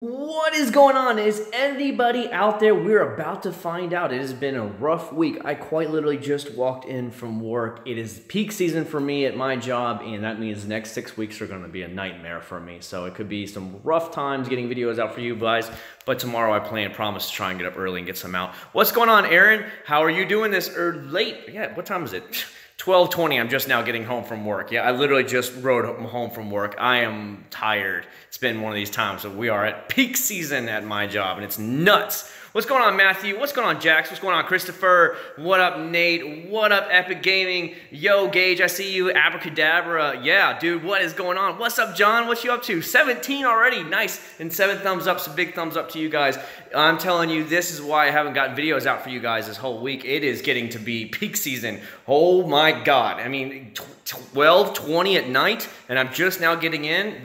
What is going on? Is anybody out there? We're about to find out. It has been a rough week. I quite literally just walked in from work. It is peak season for me at my job, and that means the next 6 weeks are going to be a nightmare for me. So it could be some rough times getting videos out for you guys, but tomorrow I promise to try and get up early and get some out. What's going on, Aaron? How are you doing this late? Yeah, what time is it? 12:20, I'm just now getting home from work. Yeah, I literally just rode home from work. I am tired. It's been one of these times. So we are at peak season at my job, and it's nuts. What's going on, Matthew? What's going on, Jax? What's going on, Christopher? What up, Nate? What up, Epic Gaming? Yo, Gage, I see you. Abracadabra. Yeah, dude, what is going on? What's up, John? What you up to? 17 already. Nice. And 7 thumbs up. So big thumbs up to you guys. I'm telling you, this is why I haven't got videos out for you guys this whole week. It is getting to be peak season. Oh, my God. I mean, 12:20 at night, and I'm just now getting in.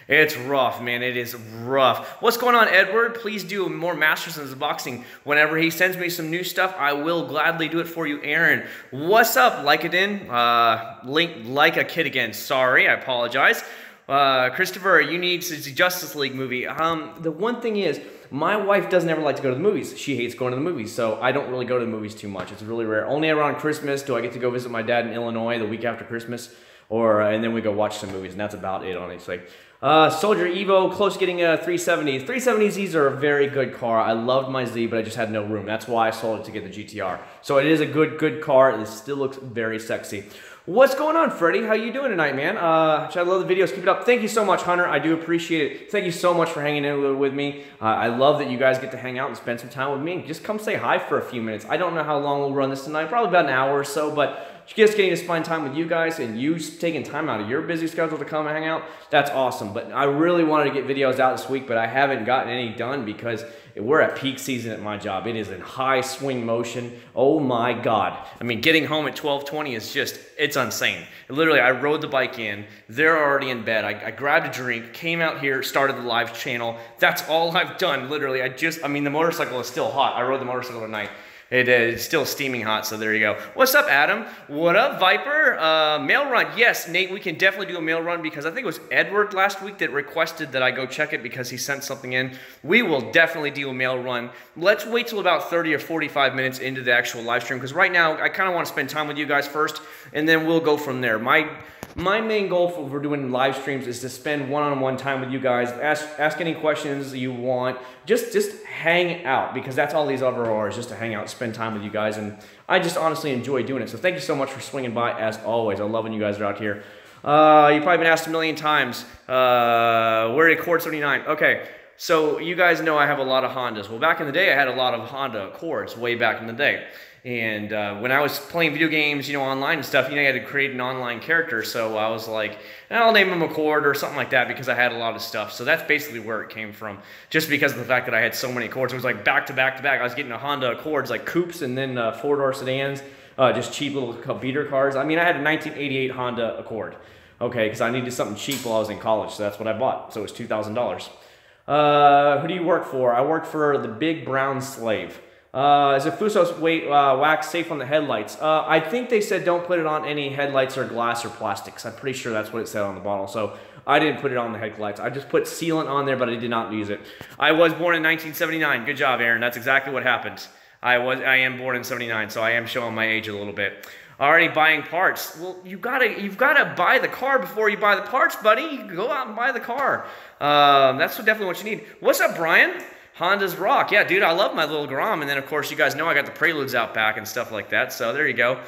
It's rough, man. It is rough. What's going on, Edward? Please do more Mastersons of Boxing. Whenever he sends me some new stuff, I will gladly do it for you, Aaron. What's up, Lycadin? Link like a kid again. Sorry, I apologize. Christopher, you need the Justice League movie. The one thing is, my wife doesn't ever like to go to the movies. She hates going to the movies, so I don't really go to the movies too much. It's really rare. Only around Christmas do I get to go visit my dad in Illinois the week after Christmas, and then we go watch some movies, and that's about it, honestly. Soldier Evo, close to getting a 370s. 370Zs are a very good car. I loved my Z, but I just had no room. That's why I sold it to get the GTR. So it is a good car. It still looks very sexy. What's going on, Freddie? How you doing tonight, man? I love the videos. Keep it up. Thank you so much, Hunter. I do appreciate it. Thank you so much for hanging in with me. I love that you guys get to hang out and spend some time with me. Just come say hi for a few minutes. I don't know how long we'll run this tonight. Probably about an hour or so, but just getting to spend time with you guys and you taking time out of your busy schedule to come and hang out, that's awesome. But I really wanted to get videos out this week, but I haven't gotten any done because we're at peak season at my job. It is in high swing motion. Oh my God. I mean, getting home at 12:20 is just, it's insane. Literally, I rode the bike in. They're already in bed. I grabbed a drink, came out here, started the live channel. That's all I've done, literally. I mean, the motorcycle is still hot. I rode the motorcycle tonight. It's still steaming hot, so there you go. What's up, Adam? What up, Viper? Mail run. Yes, Nate, we can definitely do a mail run because I think it was Edward last week that requested that I go check it because he sent something in. We will definitely do a mail run. Let's wait till about 30 or 45 minutes into the actual live stream because right now I kind of want to spend time with you guys first, and then we'll go from there. My main goal for doing live streams is to spend one-on-one time with you guys. Ask any questions you want. Just hang out because that's all these other are, is just to hang out, spend time with you guys. And I just honestly enjoy doing it. So thank you so much for swinging by as always. I love when you guys are out here. You've probably been asked a million times, where did Accord 79? Okay, so you guys know I have a lot of Hondas. Well, back in the day, I had a lot of Honda Accords way back in the day. And when I was playing video games, online and stuff, you had to create an online character. So I was like, I'll name him Accord or something like that because I had a lot of stuff. So that's basically where it came from. Just because of the fact that I had so many Accords. It was like back to back to back. I was getting a Honda Accords, like coupes and then 4-door sedans, just cheap little beater cars. I mean, I had a 1988 Honda Accord, okay, because I needed something cheap while I was in college. So that's what I bought. So it was $2,000. Who do you work for? I work for the Big Brown Slave. Is it Fuso's wax safe on the headlights? I think they said don't put it on any headlights or glass or plastics. I'm pretty sure that's what it said on the bottle. So I didn't put it on the headlights. I just put sealant on there, but I did not use it. I was born in 1979. Good job, Aaron. That's exactly what happened. I am born in 79, so I am showing my age a little bit. Already buying parts. Well, you've gotta buy the car before you buy the parts, buddy. You can go out and buy the car. That's definitely what you need. What's up, Brian? Honda's rock. Yeah, dude, I love my little Grom. And then, of course, you guys know I got the Preludes out back and stuff like that. So there you go.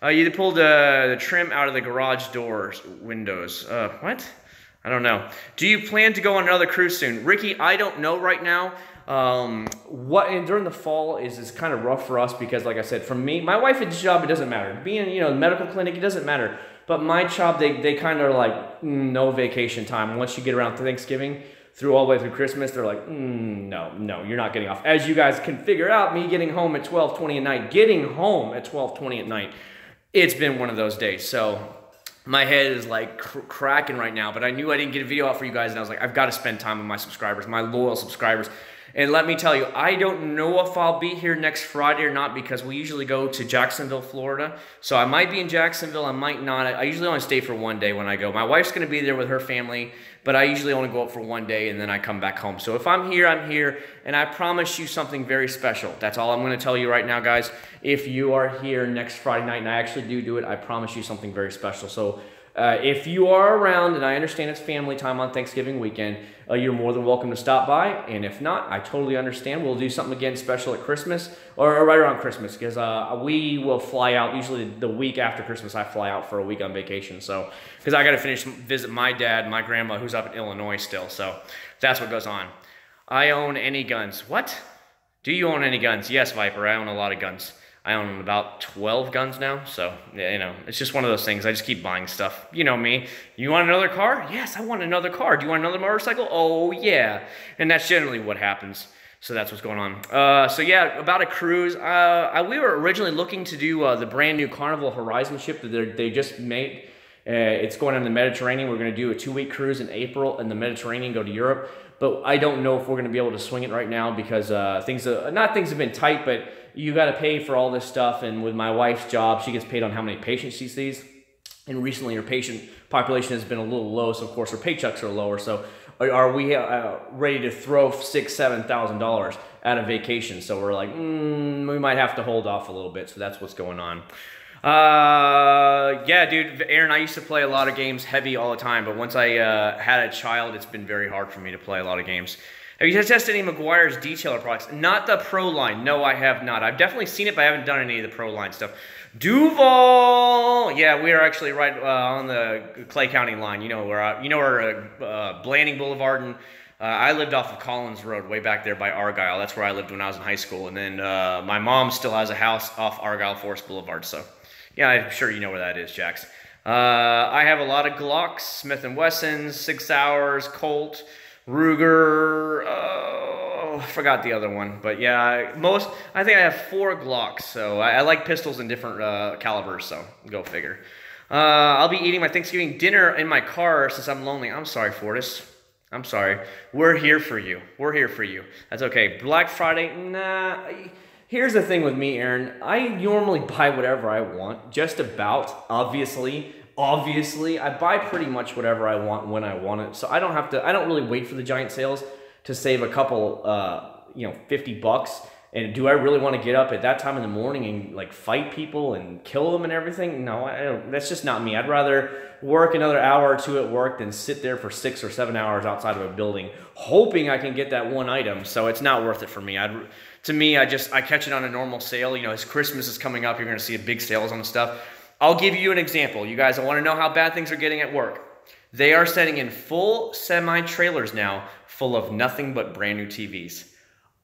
You pulled the trim out of the garage doors, windows. What? I don't know. Do you plan to go on another cruise soon? Ricky, I don't know right now. During the fall is kind of rough for us because, like I said, for me, my wife's job, it doesn't matter. Being, the medical clinic, it doesn't matter. But my job, they kind of like, no vacation time. Once you get around to Thanksgiving, through all the way through Christmas, they're like, no, you're not getting off. As you guys can figure out, me getting home at 12:20 at night, it's been one of those days. So my head is like cracking right now, but I knew I didn't get a video out for you guys, and I was like, I've got to spend time with my subscribers, my loyal subscribers. And let me tell you, I don't know if I'll be here next Friday or not because we usually go to Jacksonville, Florida. So I might be in Jacksonville, I might not. I usually only stay for one day when I go. My wife's going to be there with her family. but I usually only go up for one day and then I come back home. So if I'm here, I'm here, and I promise you something very special. That's all I'm going to tell you right now, guys. If you are here next Friday night, and I actually do it, I promise you something very special. So if you are around, and I understand it's family time on Thanksgiving weekend, you're more than welcome to stop by. And if not, I totally understand. We'll do something again special at Christmas, or right around Christmas, because we will fly out. Usually the week after Christmas, I fly out for a week on vacation. So, because I got to visit my dad, my grandma, who's up in Illinois still. So that's what goes on. I own any guns. What? Do you own any guns? Yes, Viper. I own a lot of guns. I own about 12 guns now, so, you know, it's just one of those things. I just keep buying stuff. You know me. You want another car? Yes, I want another car. Do you want another motorcycle? Oh, yeah. And that's generally what happens. So that's what's going on. So yeah, about a cruise. We were originally looking to do the brand new Carnival Horizon ship that they just made. It's going on the Mediterranean. We're going to do a 2-week cruise in April in the Mediterranean, go to Europe. But I don't know if we're going to be able to swing it right now because things have been tight, but you got to pay for all this stuff. And with my wife's job, she gets paid on how many patients she sees. And recently her patient population has been a little low, so of course her paychecks are lower. So are we ready to throw $6,000 to $7,000 at a vacation? So we're like, we might have to hold off a little bit. So that's what's going on. Yeah, dude, Aaron, I used to play a lot of games heavy all the time, but once I had a child, it's been very hard for me to play a lot of games. Have you tested any Meguiar's detailer products? Not the Pro line. No, I have not. I've definitely seen it, but I haven't done any of the Pro line stuff. Duval! Yeah, we are actually right on the Clay County line. You know where Blanding Boulevard, and I lived off of Collins Road, way back there by Argyle. That's where I lived when I was in high school. And then my mom still has a house off Argyle Forest Boulevard, so yeah, I'm sure you know where that is, Jax. I have a lot of Glocks, Smith & Wessons, 6 Hours, Colt, Ruger, I forgot the other one. But yeah, I think I have 4 Glocks, so I like pistols in different calibers, so go figure. I'll be eating my Thanksgiving dinner in my car since I'm lonely. I'm sorry, Fortis. I'm sorry. We're here for you. We're here for you. That's okay. Black Friday, nah. Here's the thing with me, Aaron. I normally buy whatever I want, just about, obviously. Obviously, I buy pretty much whatever I want when I want it. So I don't really wait for the giant sales to save a couple, $50. And do I really want to get up at that time in the morning and like fight people and kill them and everything? No, I don't. That's just not me. I'd rather work another hour or two at work than sit there for 6 or 7 hours outside of a building hoping I can get that one item. So it's not worth it for me. To me, I catch it on a normal sale. You know, as Christmas is coming up, you're going to see big sales on the stuff. I'll give you an example. You guys, I want to know how bad things are getting at work. They are setting in full semi-trailers now full of nothing but brand new TVs.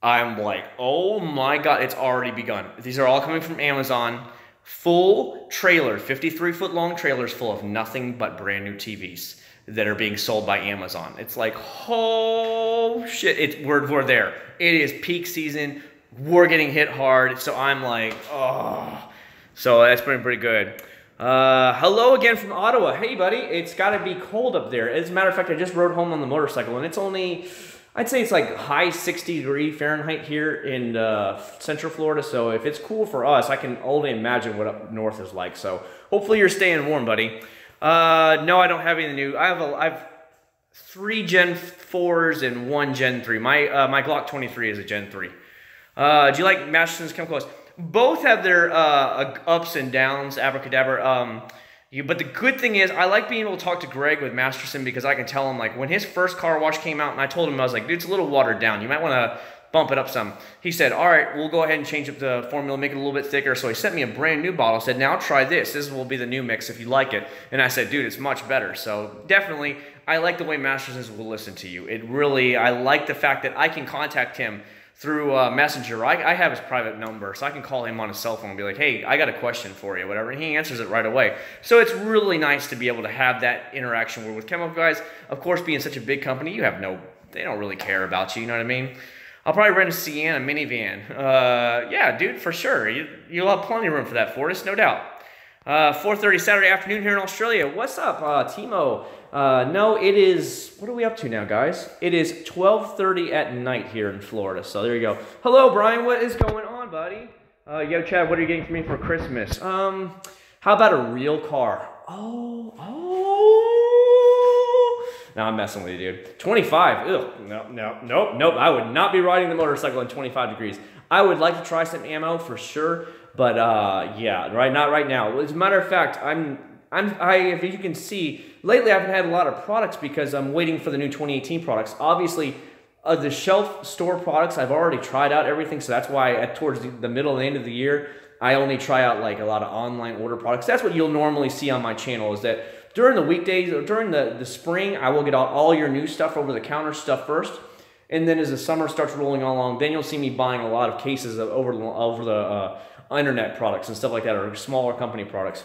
I'm like, oh my God, it's already begun. These are all coming from Amazon. Full trailer, 53-foot long trailers full of nothing but brand new TVs that are being sold by Amazon. It's like, oh shit, we're there. It is peak season. We're getting hit hard. So I'm like, oh. So that's been pretty good. Hello again from Ottawa. Hey buddy, it's gotta be cold up there. As a matter of fact, I just rode home on the motorcycle and it's only, I'd say it's like high 60-degree Fahrenheit here in Central Florida. So if it's cool for us, I can only imagine what up north is like. So hopefully you're staying warm, buddy. No, I don't have any new. I have 3 Gen 4s and 1 Gen 3. My Glock 23 is a Gen 3. Do you like Masterson's Chemicals? Both have their ups and downs, abracadabra. But the good thing is, I like being able to talk to Greg with Masterson because I can tell him, like, when his first car wash came out, and I told him, I was like, dude, it's a little watered down. You might want to bump it up some. He said, all right, we'll go ahead and change up the formula, make it a little bit thicker. So he sent me a brand new bottle, said, now try this. This will be the new mix if you like it. And I said, dude, it's much better. So definitely, I like the way Masterson's will listen to you. I like the fact that I can contact him through Messenger. I have his private number, so I can call him on his cell phone and be like, hey, I got a question for you, whatever, and he answers it right away. So it's really nice to be able to have that interaction where with Chemical Guys, of course, being such a big company, they don't really care about you, you know what I mean? I'll probably rent a Sienna minivan. Yeah, dude, for sure. You'll have plenty of room for that, Fortis, no doubt. 4:30 Saturday afternoon here in Australia. What's up, Timo? No, it is, what are we up to now, guys? It is 12:30 at night here in Florida, so there you go. Hello, Brian, what is going on, buddy? Yo, Chad, what are you getting for me for Christmas? How about a real car? Oh, No, I'm messing with you, dude. 25, ugh, nope. I would not be riding the motorcycle in 25 degrees. I would like to try some ammo for sure, but yeah, not right now. As a matter of fact, if you can see, lately I haven't had a lot of products because I'm waiting for the new 2018 products. Obviously, the shelf store products, I've already tried out everything, so that's why towards the middle and end of the year, I only try out like a lot of online order products. That's what you'll normally see on my channel, is that during the weekdays or during the spring, I will get out all your new stuff, over-the-counter stuff first, and then as the summer starts rolling along, then you'll see me buying a lot of cases of over the internet products and stuff like that, or smaller company products,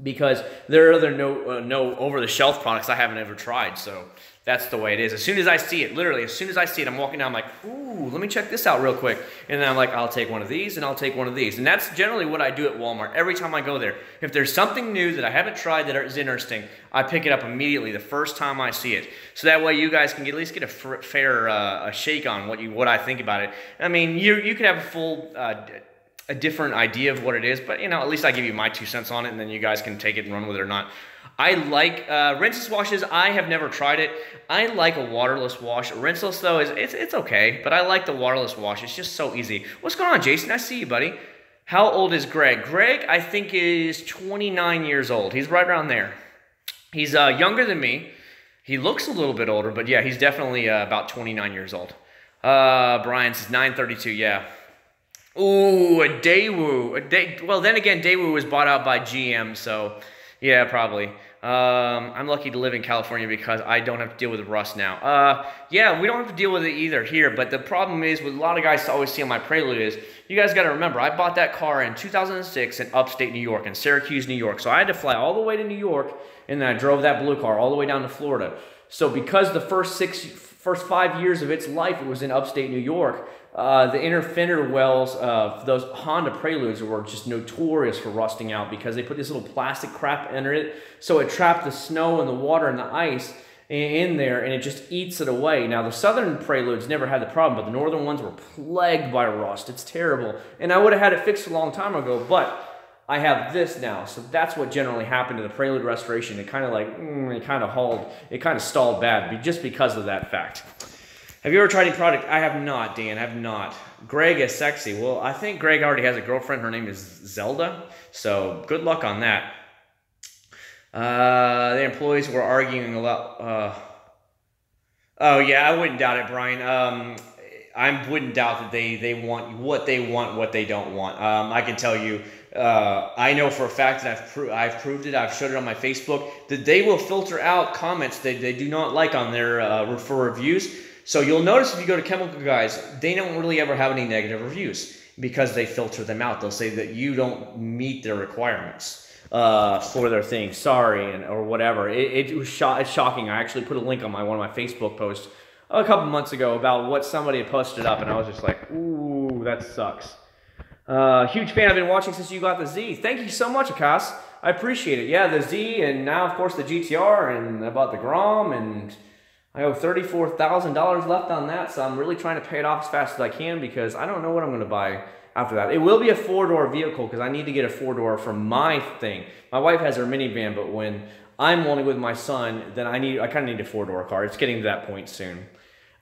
because there are other no over-the-shelf products I haven't ever tried. So that's the way it is. As soon as I see it, literally, as soon as I see it, I'm walking down, I'm like, ooh, let me check this out real quick. And then I'm like, I'll take one of these, and I'll take one of these. And that's generally what I do at Walmart every time I go there. If there's something new that I haven't tried that is interesting, I pick it up immediately the first time I see it. So that way you guys can at least get a fair shake on what I think about it. I mean, you could have a full... a different idea of what it is, but at least I give you my 2 cents on it, and then you guys can take it and run with it or not. I like rinseless washes. I have never tried it. I like a waterless wash. Rinseless though it's okay, but I like the waterless wash. It's just so easy. What's going on, Jason? I see you, buddy. How old is Greg? Greg, I think, is 29 years old. He's right around there. He's younger than me. He looks a little bit older, but yeah, he's definitely about 29 years old. Brian says 932. Yeah. Ooh, a Daewoo. Well, then again, Daewoo was bought out by GM, so yeah, probably. I'm lucky to live in California because I don't have to deal with rust now. Yeah, we don't have to deal with it either here, but the problem is with a lot of guys always see on my Prelude is, you guys got to remember, I bought that car in 2006 in upstate New York, in Syracuse, New York. So I had to fly all the way to New York, and then I drove that blue car all the way down to Florida. So because the first 5 years of its life, it was in upstate New York, the inner fender wells of those Honda Preludes were just notorious for rusting out because they put this little plastic crap under it, so it trapped the snow and the water and the ice in there, and it just eats it away. Now, the southern Preludes never had the problem, but the northern ones were plagued by rust. It's terrible, and I would have had it fixed a long time ago, but I have this now, so that's what generally happened to the Prelude restoration. It kind of like, it kind of stalled bad just because of that fact. Have you ever tried any product? I have not, Dan. I have not. Greg is sexy. Well, I think Greg already has a girlfriend. Her name is Zelda. So good luck on that. The employees were arguing a lot. Oh, yeah, I wouldn't doubt it, Brian. I wouldn't doubt that they want what they want, what they don't want. I can tell you, I know for a fact that I've proved it. I've showed it on my Facebook that they will filter out comments that they do not like on their for reviews. So you'll notice if you go to Chemical Guys, they don't really ever have any negative reviews because they filter them out. They'll say that you don't meet their requirements for their thing. Sorry, or whatever. It's shocking. I actually put a link on one of my Facebook posts a couple months ago about what somebody had posted up, and I was just like, ooh, that sucks. Huge fan. I've been watching since you got the Z. Thank you so much, Akas. I appreciate it. Yeah, the Z, and now, of course, the GTR, and I bought the Grom, and I owe $34,000 left on that, so I'm really trying to pay it off as fast as I can because I don't know what I'm going to buy after that. It will be a 4-door vehicle because I need to get a 4-door for my thing. My wife has her minivan, but when I'm only with my son, then I kind of need a 4-door car. It's getting to that point soon.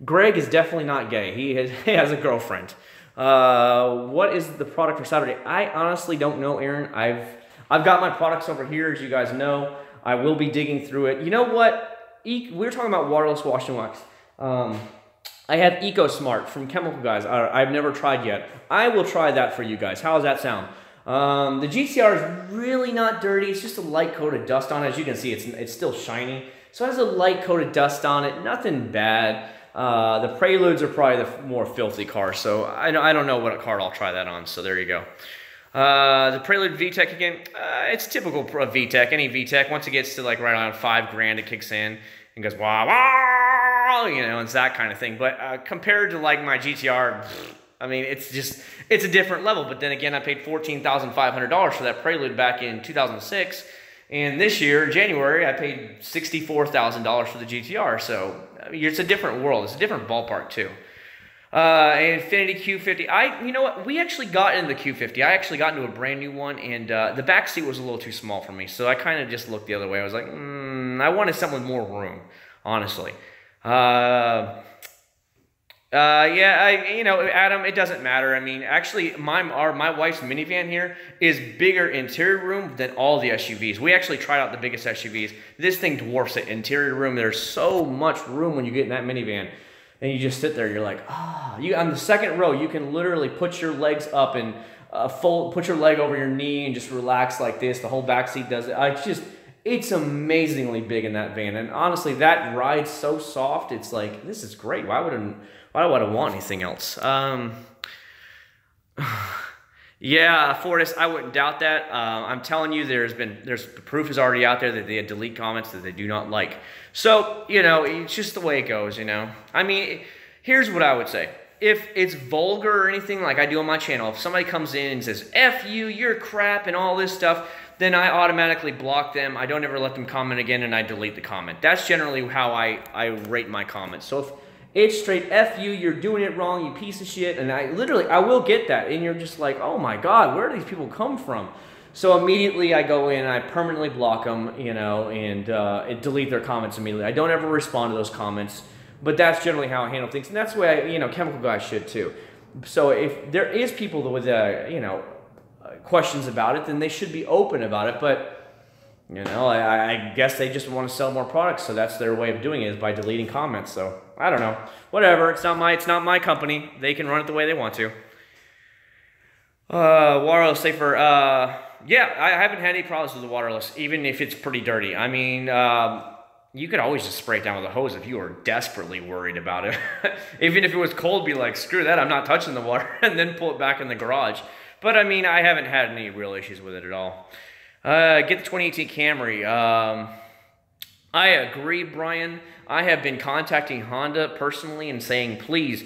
Greg is definitely not gay. He has a girlfriend. What is the product for Saturday? I honestly don't know, Aaron. I've got my products over here, as you guys know. I will be digging through it. You know what? We were talking about waterless wash and wax. I have EcoSmart from Chemical Guys. I've never tried yet. I will try that for you guys. How does that sound? The GTR is really not dirty. It's just a light coat of dust on it. As you can see, it's still shiny. So it has a light coat of dust on it. Nothing bad. The Preludes are probably the more filthy car. So I don't know what car I'll try that on. So there you go. The Prelude VTEC again, it's typical of VTEC, any VTEC. Once it gets to like right around $5,000, it kicks in and goes, wah, wah, it's that kind of thing. But compared to like my GTR, I mean, it's a different level. But then again, I paid $14,500 for that Prelude back in 2006. And this year, January, I paid $64,000 for the GTR. So I mean, it's a different world. It's a different ballpark too. Infiniti Q50. You know what? We actually got into the Q50. I actually got into a brand new one, and the back seat was a little too small for me, so I kind of just looked the other way. I was like, I wanted something with more room. honestly. Adam, it doesn't matter. I mean, actually, my wife's minivan here is bigger interior room than all the SUVs. We actually tried out the biggest SUVs. This thing dwarfs it. Interior room, there's so much room when you get in that minivan. And you just sit there, you're like, on the second row, you can literally put your legs up and put your leg over your knee and just relax like this. The whole back seat does it. It's amazingly big in that van. And honestly, that ride's so soft. It's like, this is great. Why would I want anything else? Yeah, Fortis, I wouldn't doubt that. I'm telling you, there's proof is already out there that they delete comments that they do not like. So, it's just the way it goes, I mean, here's what I would say. If it's vulgar or anything like I do on my channel, if somebody comes in and says, F you, you're crap, and all this stuff, then I automatically block them. I don't ever let them comment again, and I delete the comment. That's generally how I rate my comments. So if it's straight F you, you're doing it wrong, you piece of shit, and I will get that, and you're just like, oh my God, where do these people come from? So immediately I go in and I permanently block them, and delete their comments immediately. I don't ever respond to those comments, but that's generally how I handle things, and that's the way Chemical Guy should too. So if there is people with questions about it, then they should be open about it. But I guess they just want to sell more products, so that's their way of doing it, is by deleting comments. So I don't know, whatever. It's not my company. They can run it the way they want to. Waterless safer. Yeah, I haven't had any problems with the waterless, even if it's pretty dirty. I mean, you could always just spray it down with a hose if you were desperately worried about it. Even if it was cold, be like, screw that, I'm not touching the water, and then pull it back in the garage. But I mean, I haven't had any real issues with it at all. Get the 2018 Camry. I agree, Brian. I have been contacting Honda personally and saying, please,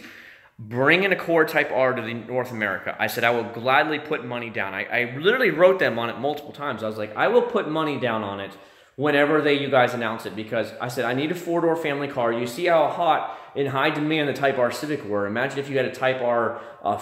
bring an Accord Type R to North America. I said, I will gladly put money down. I literally wrote them on it multiple times. I was like, I will put money down on it whenever you guys announce it, because I said, I need a 4-door family car. You see how hot and high demand the Type R Civic were. Imagine if you had a Type R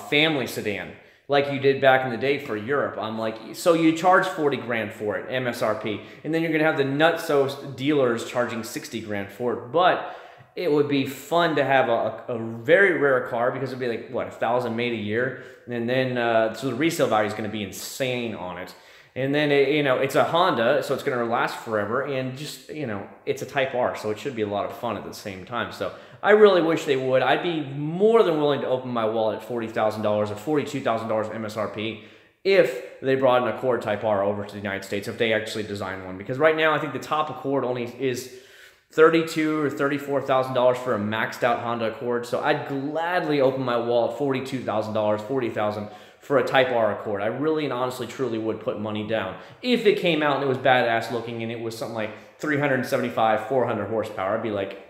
family sedan, like you did back in the day for Europe. I'm like, so you charge 40 grand for it, MSRP, and then you're gonna have the nutso dealers charging 60 grand for it. But it would be fun to have a very rare car, because it'd be like, what, 1,000 made a year? And then, so the resale value is gonna be insane on it. And then, it's a Honda, so it's going to last forever, and just, it's a Type R, so it should be a lot of fun at the same time. So I really wish they would. I'd be more than willing to open my wallet at $40,000 or $42,000 MSRP if they brought an Accord Type R over to the United States, if they actually design one. Because right now, I think the top Accord only is $32,000 or $34,000 for a maxed out Honda Accord. So I'd gladly open my wallet $42,000, $40,000 for a Type R Accord. I really and honestly truly would put money down. If it came out and it was badass looking and it was something like 375, 400 horsepower, I'd be like,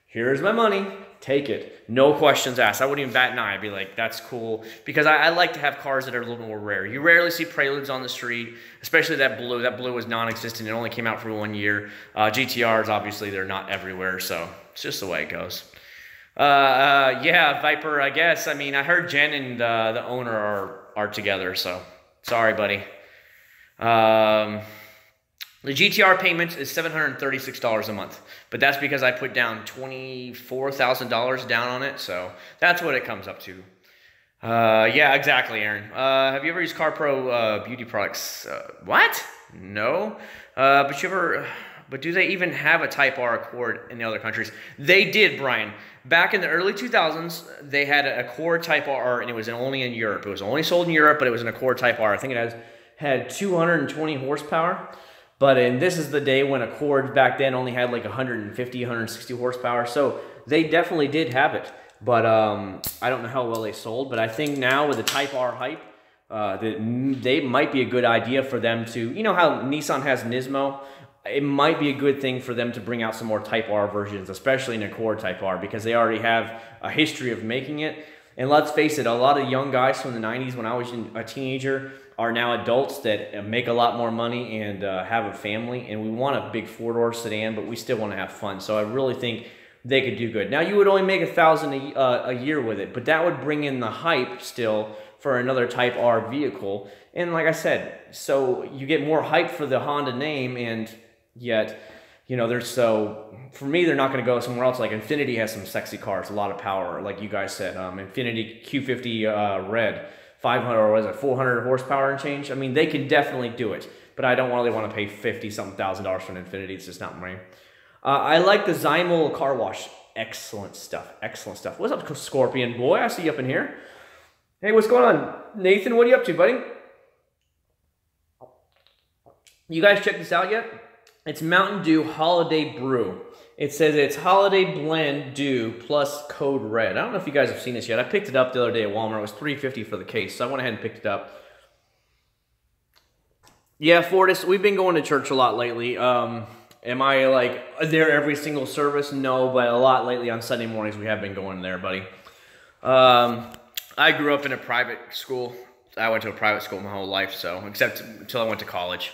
here's my money, take it. No questions asked. I wouldn't even bat an eye. I'd be like, that's cool. Because I like to have cars that are a little bit more rare. You rarely see Preludes on the street, especially that blue. That blue was non-existent. It only came out for 1 year. GTRs, obviously, they're not everywhere, so it's just the way it goes. Yeah, Viper, I guess. I mean, I heard Jen and the owner are together, so sorry, buddy. The GTR payment is $736 a month, but that's because I put down $24,000 down on it, so that's what it comes up to. Yeah, exactly, Aaron. Have you ever used CarPro beauty products? What? No. But do they even have a Type R Accord in the other countries? They did, Brian. Back in the early 2000s, they had an Accord Type R, and it was only in Europe. It was only sold in Europe, but it was an Accord Type R. I think it had 220 horsepower. And this is the day when Accords back then only had like 150, 160 horsepower. So they definitely did have it. But I don't know how well they sold. But I think now with the Type R hype, they might be a good idea for them to, you know how Nissan has Nismo? It might be a good thing for them to bring out some more Type R versions, especially an Accord Type R, because they already have a history of making it. And let's face it, a lot of young guys from the 90s when I was a teenager are now adults that make a lot more money and have a family. And we want a big 4-door sedan, but we still want to have fun. So I really think they could do good. Now, you would only make $1,000 a year with it, but that would bring in the hype still for another Type R vehicle. And like I said, so you get more hype for the Honda name, and yet you know, for me, they're not going to go somewhere else. Like Infiniti has some sexy cars, a lot of power, like you guys said. Infiniti Q50 Red, 500 or was it 400 horsepower and change. I mean, they can definitely do it, but I don't really want to pay $50-something thousand for an Infiniti. It's just not money. I like the Zymel car wash. Excellent stuff. Excellent stuff. What's up, Scorpion boy? I see you up in here. Hey, what's going on, Nathan? What are you up to, buddy? You guys check this out yet? It's Mountain Dew Holiday Brew. It says it's Holiday Blend Dew plus Code Red. I don't know if you guys have seen this yet. I picked it up the other day at Walmart. It was $3.50 for the case, so I went ahead and picked it up. Yeah, Fortis, we've been going to church a lot lately. Am I like there every single service? No, but a lot lately on Sunday mornings we have been going there, buddy. I grew up in a private school. I went to a private school my whole life, so except until I went to college.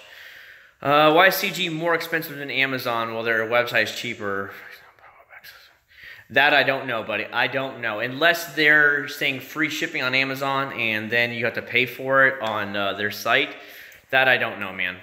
Why is CG more expensive than Amazon while their website is cheaper? That I don't know, buddy. I don't know. Unless they're saying free shipping on Amazon and then you have to pay for it on their site. That I don't know, man.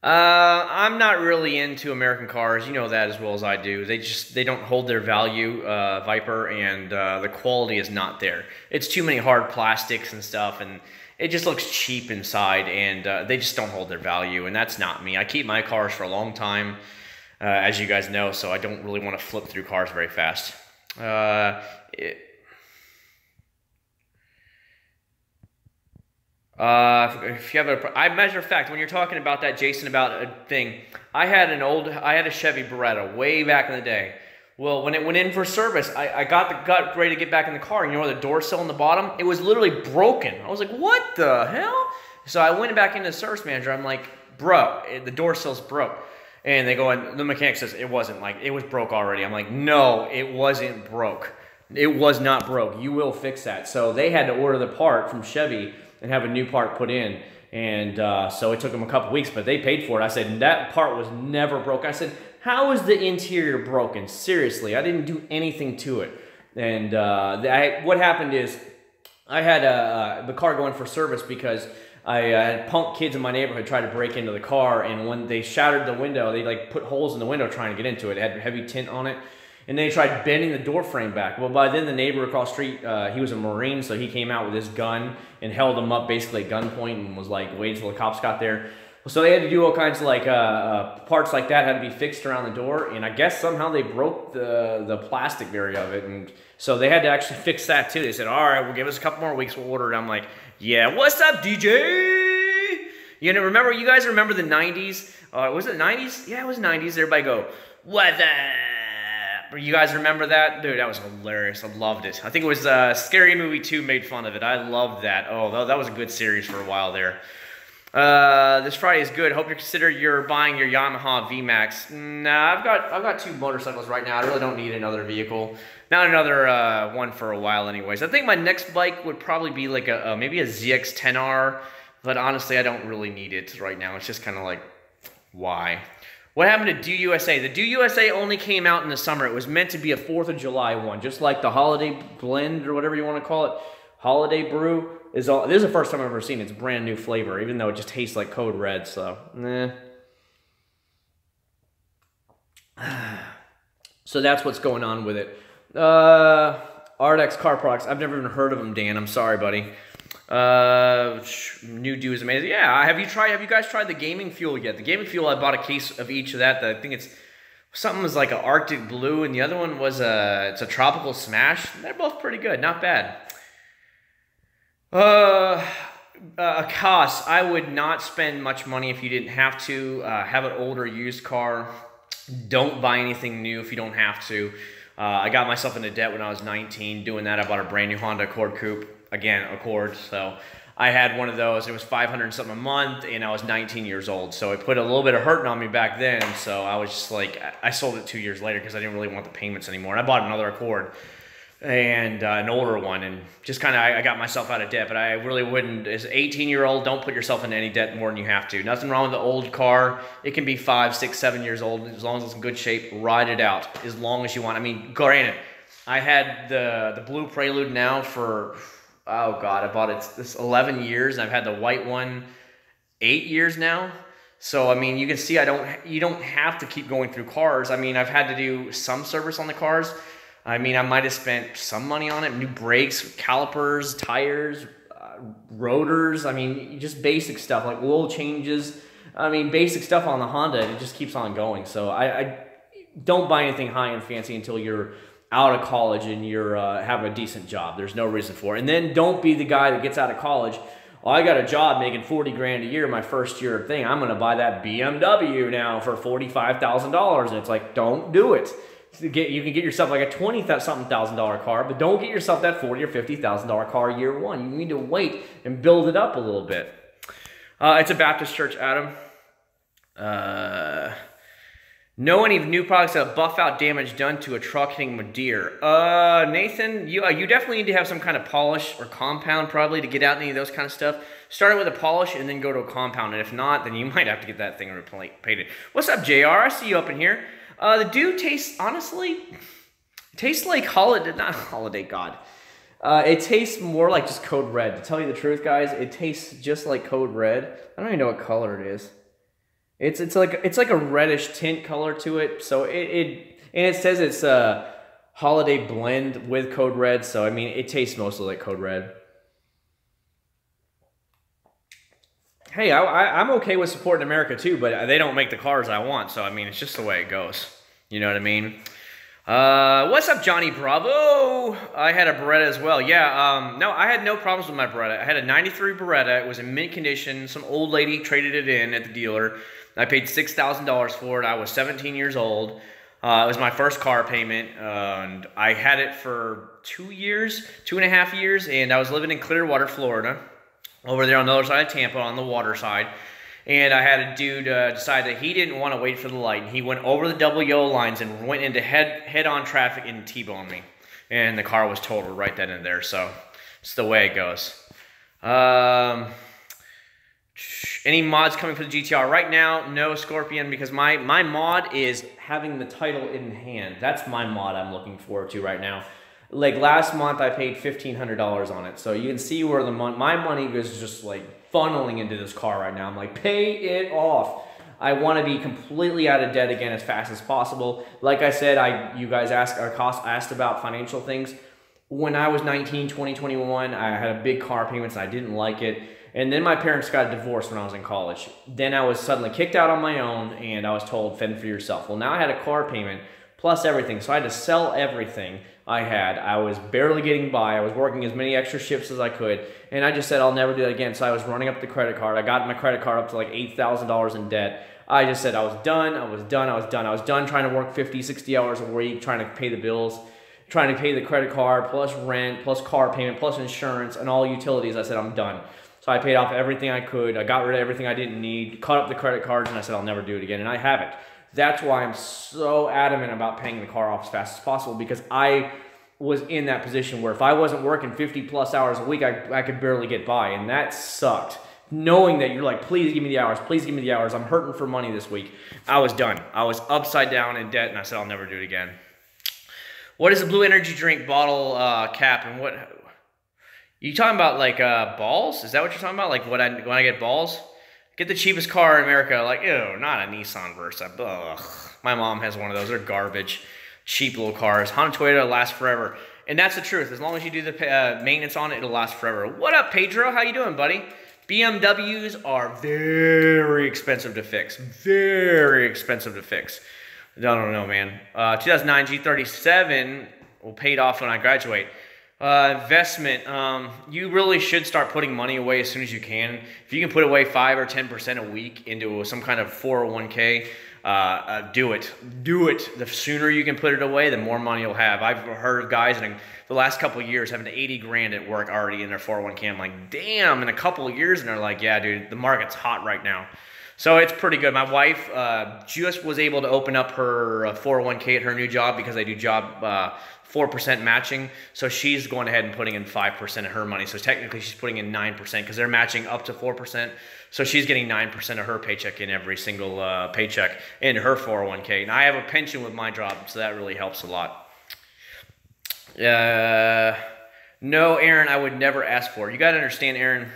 I'm not really into American cars. You know that as well as I do. They don't hold their value, Viper, and the quality is not there. It's too many hard plastics and stuff, and it just looks cheap inside, and they just don't hold their value, and that's not me. I keep my cars for a long time, as you guys know, so I don't really want to flip through cars very fast. If you have matter of fact, when you're talking about that, Jason, about a thing, I had a Chevy Beretta way back in the day. Well, when it went in for service, I got ready to get back in the car, and you know the door sill on the bottom? It was literally broken. I was like, what the hell? So I went back into the service manager. I'm like, bro, the door sill's broke. And they go, and the mechanic says, it wasn't like, it was broke already. I'm like, no, it wasn't broke. It was not broke. You will fix that. So they had to order the part from Chevy and have a new part put in. And so it took them a couple weeks, but they paid for it. I said, that part was never broke. I said, how is the interior broken? Seriously, I didn't do anything to it. And what happened is I had the car going for service because I had punk kids in my neighborhood try to break into the car, and when they shattered the window, they like put holes in the window trying to get into it. It had heavy tint on it. And they tried bending the door frame back. Well, by then the neighbor across the street, he was a Marine, so he came out with his gun and held them up basically at gunpoint and was like, waiting till the cops got there. So they had to do all kinds of like parts like that had to be fixed around the door, and I guess somehow they broke the plastic area of it, and so they had to actually fix that too. They said, all right, we'll give us a couple more weeks, we'll order it. I'm like, yeah, what's up, DJ? You know, you guys remember the 90s? Was it the 90s? Yeah, it was 90s. Everybody go, what the... You guys remember that? Dude, that was hilarious. I loved it. I think it was Scary Movie 2 made fun of it. I loved that. Oh, that was a good series for a while there. This Friday is good. Hope you're buying your Yamaha VMAX. Nah, I've got two motorcycles right now. I really don't need another vehicle. Not another one for a while anyways. I think my next bike would probably be like maybe a ZX-10R, but honestly, I don't really need it right now. It's just kind of like, why? What happened to Do USA? The Do USA only came out in the summer. It was meant to be a 4th of July one, just like the Holiday Blend or whatever you want to call it. Holiday Brew is all. This is the first time I've ever seen it. It's a brand new flavor, even though it just tastes like Code Red. So, So that's what's going on with it. Ardex Car Products. I've never even heard of them, Dan. I'm sorry, buddy. New Dew is amazing. Yeah, have you guys tried the Gaming Fuel yet? The Gaming Fuel, I bought a case of each of that. I think it's something was like an Arctic Blue, and the other one was it's a Tropical Smash. They're both pretty good, not bad. Cost, I would not spend much money if you didn't have to. Have an older used car. Don't buy anything new if you don't have to. I got myself into debt when I was 19. Doing that, I bought a brand new Honda Accord Coupe. Again, Accord. So I had one of those. It was $500 something a month, and I was 19 years old. So it put a little bit of hurting on me back then. So I was just like, I sold it 2 years later because I didn't really want the payments anymore. And I bought another Accord and an older one, and just kind of I got myself out of debt. But I really wouldn't, as an 18-year-old, don't put yourself into any debt more than you have to. Nothing wrong with the old car. It can be 5, 6, 7 years old. As long as it's in good shape, ride it out as long as you want. I mean, granted, I had the blue Prelude now for... Oh God, I bought it this 11 years, and I've had the white one 8 years now. So, I mean, you can see you don't have to keep going through cars. I mean, I've had to do some service on the cars. I mean, I might have spent some money on it, new brakes, calipers, tires, rotors. I mean, just basic stuff like oil changes. I mean, basic stuff on the Honda, and it just keeps on going. So I don't buy anything high and fancy until you're out of college and you're having a decent job. There's no reason for it. And then don't be the guy that gets out of college. Oh, I got a job making 40 grand a year my first year of thing. I'm going to buy that BMW now for $45,000. And it's like, don't do it. You can get yourself like a $20-something thousand car, but don't get yourself that $40,000 or $50,000 car year one. You need to wait and build it up a little bit. It's a Baptist church, Adam. Know any new products that buff out damage done to a truck hitting with deer? Nathan, you definitely need to have some kind of polish or compound probably to get out any of those kind of stuff. Start with a polish and then go to a compound, and if not, then you might have to get that thing painted. What's up, JR? I see you up in here. The dude tastes, honestly, it tastes like not Holiday God. It tastes more like just Code Red. To tell you the truth, guys, it tastes just like Code Red. I don't even know what color it is. It's like a reddish tint color to it. So it says it's a holiday blend with Code Red. So I mean, it tastes mostly like Code Red. Hey, I'm okay with supporting America too, but they don't make the cars I want. So I mean, it's just the way it goes. You know what I mean? What's up, Johnny Bravo? I had a Beretta as well. Yeah, no, I had no problems with my Beretta. I had a 93 Beretta. It was in mint condition. Some old lady traded it in at the dealer. I paid $6,000 for it. I was 17 years old. It was my first car payment, and I had it for 2.5 years, and I was living in Clearwater, Florida, over there on the other side of Tampa, on the water side. And I had a dude decide that he didn't want to wait for the light. And he went over the double yellow lines and went into head-on traffic and T-boned me. And the car was totaled right then and there. So it's the way it goes. Any mods coming for the GTR? Right now, no, Scorpion, because my mod is having the title in hand. That's my mod I'm looking forward to right now. Like last month, I paid $1,500 on it. So you can see where my money is just like funneling into this car right now. I'm like, pay it off. I want to be completely out of debt again as fast as possible. Like I said, you guys asked about financial things. When I was 19, 20, 21, I had a big car payments and I didn't like it. And then my parents got divorced when I was in college. Then I was suddenly kicked out on my own and I was told, fend for yourself. Well, now I had a car payment plus everything. So I had to sell everything I had. I was barely getting by. I was working as many extra shifts as I could. And I just said, I'll never do that again. So I was running up the credit card. I got my credit card up to like $8,000 in debt. I just said I was done. I was done trying to work 50, 60 hours a week, trying to pay the bills, trying to pay the credit card, plus rent, plus car payment, plus insurance, and all utilities. I said, I'm done. So I paid off everything I could. I got rid of everything I didn't need, cut up the credit cards, and I said, I'll never do it again. And I haven't. That's why I'm so adamant about paying the car off as fast as possible, because I was in that position where if I wasn't working 50 plus hours a week, I could barely get by. And that sucked. Knowing that you're like, please give me the hours, please give me the hours. I'm hurting for money this week. I was done. I was upside down in debt, and I said, I'll never do it again. What is a blue energy drink bottle cap, and what... You talking about like balls? Is that what you're talking about? Like when I get balls? Get the cheapest car in America. Like, ew, not a Nissan Versa. Ugh. My mom has one of those. They're garbage. Cheap little cars. Honda Toyota lasts forever. And that's the truth. As long as you do the maintenance on it, it'll last forever. What up, Pedro? How you doing, buddy? BMWs are very expensive to fix. Very expensive to fix. I don't know, man. 2009 G37 will paid off when I graduate. Investment, you really should start putting money away as soon as you can. If you can put away 5 or 10% a week into some kind of 401k, do it. Do it. The sooner you can put it away, the more money you'll have. I've heard of guys in the last couple of years having 80 grand at work already in their 401k. I'm like, damn, in a couple of years, and they're like, yeah, dude, the market's hot right now. So it's pretty good. My wife just was able to open up her 401k at her new job because I do job 4% matching. So she's going ahead and putting in 5% of her money. So technically she's putting in 9% because they're matching up to 4%. So she's getting 9% of her paycheck in every single paycheck in her 401k. And I have a pension with my job, so that really helps a lot. No, Aaron, I would never ask for it. You got to understand, Aaron,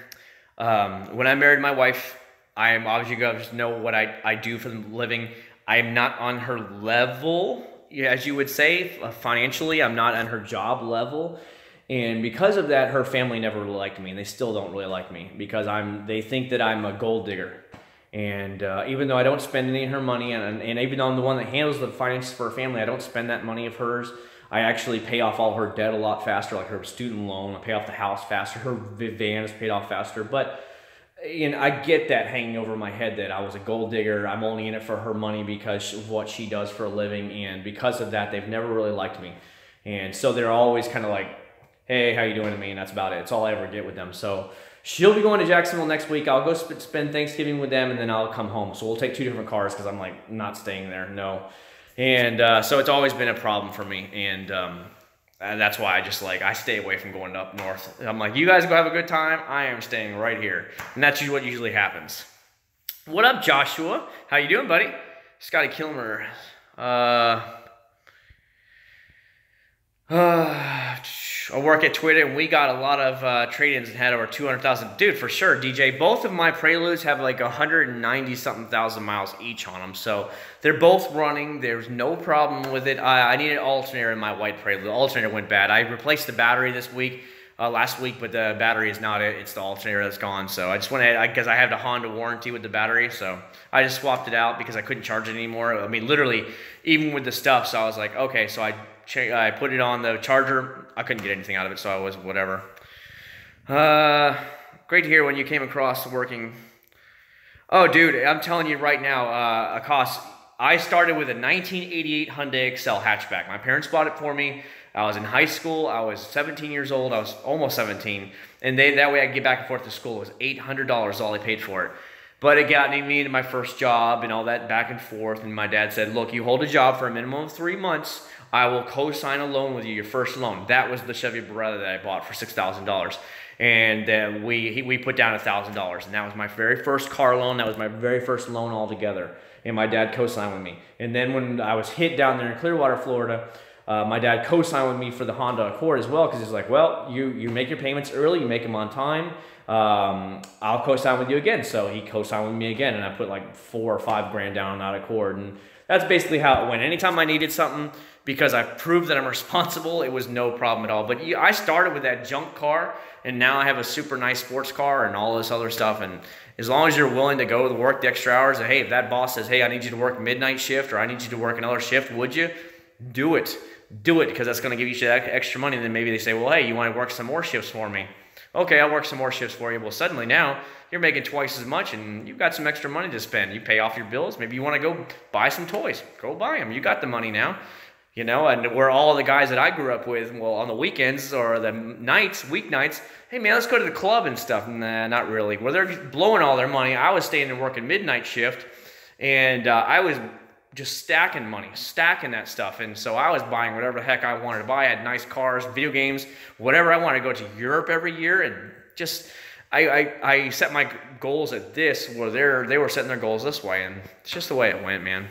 when I married my wife, I am obviously going to just know what I do for the living. I am not on her level, as you would say, financially. I'm not on her job level. And because of that, her family never really liked me, and they still don't really like me because they think that I'm a gold digger. And even though I don't spend any of her money, and even though I'm the one that handles the finances for her family, I don't spend that money of hers. I actually pay off all her debt a lot faster, like her student loan. I pay off the house faster. Her van is paid off faster. But I get that hanging over my head that I was a gold digger. I'm only in it for her money because of what she does for a living. And because of that, they've never really liked me. And so they're always kind of like, hey, how you doing to me? And that's about it. It's all I ever get with them. So she'll be going to Jacksonville next week. I'll go spend Thanksgiving with them, and then I'll come home. So we'll take 2 different cars because I'm like not staying there. No. And so it's always been a problem for me. And that's why I stay away from going up north. I'm like, you guys go have a good time. I am staying right here. And that's what usually happens. What up, Joshua? How you doing, buddy? Scotty Kilmer. I work at Twitter, and we got a lot of trade-ins and had over 200,000. Dude, for sure, DJ. Both of my Preludes have like 190-something thousand miles each on them. So they're both running. There's no problem with it. I needed an alternator in my white Prelude. The alternator went bad. I replaced the battery last week, but the battery is not it. It's the alternator that's gone. So I just went ahead, because I have the Honda warranty with the battery. So I just swapped it out because I couldn't charge it anymore. I mean, literally, even with the stuff. So I was like, okay, so I put it on the charger. I couldn't get anything out of it, so I was whatever. Great to hear when you came across working. Oh, dude, I'm telling you right now, Akash, I started with a 1988 Hyundai Excel hatchback. My parents bought it for me. I was in high school. I was 17 years old. I was almost 17. And that way I could get back and forth to school. It was $800 all they paid for it. But it got me into my first job and all that back and forth. And my dad said, look, you hold a job for a minimum of 3 months. I will co-sign a loan with you, your first loan. That was the Chevy Beretta that I bought for $6,000. And we put down $1,000. And that was my very first car loan. That was my very first loan altogether. And my dad co-signed with me. And then when I was hit down there in Clearwater, Florida, my dad co-signed with me for the Honda Accord as well, because he's like, well, you make your payments early, you make them on time. I'll co-sign with you again. So he co-signed with me again, and I put like $4 or $5 grand down on that Accord. And that's basically how it went. Anytime I needed something, because I proved that I'm responsible, it was no problem at all. But I started with that junk car, and now I have a super nice sports car and all this other stuff. And as long as you're willing to go to work the extra hours, hey, if that boss says, hey, I need you to work midnight shift, or I need you to work another shift, would you? Do it. Do it, because that's going to give you that extra money. And then maybe they say, well, hey, you want to work some more shifts for me? Okay, I'll work some more shifts for you. Well, suddenly now you're making twice as much, and you've got some extra money to spend. You pay off your bills. Maybe you want to go buy some toys. Go buy them. You got the money now. You know, and we're all the guys that I grew up with, well, on the weekends or the nights, weeknights, hey, man, let's go to the club and stuff. Nah, not really. Well, they're blowing all their money. I was staying and working midnight shift, and I was just stacking money, stacking that stuff. And so I was buying whatever the heck I wanted to buy. I had nice cars, video games, whatever I wanted to go to Europe every year. And just, I set my goals at this, where they were setting their goals this way. And it's just the way it went, man.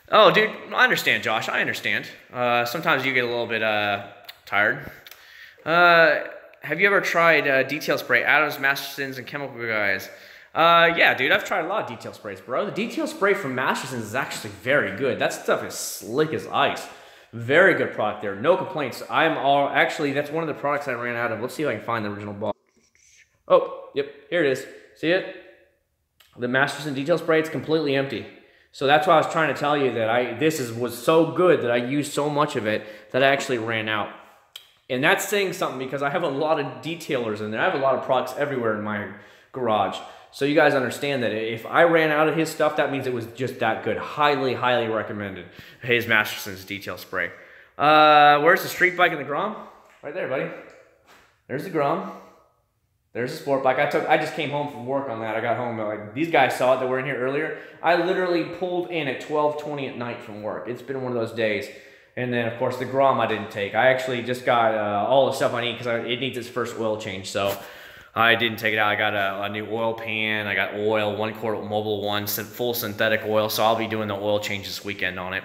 Oh, dude, I understand, Josh. I understand. Sometimes you get a little bit tired. Have you ever tried detail spray, Adams, Mastersons, and Chemical Guys? Yeah, dude, I've tried a lot of detail sprays, bro. The detail spray from Mastersons is actually very good. That stuff is slick as ice. Very good product there. No complaints. Actually, that's one of the products I ran out of. Let's see if I can find the original box. Oh, yep, here it is. See it? The Masterson detail spray, it's completely empty. So that's why I was trying to tell you that was so good that I used so much of it that I actually ran out. And that's saying something, because I have a lot of detailers in there. I have a lot of products everywhere in my garage. So you guys understand that if I ran out of his stuff, that means it was just that good. Highly, highly recommended. His Masterson's detail spray. Where's the street bike and the Grom? Right there, buddy. There's the Grom. There's a sport bike. I just came home from work on that. I got home, like, these guys saw it that were in here earlier. I literally pulled in at 12:20 at night from work. It's been one of those days. And then, of course, the Grom I didn't take. I actually just got all the stuff I need, because it needs its first oil change. So I didn't take it out. I got a new oil pan. I got oil, 1 quart Mobil 1, full synthetic oil. So I'll be doing the oil change this weekend on it.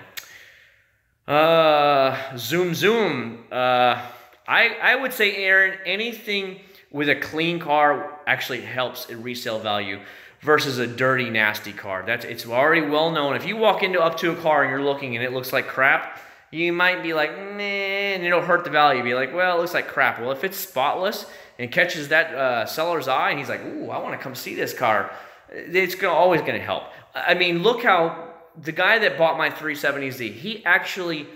Zoom. I would say, Aaron, anything with a clean car actually helps in resale value versus a dirty, nasty car. It's already well known. If you walk up to a car and you're looking and it looks like crap, you might be like, nah, and it'll hurt the value. Be like, well, it looks like crap. Well, if it's spotless and catches that seller's eye and he's like, ooh, I want to come see this car, it's always going to help. I mean, look how the guy that bought my 370Z, he actually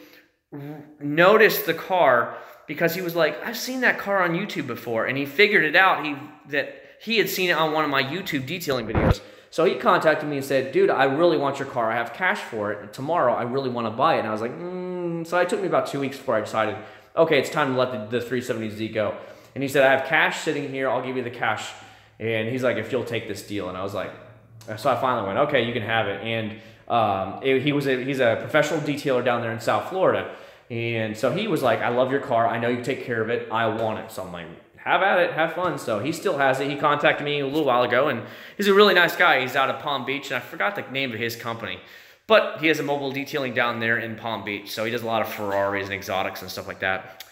noticed the car because he was like, I've seen that car on YouTube before, and he figured it out that he had seen it on one of my YouTube detailing videos. So he contacted me and said, dude, I really want your car. I have cash for it. Tomorrow, I really want to buy it. And I was like, So it took me about 2 weeks before I decided, okay, it's time to let the 370Z go. And he said, I have cash sitting here. I'll give you the cash. And he's like, if you'll take this deal. And I was like, so I finally went, okay, you can have it. And he's a professional detailer down there in South Florida. And so he was like, I love your car. I know you take care of it. I want it. So I'm like, have at it, have fun. So he still has it. He contacted me a little while ago, and he's a really nice guy. He's out of Palm Beach, and I forgot the name of his company. But he has a mobile detailing down there in Palm Beach, so he does a lot of Ferraris and exotics and stuff like that.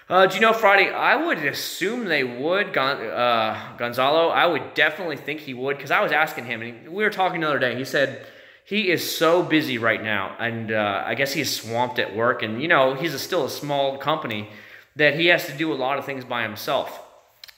Do you know Friday? I would assume they would, Gonzalo. I would definitely think he would, because I was asking him, and we were talking the other day. He said he is so busy right now, and I guess he's swamped at work, and he's still a small company, that he has to do a lot of things by himself.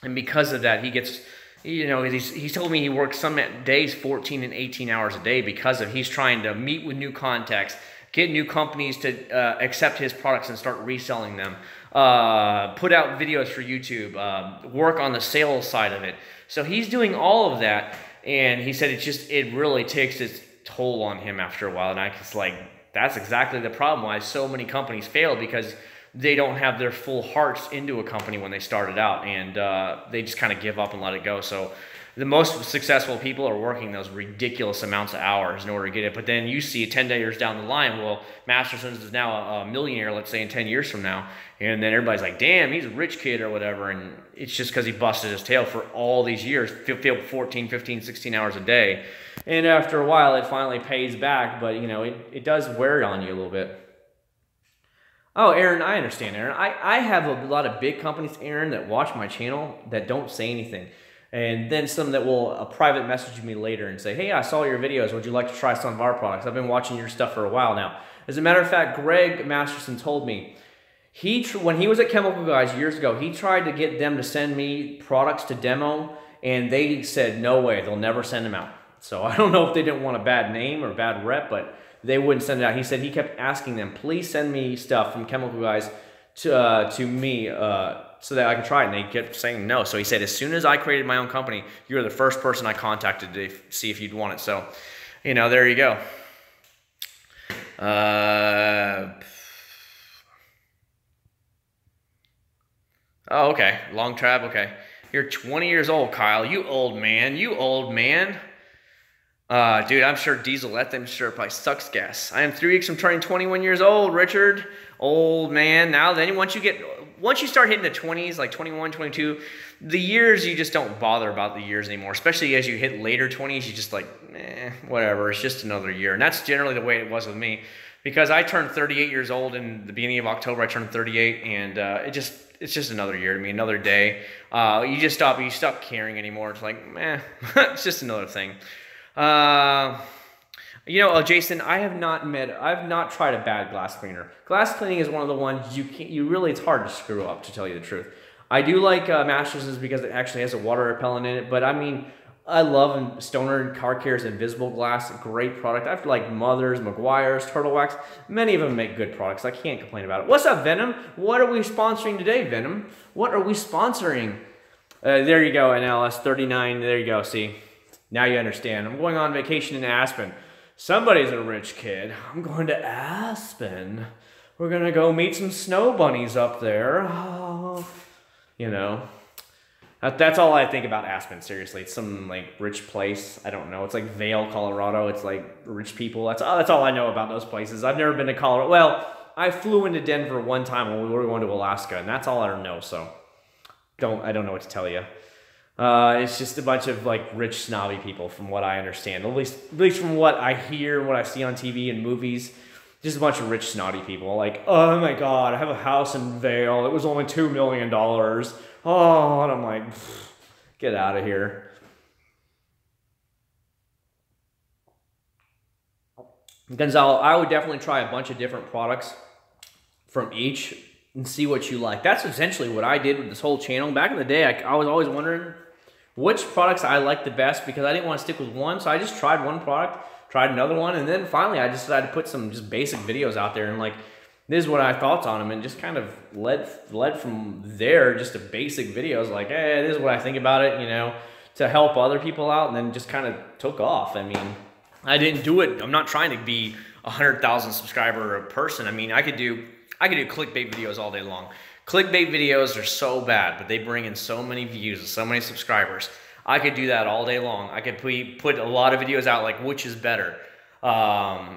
And because of that, he gets, he told me he works some days 14 and 18 hours a day because he's trying to meet with new contacts, get new companies to accept his products and start reselling them, put out videos for YouTube, work on the sales side of it. So he's doing all of that, and he said it really takes its toll on him after a while. And I was like, that's exactly the problem why so many companies fail, because they don't have their full hearts into a company when they started out, and they just kind of give up and let it go. So the most successful people are working those ridiculous amounts of hours in order to get it. But then you see 10 years down the line, well, Masterson's is now a millionaire, let's say in 10 years from now. And then everybody's like, damn, he's a rich kid or whatever. And it's just because he busted his tail for all these years, 14, 15, 16 hours a day. And after a while, it finally pays back. But, it does wear on you a little bit. Oh, Aaron, I understand, Aaron. I have a lot of big companies, Aaron, that watch my channel that don't say anything. And then some that will private message me later and say, hey, I saw your videos. Would you like to try some of our products? I've been watching your stuff for a while now. As a matter of fact, Greg Masterson told me, when he was at Chemical Guys years ago, he tried to get them to send me products to demo, and they said, no way, they'll never send them out. So I don't know if they didn't want a bad name or bad rep, but they wouldn't send it out. He said he kept asking them, please send me stuff from Chemical Guys to me so that I can try it. And they kept saying no. So he said, as soon as I created my own company, you're the first person I contacted to see if you'd want it. So, there you go. Oh, okay. Long Trab, okay. You're 20 years old, Kyle. You old man. You old man. Dude, I'm sure diesel, that thing sure probably sucks gas. I am 3 weeks from turning 21 years old, Richard. Old man. Now then, once you start hitting the 20s, like 21, 22, the years, you just don't bother about the years anymore. Especially as you hit later 20s, you just like, whatever, it's just another year. And that's generally the way it was with me. Because I turned 38 years old in the beginning of October, I turned 38, and it's just another year to me, another day. You stop caring anymore. It's like, it's just another thing. Jason, I've not tried a bad glass cleaner. Glass cleaning is one of the ones it's hard to screw up, to tell you the truth. I do like Masterson's because it actually has a water repellent in it, but I mean, I love Stoner Car Care's Invisible Glass, great product. I've like Mother's, Meguiar's, Turtle Wax. Many of them make good products. I can't complain about it. What's up, Venom? What are we sponsoring today, Venom? What are we sponsoring? There you go, NLS 39. There you go, see? Now you understand. I'm going on vacation in Aspen. Somebody's a rich kid. I'm going to Aspen. We're going to go meet some snow bunnies up there. Oh, That's all I think about Aspen, seriously. It's some like rich place. I don't know. It's like Vail, Colorado. It's like rich people. That's all I know about those places. I've never been to Colorado. Well, I flew into Denver one time when we were going to Alaska, and that's all I know, so I don't know what to tell you. It's just a bunch of like rich snobby people from what I understand. At least from what I hear and what I see on TV and movies. just a bunch of rich, snotty people. Like, oh my God, I have a house in Vail. It was only $2 million. Oh, and I'm like, get out of here. Gonzalo, I would definitely try a bunch of different products from each and see what you like. That's essentially what I did with this whole channel. Back in the day, I was always wondering which products I liked the best because I didn't want to stick with one. So I just tried one product, tried another one, and then finally I just decided to put some just basic videos out there and like, this is what I thought on them, and just kind of led from there just to basic videos like, hey, this is what I think about it, you know, to help other people out, and then just kind of took off. I mean, I didn't do it. I'm not trying to be a 100,000 subscriber person. I mean, I could do clickbait videos all day long. Clickbait videos are so bad, but they bring in so many views and so many subscribers. I could do that all day long. I could put a lot of videos out like which is better, does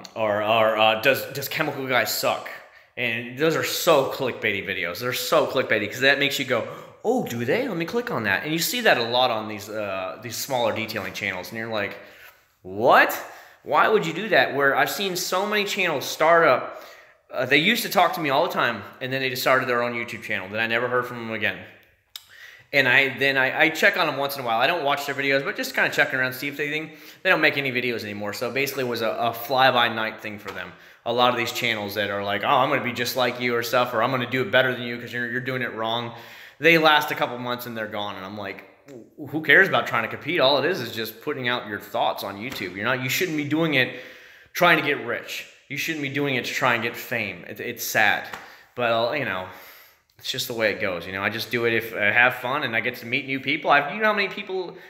Chemical Guy suck? And those are so clickbaity videos. They're so clickbaity because that makes you go, oh, do they? Let me click on that. And you see that a lot on these smaller detailing channels, and you're like, what? Why would you do that? Where I've seen so many channels start up. They used to talk to me all the time, and then they just started their own YouTube channel. Then I never heard from them again. And I check on them once in a while. I don't watch their videos, but just kind of checking around, see if they don't make any videos anymore. So basically it was a fly-by-night thing for them. A lot of these channels that are like, oh, I'm going to be just like you or stuff, or I'm going to do it better than you because you're doing it wrong. They last a couple months and they're gone. And I'm like, who cares about trying to compete? All it is just putting out your thoughts on YouTube. You shouldn't be doing it trying to get rich. You shouldn't be doing it to try and get fame. It's sad, but you know, it's just the way it goes. You know, I just do it if I have fun and I get to meet new people. You know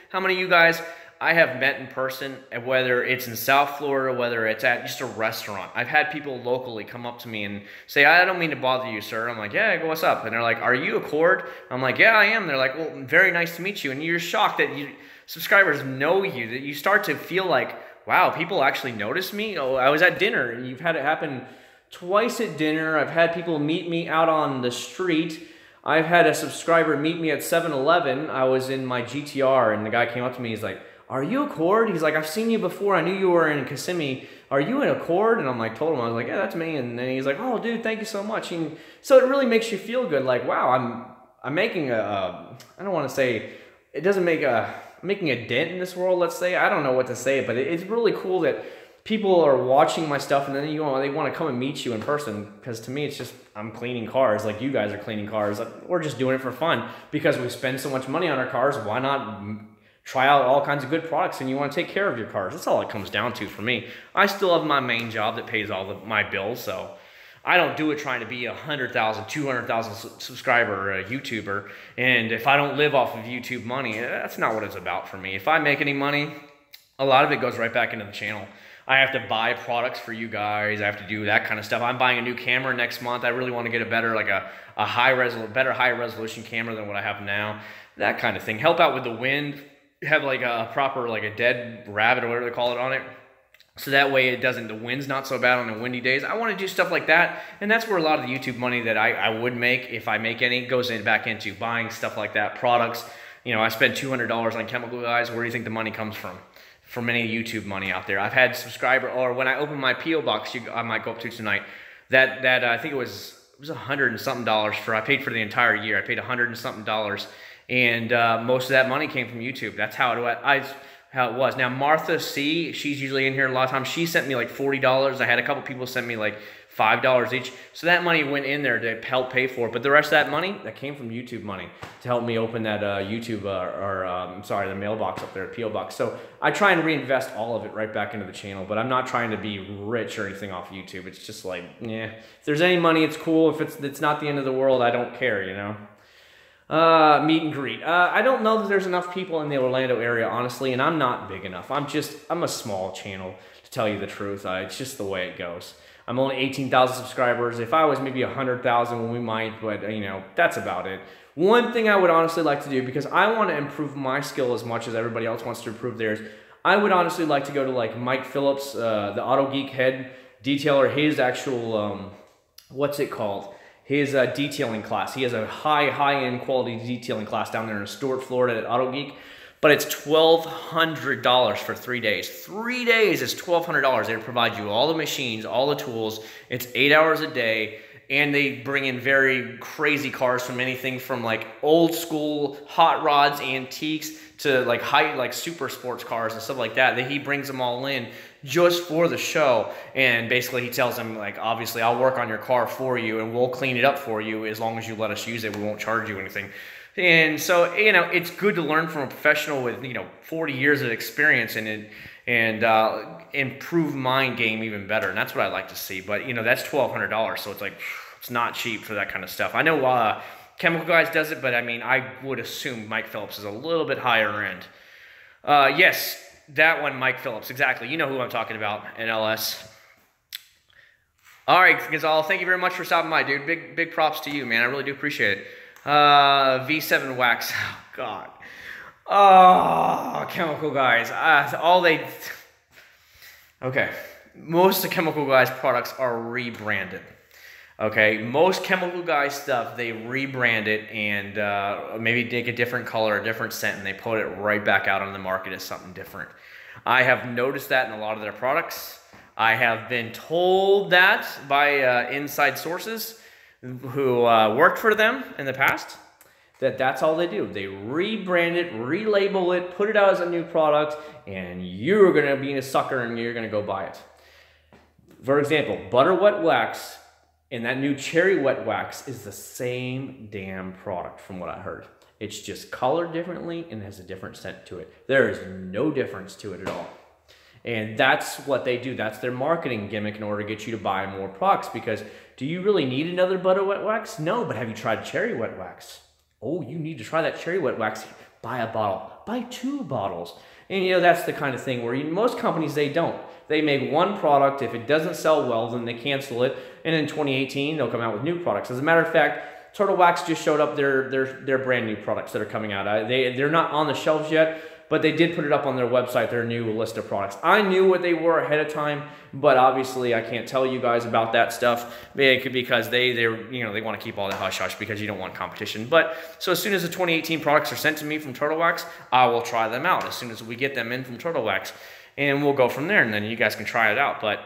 how many of you guys I have met in person, whether it's in South Florida, whether it's at just a restaurant. I've had people locally come up to me and say, I don't mean to bother you, sir. I'm like, yeah, what's up? And they're like, are you a Cord? I'm like, yeah, I am. They're like, well, very nice to meet you. And you're shocked that subscribers know you, that you start to feel like, wow, people actually notice me. Oh, I was at dinner, and you've had it happen twice at dinner. I've had people meet me out on the street. I've had a subscriber meet me at 7-Eleven. I was in my GTR, and the guy came up to me. He's like, are you a Cord? He's like, I've seen you before. I knew you were in Kissimmee. Are you in a Cord? And I'm like, told him. I was like, yeah, that's me. And then he's like, oh, dude, thank you so much. And so it really makes you feel good. Like, wow, I'm making I don't want to say, it doesn't make making a dent in this world, let's say. I don't know what to say, but it's really cool that people are watching my stuff and then they want to come and meet you in person, because to me it's just, I'm cleaning cars like you guys are cleaning cars. We're just doing it for fun because we spend so much money on our cars. Why not try out all kinds of good products, and you want to take care of your cars? That's all it comes down to for me. I still have my main job that pays all my bills, so I don't do it trying to be a 100,000, 200,000 subscriber YouTuber. And if I don't live off of YouTube money, that's not what it's about for me. If I make any money, a lot of it goes right back into the channel. I have to buy products for you guys. I have to do that kind of stuff. I'm buying a new camera next month. I really want to get a better, like a high resolution camera than what I have now. That kind of thing. Help out with the wind. Have like a proper, like a dead rabbit or whatever they call it on it. So that way the wind's not so bad on the windy days. I want to do stuff like that. And that's where a lot of the YouTube money that I would make, if I make any, goes back into buying stuff like that, products. You know, I spend $200 on Chemical Guys. Where do you think the money comes from? From any YouTube money out there. I've had or when I open my P.O. box, I might go up to tonight, that I think it was $100 and something for, I paid for the entire year. I paid $100 and something. And most of that money came from YouTube. That's how it was. Now, Martha C., she's usually in here a lot of times. She sent me like $40. I had a couple people send me like $5 each. So that money went in there to help pay for it. But the rest of that money, that came from YouTube money to help me open that the mailbox up there, P.O. box. So I try and reinvest all of it right back into the channel. But I'm not trying to be rich or anything off YouTube. It's just like, yeah, if there's any money, it's cool. If it's not the end of the world, I don't care, you know. Meet and greet. I don't know that there's enough people in the Orlando area, honestly, and I'm not big enough. I'm a small channel, to tell you the truth. It's just the way it goes. I'm only 18,000 subscribers. If I was maybe 100,000, we might, but you know, that's about it. One thing I would honestly like to do, because I want to improve my skill as much as everybody else wants to improve theirs, I would honestly like to go to like Mike Phillips, the Auto Geek head detailer, his actual, what's it called? His detailing class. He has a high-end quality detailing class down there in Stuart, Florida at Auto Geek. but it's $1,200 for 3 days. 3 days is $1,200. They provide you all the machines, all the tools. It's 8 hours a day. And they bring in very crazy cars from anything from like old school hot rods, antiques, to like super sports cars and stuff like that. He brings them all in just for the show. And basically he tells them, like, obviously I'll work on your car for you and we'll clean it up for you as long as you let us use it. We won't charge you anything. And so, you know, it's good to learn from a professional with, you know, 40 years of experience in it, and improve my game even better. And that's what I like to see. But, you know, that's $1,200. So it's like, it's not cheap for that kind of stuff. I know Chemical Guys does it, but I mean, I would assume Mike Phillips is a little bit higher end. Yes, that one, Mike Phillips, exactly. You know who I'm talking about, NLS. All right, Gonzalo, thank you very much for stopping by, dude. Big props to you, man. I really do appreciate it. V7 Wax. Oh, God. Oh, Chemical Guys. Okay. Most of Chemical Guys products are rebranded. Okay, most Chemical Guys stuff, they rebrand it and maybe take a different color, a different scent, and they put it right back out on the market as something different. I have noticed that in a lot of their products. I have been told that by inside sources who worked for them in the past, that's all they do. They rebrand it, relabel it, put it out as a new product, and you're going to be a sucker and you're going to go buy it. For example, Butter Wet Wax and that new Cherry Wet Wax is the same damn product from what I heard. It's just colored differently and has a different scent to it. There is no difference to it at all. And that's what they do. That's their marketing gimmick in order to get you to buy more products, because do you really need another Butter Wet Wax? No, but have you tried Cherry Wet Wax? Oh, you need to try that Cherry Wet Wax. Buy a bottle. Buy 2 bottles. And you know, that's the kind of thing where most companies, they don't. They make one product. If it doesn't sell well, then they cancel it. And in 2018, they'll come out with new products. As a matter of fact, Turtle Wax just showed up their brand new products that are coming out. They're not on the shelves yet, but they did put it up on their website, their new list of products. I knew what they were ahead of time, but obviously I can't tell you guys about that stuff because they want to keep all the hush-hush because you don't want competition. But so as soon as the 2018 products are sent to me from Turtle Wax, I will try them out as soon as we get them in from Turtle Wax. And we'll go from there, and then you guys can try it out. But,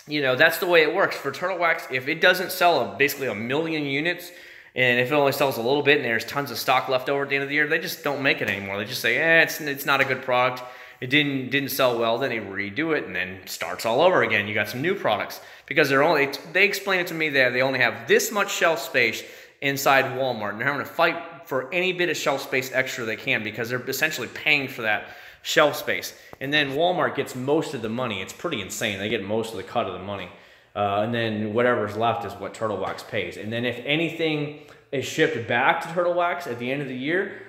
you know, that's the way it works. For Turtle Wax, if it doesn't sell basically 1 million units, and if it only sells a little bit and there's tons of stock left over at the end of the year, they just don't make it anymore. They just say, it's not a good product. It didn't sell well. Then they redo it and then starts all over again. You got some new products. Because they explain it to me that they only have this much shelf space inside Walmart. And they're having to fight for any bit of shelf space extra they can because they're essentially paying for that shelf space. And then Walmart gets most of the money. It's pretty insane. They get most of the cut of the money. And then whatever's left is what Turtle Wax pays. And then if anything is shipped back to Turtle Wax at the end of the year,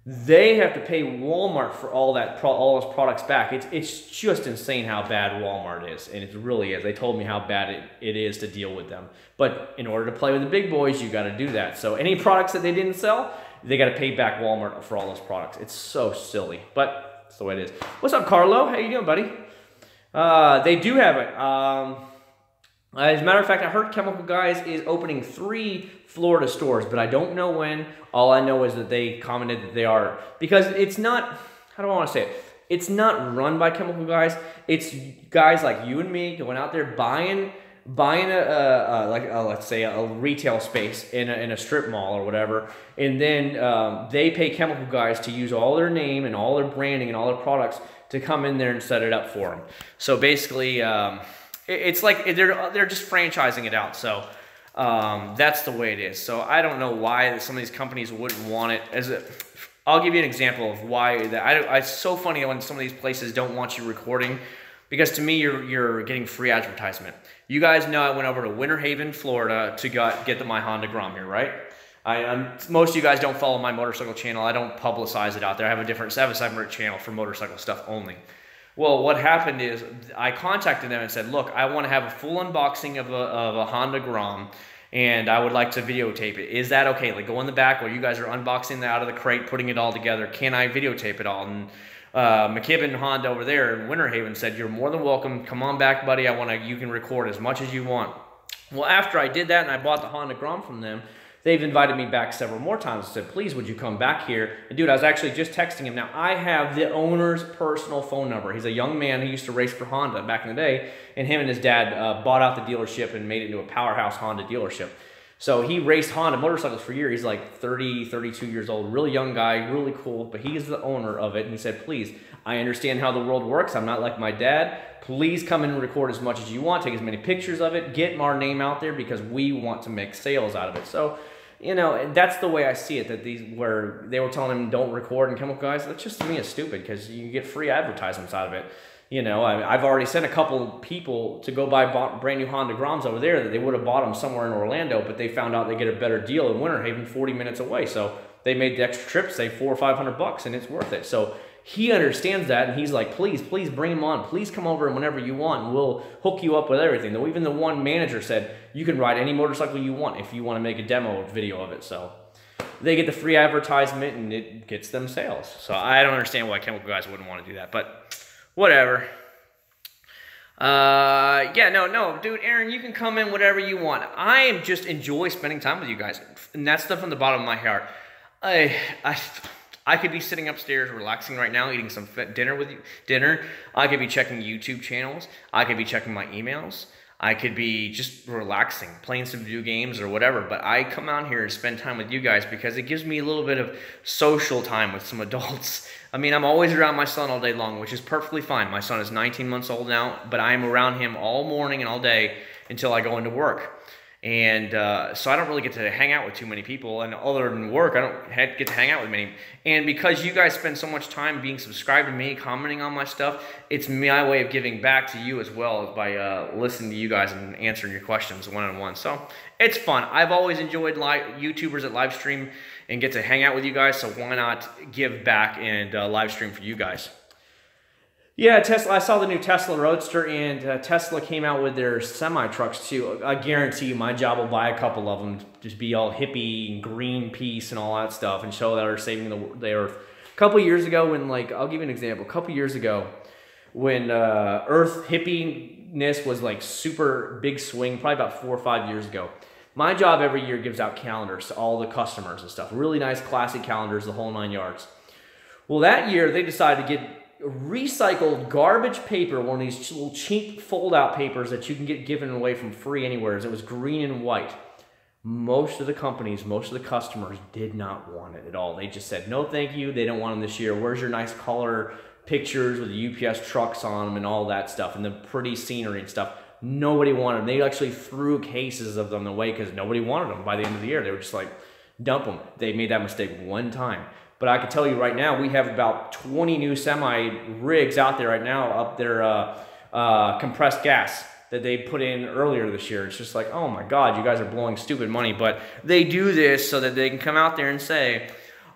they have to pay Walmart for all those products back. It's just insane how bad Walmart is, and it really is. They told me how bad it is to deal with them. But in order to play with the big boys, you got to do that. So any products that they didn't sell, they got to pay back Walmart for all those products. It's so silly, but that's the way it is. What's up, Carlo? How you doing, buddy? They do have it. As a matter of fact, I heard Chemical Guys is opening 3 Florida stores, but I don't know when. All I know is that they commented that they are, because it's not, how do I want to say it? It's not run by Chemical Guys. It's guys like you and me going out there buying let's say a retail space in a strip mall or whatever, and then they pay Chemical Guys to use all their name and all their branding and all their products to come in there and set it up for them. So basically, it's like they're just franchising it out. So that's the way it is. So I don't know why some of these companies wouldn't want it. I'll give you an example of why it's so funny when some of these places don't want you recording, because to me you're getting free advertisement. You guys know I went over to Winter Haven, Florida to get my Honda Grom here, right? Most of you guys don't follow my motorcycle channel. I don't publicize it out there. I have a separate channel for motorcycle stuff only. Well, what happened is I contacted them and said, look, I want to have a full unboxing of a Honda Grom, and I would like to videotape it. Is that okay? Like, go in the back while you guys are unboxing that out of the crate, putting it all together. Can I videotape it all? And McKibben Honda over there in Winter Haven said, you're more than welcome. Come on back, buddy. You can record as much as you want. Well, after I did that and I bought the Honda Grom from them, they've invited me back several more times and said, please, would you come back here? And dude, I was actually just texting him. Now, I have the owner's personal phone number. He's a young man who used to race for Honda back in the day, and him and his dad bought out the dealership and made it into a powerhouse Honda dealership. So he raced Honda motorcycles for years. He's like 30, 32 years old, really young guy, really cool, but he is the owner of it. And he said, please, I understand how the world works. I'm not like my dad. Please come and record as much as you want, take as many pictures of it, get our name out there because we want to make sales out of it. So, you know, that's the way I see it, that where they were telling him don't record in chemical guys, that's just to me is stupid because you get free advertisements out of it. You know, I've already sent a couple people to go buy brand new Honda Groms over there that they would have bought them somewhere in Orlando, but they found out they get a better deal in Winter Haven, 40 minutes away. So they made the extra trip, say $400 or $500, and it's worth it. So he understands that, and he's like, please bring him on. Please come over whenever you want, and we'll hook you up with everything. Though even the one manager said, you can ride any motorcycle you want if you want to make a demo video of it. So they get the free advertisement, and it gets them sales. So I don't understand why chemical guys wouldn't want to do that, but whatever. Yeah, no, dude, Aaron, you can come in whatever you want. I am just enjoy spending time with you guys, and that's stuff from the bottom of my heart. I could be sitting upstairs relaxing right now, eating some dinner with you. I could be checking YouTube channels. I could be checking my emails. I could be just relaxing, playing some video games or whatever, but I come out here and spend time with you guys because it gives me a little bit of social time with some adults. I mean, I'm always around my son all day long, which is perfectly fine. My son is 19 months old now, but I am around him all morning and all day until I go into work. And so I don't really get to hang out with too many people, and other than work, I don't get to hang out with many. And because you guys spend so much time being subscribed to me, commenting on my stuff, it's my way of giving back to you as well by listening to you guys and answering your questions one-on-one. So it's fun. I've always enjoyed YouTubers that live stream and get to hang out with you guys, so why not give back and live stream for you guys? Yeah, Tesla. I saw the new Tesla Roadster, and Tesla came out with their semi-trucks too. I guarantee you my job will buy a couple of them, just be all hippie and Greenpeace and all that stuff, and show that they're saving the earth. A couple years ago when, like, I'll give you an example. A couple years ago when earth hippiness was like super big swing, probably about 4 or 5 years ago. My job every year gives out calendars to all the customers and stuff. Really nice classic calendars, the whole 9 yards. Well, that year they decided to get recycled garbage paper, one of these little cheap fold-out papers that you can get given away from free anywhere. It was green and white. Most of the companies, most of the customers did not want it at all. They just said, no thank you, they don't want them this year. Where's your nice color pictures with the UPS trucks on them and all that stuff and the pretty scenery and stuff? Nobody wanted them. They actually threw cases of them away because nobody wanted them by the end of the year. They were just like, dump them. They made that mistake one time. But I can tell you right now, we have about 20 new semi-rigs out there right now, up their compressed gas that they put in earlier this year. It's just like, oh my God, you guys are blowing stupid money. But they do this so that they can come out there and say,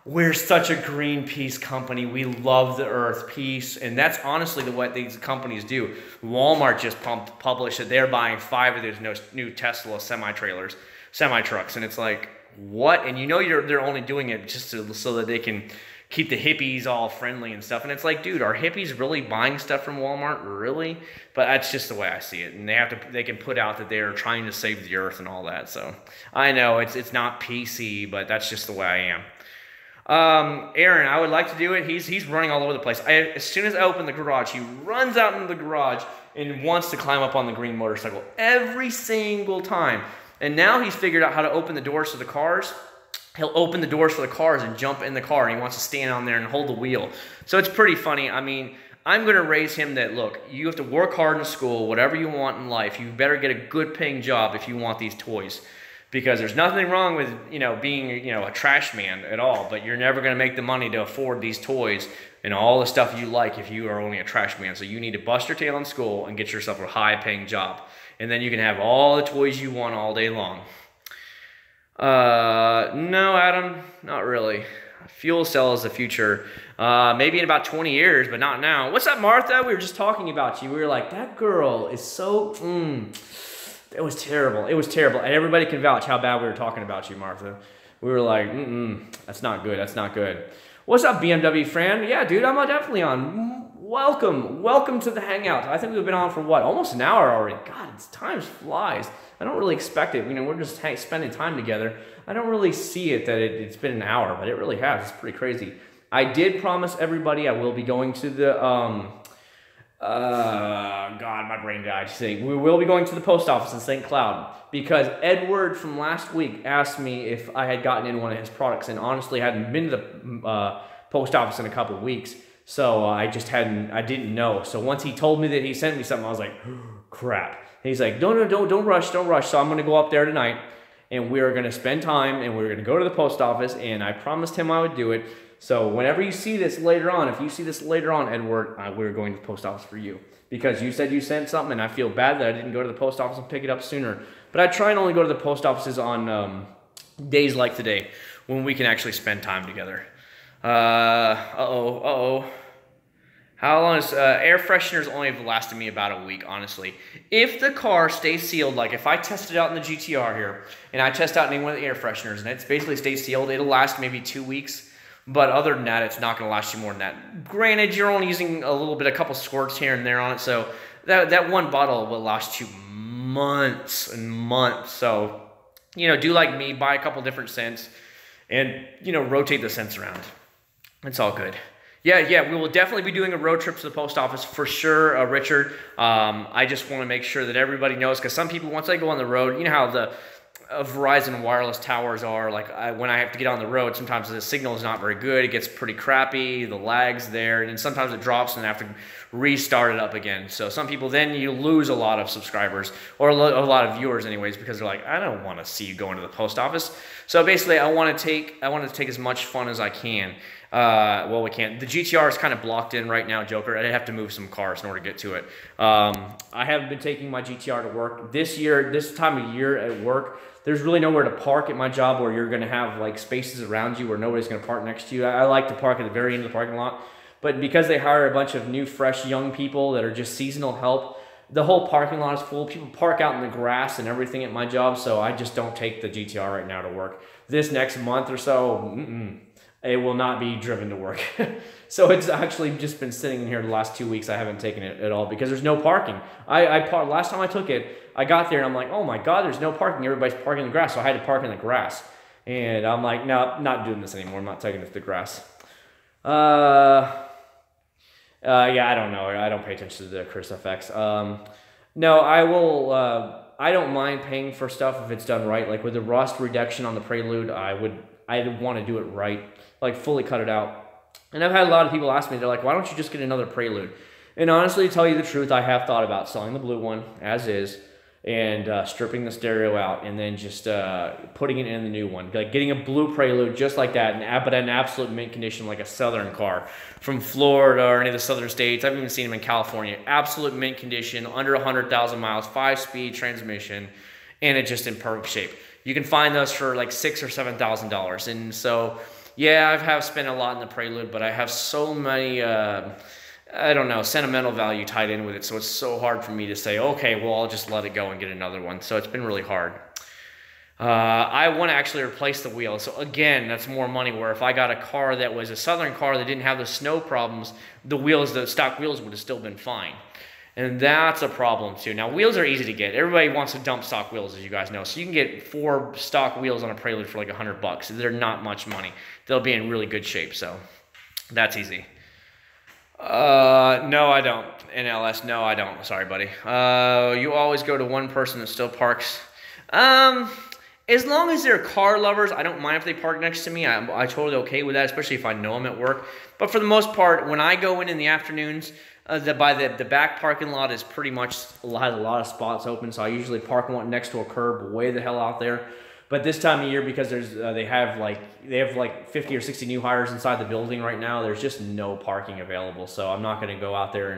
we're such a Greenpeace company. We love the earth, peace. And that's honestly what these companies do. Walmart just published that they're buying 5 of those new Tesla semi-trucks. And it's like, what? And you know they're only doing it just so that they can keep the hippies all friendly and stuff. And it's like, dude, are hippies really buying stuff from Walmart? Really? But that's just the way I see it. And they can put out that they are trying to save the earth and all that. So I know it's not PC, but that's just the way I am. Aaron, I would like to do it. He's running all over the place. As soon as I open the garage, he runs out into the garage and wants to climb up on the green motorcycle every single time. And now he's figured out how to open the doors for the cars. He'll open the doors for the cars and jump in the car, and he wants to stand on there and hold the wheel. So it's pretty funny. I mean, I'm going to raise him that, look, you have to work hard in school, whatever you want in life. You better get a good paying job if you want these toys. Because there's nothing wrong with, being, a trash man at all, but you're never going to make the money to afford these toys and all the stuff you like if you are only a trash man. So you need to bust your tail in school and get yourself a high paying job. And then you can have all the toys you want all day long. No, Adam, not really. Fuel cell is the future. Maybe in about 20 years, but not now. What's up, Martha? We were just talking about you. We were like, that girl is so, it was terrible. It was terrible. And everybody can vouch how bad we were talking about you, Martha. We were like, that's not good. That's not good. What's up, BMW Fran? Yeah, dude, I'm definitely on. Welcome to the Hangout. I think we've been on for what, almost an hour already. God, time flies. I don't really expect it. We're just spending time together. I don't really see it that it's been an hour, but it really has. It's pretty crazy. I did promise everybody I will be going to the, God, my brain died. We will be going to the post office in St. Cloud because Edward from last week asked me if I had gotten in one of his products, and honestly, I hadn't been to the post office in a couple of weeks, so I didn't know. So once he told me that he sent me something, I was like, crap. And he's like, don't rush. So I'm gonna go up there tonight, and we are gonna spend time, and we're gonna go to the post office, and I promised him I would do it. So whenever you see this later on, if you see this later on, Edward, we're going to the post office for you. Because you said you sent something, and I feel bad that I didn't go to the post office and pick it up sooner. But I try and only go to the post offices on days like today, when we can actually spend time together. How long is air fresheners only have lasted me about a week, honestly. If the car stays sealed, like if I test it out in the GTR here, and I test out any one of the air fresheners, and it's basically stays sealed, it'll last maybe 2 weeks. But other than that, it's not going to last you more than that. Granted, you're only using a couple squirts here and there on it, so that one bottle will last you months and months. So, do like me, buy a couple different scents, and, rotate the scents around. It's all good. Yeah, we will definitely be doing a road trip to the post office for sure, Richard. I just want to make sure that everybody knows, because some people, once they go on the road, you know how the Verizon wireless towers are, like when I have to get on the road, sometimes the signal is not very good, it gets pretty crappy, the lag's there, and sometimes it drops and I have to restart it up again. So some people, then you lose a lot of subscribers, or a lot of viewers anyways, because they're like, I don't want to see you going to the post office. So basically I want to take as much fun as I can. Well, we can't. The GTR is kind of blocked in right now, Joker. I have to move some cars in order to get to it. I haven't been taking my GTR to work. This time of year at work, there's really nowhere to park at my job where you're going to have like spaces around you where nobody's going to park next to you. I like to park at the very end of the parking lot. But because they hire a bunch of new, fresh, young people that are just seasonal help, the whole parking lot is full. People park out in the grass and everything at my job, so I just don't take the GTR right now to work. This next month or so, it will not be driven to work. So it's actually just been sitting in here the last 2 weeks. I haven't taken it at all because there's no parking. Last time I took it, I got there and I'm like, oh my God, there's no parking. Everybody's parking in the grass. So I had to park in the grass. And I'm like, no, not doing this anymore. I'm not taking it to the grass. Yeah, I don't know. I don't pay attention to the Chris FX. No, I will, I don't mind paying for stuff if it's done right. Like with the rust reduction on the Prelude, I'd want to do it right. Like fully cut it out. And I've had a lot of people ask me, they're like, why don't you just get another Prelude? And honestly, to tell you the truth, I have thought about selling the blue one as is and stripping the stereo out and then just putting it in the new one. Like getting a blue Prelude just like that, but in absolute mint condition like a Southern car from Florida or any of the southern states. I've even seen them in California. Absolute mint condition, under 100,000 miles, 5-speed transmission, and it's just in perfect shape. You can find those for like $6,000 or $7,000. And so, yeah, I have spent a lot in the Prelude, but I have so many, I don't know, sentimental value tied in with it. So it's so hard for me to say, okay, well, I'll just let it go and get another one. So it's been really hard. I want to actually replace the wheels. So again, that's more money, where if I got a car that was a Southern car that didn't have the snow problems, the stock wheels would have still been fine. And that's a problem too. Now, wheels are easy to get. Everybody wants to dump stock wheels, as you guys know. So you can get 4 stock wheels on a Prelude for like $100. They're not much money. They'll be in really good shape, so that's easy. No, I don't. NLS, no, I don't. Sorry, buddy. You always go to one person that still parks. As long as they're car lovers, I don't mind if they park next to me. I'm totally okay with that, especially if I know them at work. But for the most part, when I go in the afternoons, the back parking lot is pretty much has a lot of spots open, so I usually park one next to a curb way the hell out there. But this time of year, because they have like 50 or 60 new hires inside the building right now, there's just no parking available. So I'm not going to go out there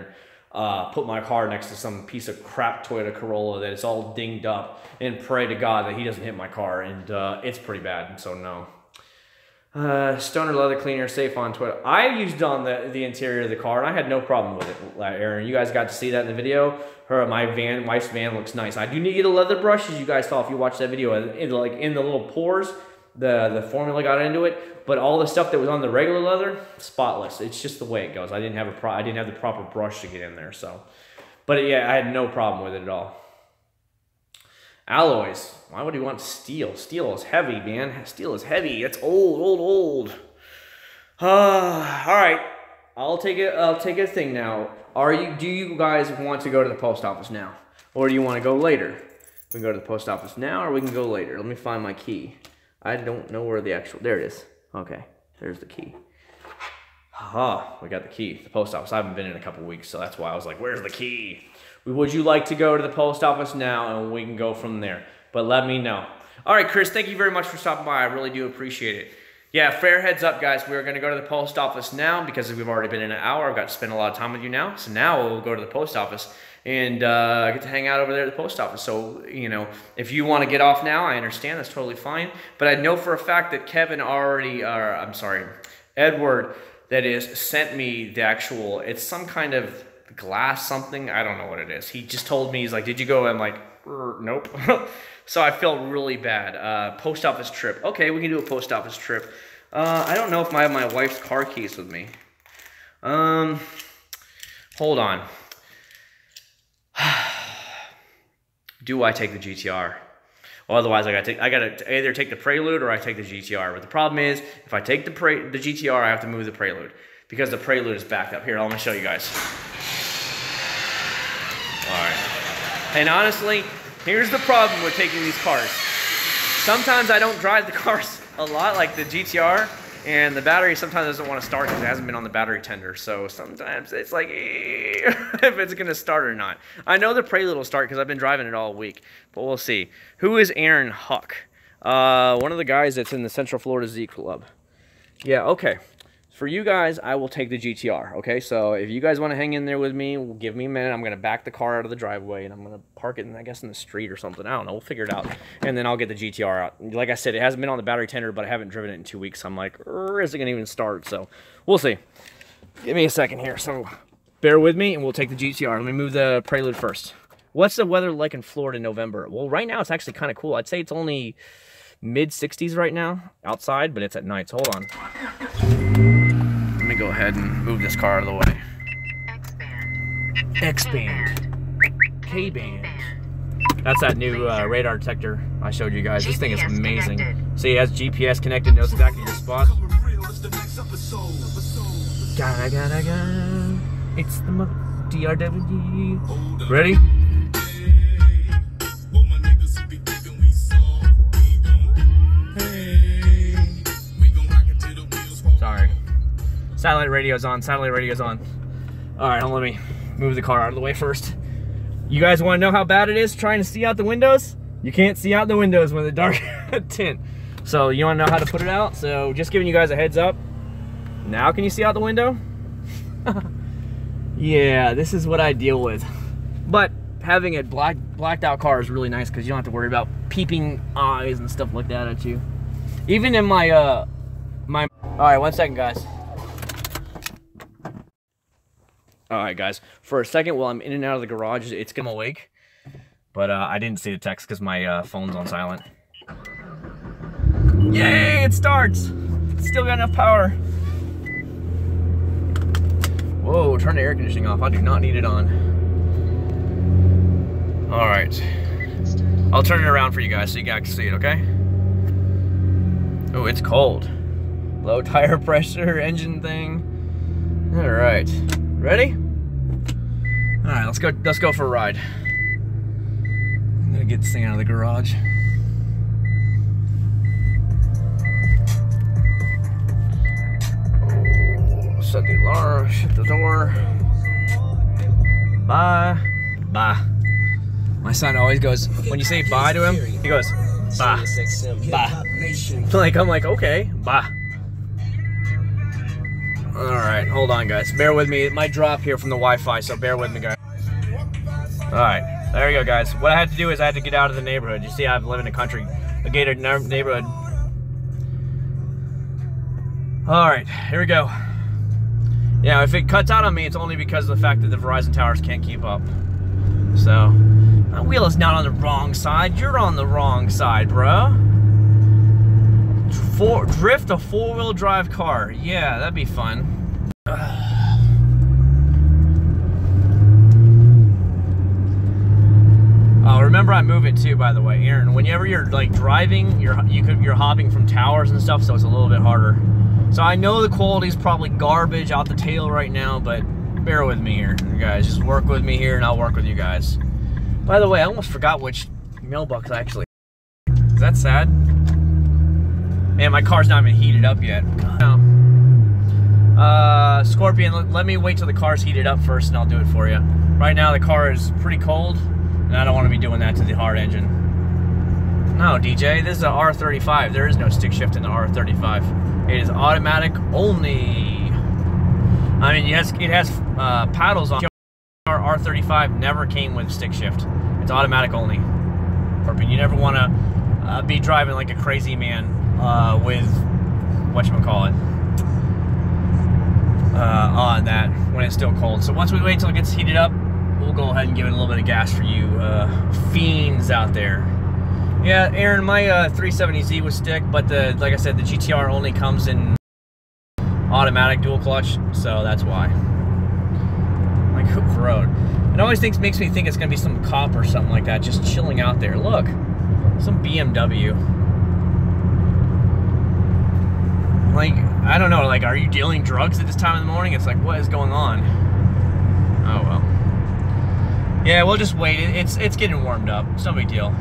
and put my car next to some piece of crap Toyota Corolla that is all dinged up and pray to God that he doesn't hit my car. And it's pretty bad, and so no. Stoner leather cleaner, safe on Twitter. I used on the interior of the car, and I had no problem with it, Aaron. You guys got to see that in the video. My wife's van looks nice. I do need to get a leather brush, as you guys saw if you watched that video. In the little pores, the formula got into it, but all the stuff that was on the regular leather, spotless. It's just the way it goes. I didn't have the proper brush to get in there. So, but yeah, I had no problem with it at all. Alloys. Why would he want steel? Steel is heavy, man. Steel is heavy. It's old. All right. I'll take a thing now. Do you guys want to go to the post office now? Or do you want to go later? We can go to the post office now, or we can go later. Let me find my key. I don't know where the actual... There it is. Okay. There's the key. We got the key. The post office. I haven't been in a couple weeks, so that's why I was like, where's the key? Would you like to go to the post office now, and we can go from there? But let me know. All right, Chris, thank you very much for stopping by. I really do appreciate it. Yeah, fair heads up, guys. We're going to go to the post office now because we've already been in an hour. I've got to spend a lot of time with you now. So now we'll go to the post office and get to hang out over there at the post office. So, you know, if you want to get off now, I understand. That's totally fine. But I know for a fact that Edward, that is, sent me the actual, it's some kind of glass something. I don't know what it is. He just told me, he's like, did you go? I'm like, nope. So I felt really bad. Post office trip. Okay, we can do a post office trip. I don't know if I have my wife's car keys with me. Hold on. Do I take the GTR? Well, otherwise I gotta either take the Prelude or I take the GTR. But the problem is, if I take the GTR, I have to move the Prelude because the Prelude is backed up. Here, let me show you guys. All right. And honestly, here's the problem with taking these cars. Sometimes I don't drive the cars a lot, like the GTR, and the battery sometimes doesn't want to start because it hasn't been on the battery tender. So sometimes it's like, if it's going to start or not. I know the Prelude will start because I've been driving it all week, but we'll see. Who is Aaron Huck? One of the guys that's in the Central Florida Z Club. Yeah, okay. For you guys, I will take the GTR, okay? So if you guys want to hang in there with me, give me a minute. I'm going to back the car out of the driveway, and I'm going to park it, I guess, in the street or something. I don't know. We'll figure it out. And then I'll get the GTR out. Like I said, it hasn't been on the battery tender, but I haven't driven it in 2 weeks. I'm like, is it going to even start? So we'll see. Give me a second here. So bear with me, and we'll take the GTR. Let me move the Prelude first. What's the weather like in Florida in November? Well, right now it's actually kind of cool. I'd say it's only mid-60s right now outside, but it's at night. So hold on. Let me go ahead and move this car out of the way. X-band. K-band. That's that new radar detector I showed you guys. This thing is amazing. See, it has GPS connected, knows exactly your spot. Gotta. It's the DRW. Ready? Sorry. Satellite radio's on. Satellite radio's on. All right, let me move the car out of the way first. You guys want to know how bad it is trying to see out the windows? You can't see out the windows with a dark tint. So you want to know how to put it out? So just giving you guys a heads up. Now can you see out the window? Yeah, this is what I deal with. But having a blacked out car is really nice because you don't have to worry about peeping eyes and stuff like that at you. Even in my all right, 1 second, guys. All right, guys. For a second, while I'm in and out of the garage, it's gonna awake. But I didn't see the text because my phone's on silent. Yay! It starts. Still got enough power. Whoa! Turn the air conditioning off. I do not need it on. All right. I'll turn it around for you guys so you guys can see it. Okay? Oh, it's cold. Low tire pressure, engine thing. All right. Ready? All right, let's go for a ride. I'm gonna get this thing out of the garage. Oh, set the alarm, shut the door. Bye. Bye. My son always goes, when you say bye to him, he goes, bye. Bye. I'm like, okay, bye. Alright, hold on, guys. Bear with me. It might drop here from the Wi-Fi, so bear with me, guys. Alright, there you go, guys. What I had to do is I had to get out of the neighborhood. You see, I live in a gated neighborhood. Alright, here we go. Yeah, if it cuts out on me, it's only because of the fact that the Verizon towers can't keep up. So, my wheel is not on the wrong side. You're on the wrong side, bro. Drift a four-wheel drive car. Yeah, that'd be fun. Remember I move it too, by the way, Aaron. Whenever you're like driving, you're hopping from towers and stuff, so it's a little bit harder. So I know the quality's probably garbage out the tail right now, but bear with me here, guys. Just work with me here, and I'll work with you guys. By the way, I almost forgot which mailbox I actually. Is that sad? Man, my car's not even heated up yet. Scorpion, let me wait till the car's heated up first, and I'll do it for you. Right now, the car is pretty cold, and I don't want to be doing that to the hard engine. No, DJ, this is an R35. There is no stick shift in the R35. It is automatic only. I mean, yes, it has paddles on. Our R35 never came with stick shift. It's automatic only. But you never want to be driving like a crazy man with whatchamacallit on that when it's still cold. So once we wait till it gets heated up, we'll go ahead and give it a little bit of gas for you fiends out there. Yeah, Aaron, my 370Z was stick, but like I said, the GTR only comes in automatic dual clutch, so that's why. Like Hoops Road. It always makes me think it's gonna be some cop or something like that, just chilling out there. Look, some BMW. Like, I don't know, like, are you dealing drugs at this time in the morning? It's like, what is going on? Oh well. Yeah, we'll just wait. It's getting warmed up. It's no big deal.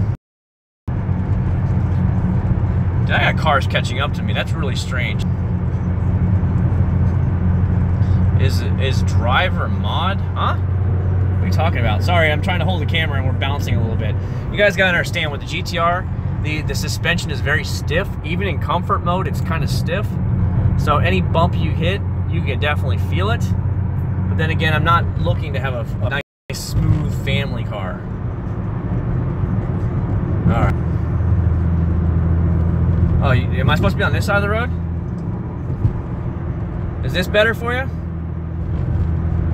I got cars catching up to me. That's really strange. Is driver mod? Huh? What are you talking about? Sorry, I'm trying to hold the camera and we're bouncing a little bit. You guys gotta understand, with the GTR, the suspension is very stiff. Even in comfort mode, it's kind of stiff. So any bump you hit, you can definitely feel it. But then again, I'm not looking to have a nice, smooth family car. All right. Oh, am I supposed to be on this side of the road? Is this better for you?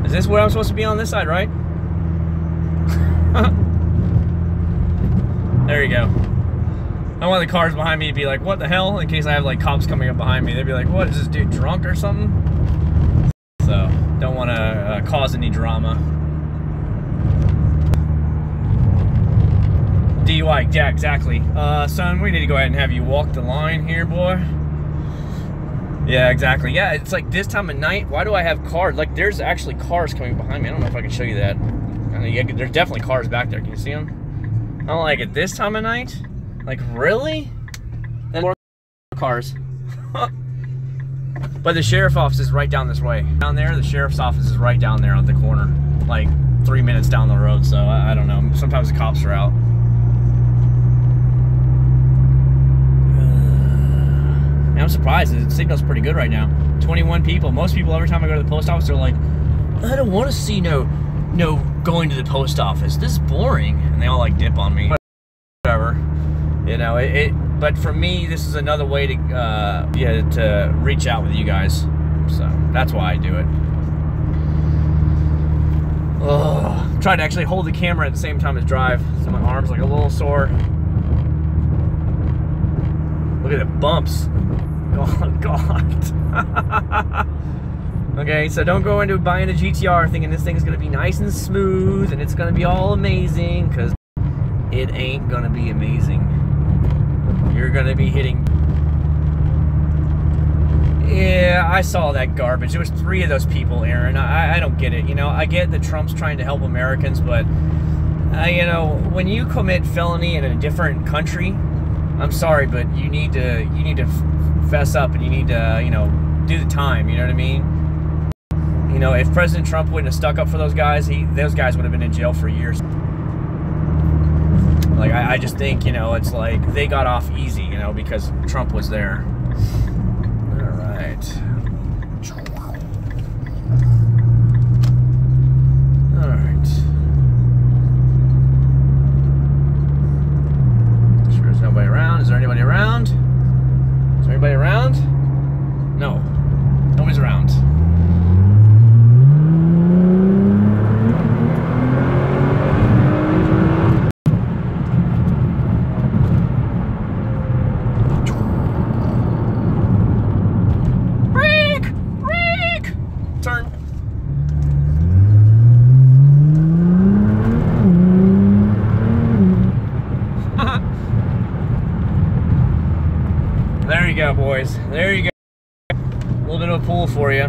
Is this where I'm supposed to be on this side, right? There you go. I want the cars behind me to be like, what the hell? In case I have like cops coming up behind me. They'd be like, what, is this dude drunk or something? So, don't want to cause any drama. DUI, yeah, exactly. Son, we need to go ahead and have you walk the line here, boy. Yeah, exactly. Yeah, it's like this time of night, why do I have cars? Like, there's actually cars coming behind me. I don't know if I can show you that. There's definitely cars back there. Can you see them? I don't like it this time of night. Like, really? And more cars. But the sheriff's office is right down this way. Down there, the sheriff's office is right down there on the corner. Like, 3 minutes down the road, so I don't know. Sometimes the cops are out. I'm surprised. The signal's pretty good right now. 21 people. Most people, every time I go to the post office, they're like, I don't want to see no going to the post office. This is boring. And they all like dip on me. Whatever. You know, but for me, this is another way to to reach out with you guys. So that's why I do it. Oh, I'm trying to actually hold the camera at the same time as drive. So my arm's like a little sore. Look at the bumps. Oh, God. Okay, so don't go into buying a GTR thinking this thing's going to be nice and smooth and it's going to be all amazing, because it ain't going to be amazing. You're going to be hitting... Yeah, I saw that garbage. There was 3 of those people, Aaron. I don't get it. You know, I get that Trump's trying to help Americans, but, you know, when you commit felony in a different country, I'm sorry, but you need to fess up, and you need to, you know, do the time. You know what I mean? You know, if President Trump wouldn't have stuck up for those guys, those guys would have been in jail for years. Like, I just think, you know, it's like they got off easy, you know, because Trump was there. All right. All right. Sure there's nobody around. Is there anybody around? Is there anybody around? No. Nobody's around. boys. There you go. A little bit of a pool for you.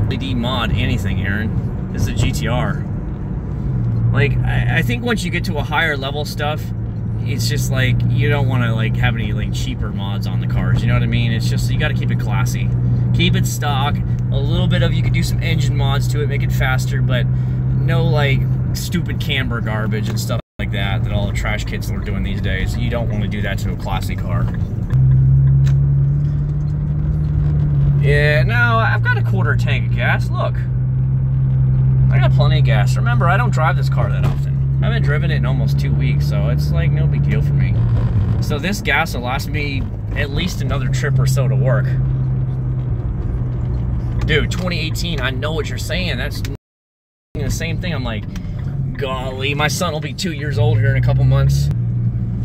LED mod anything, Aaron. This is a GTR. Like, I think once you get to a higher level stuff, it's just like, you don't want to like have any like cheaper mods on the cars, you know what I mean? It's just, you got to keep it classy. Keep it stock. A little bit of, you could do some engine mods to it, make it faster, but no like stupid camber garbage and stuff like that all the trash kids are doing these days. You don't want to do that to a classy car. Yeah, no, I've got a quarter tank of gas, look. I got plenty of gas. Remember, I don't drive this car that often. I haven't driven it in almost 2 weeks, so it's like no big deal for me. So this gas will last me at least another trip or so to work. Dude, 2018, I know what you're saying. That's the same thing. I'm like, golly, my son will be 2 years old here in a couple months.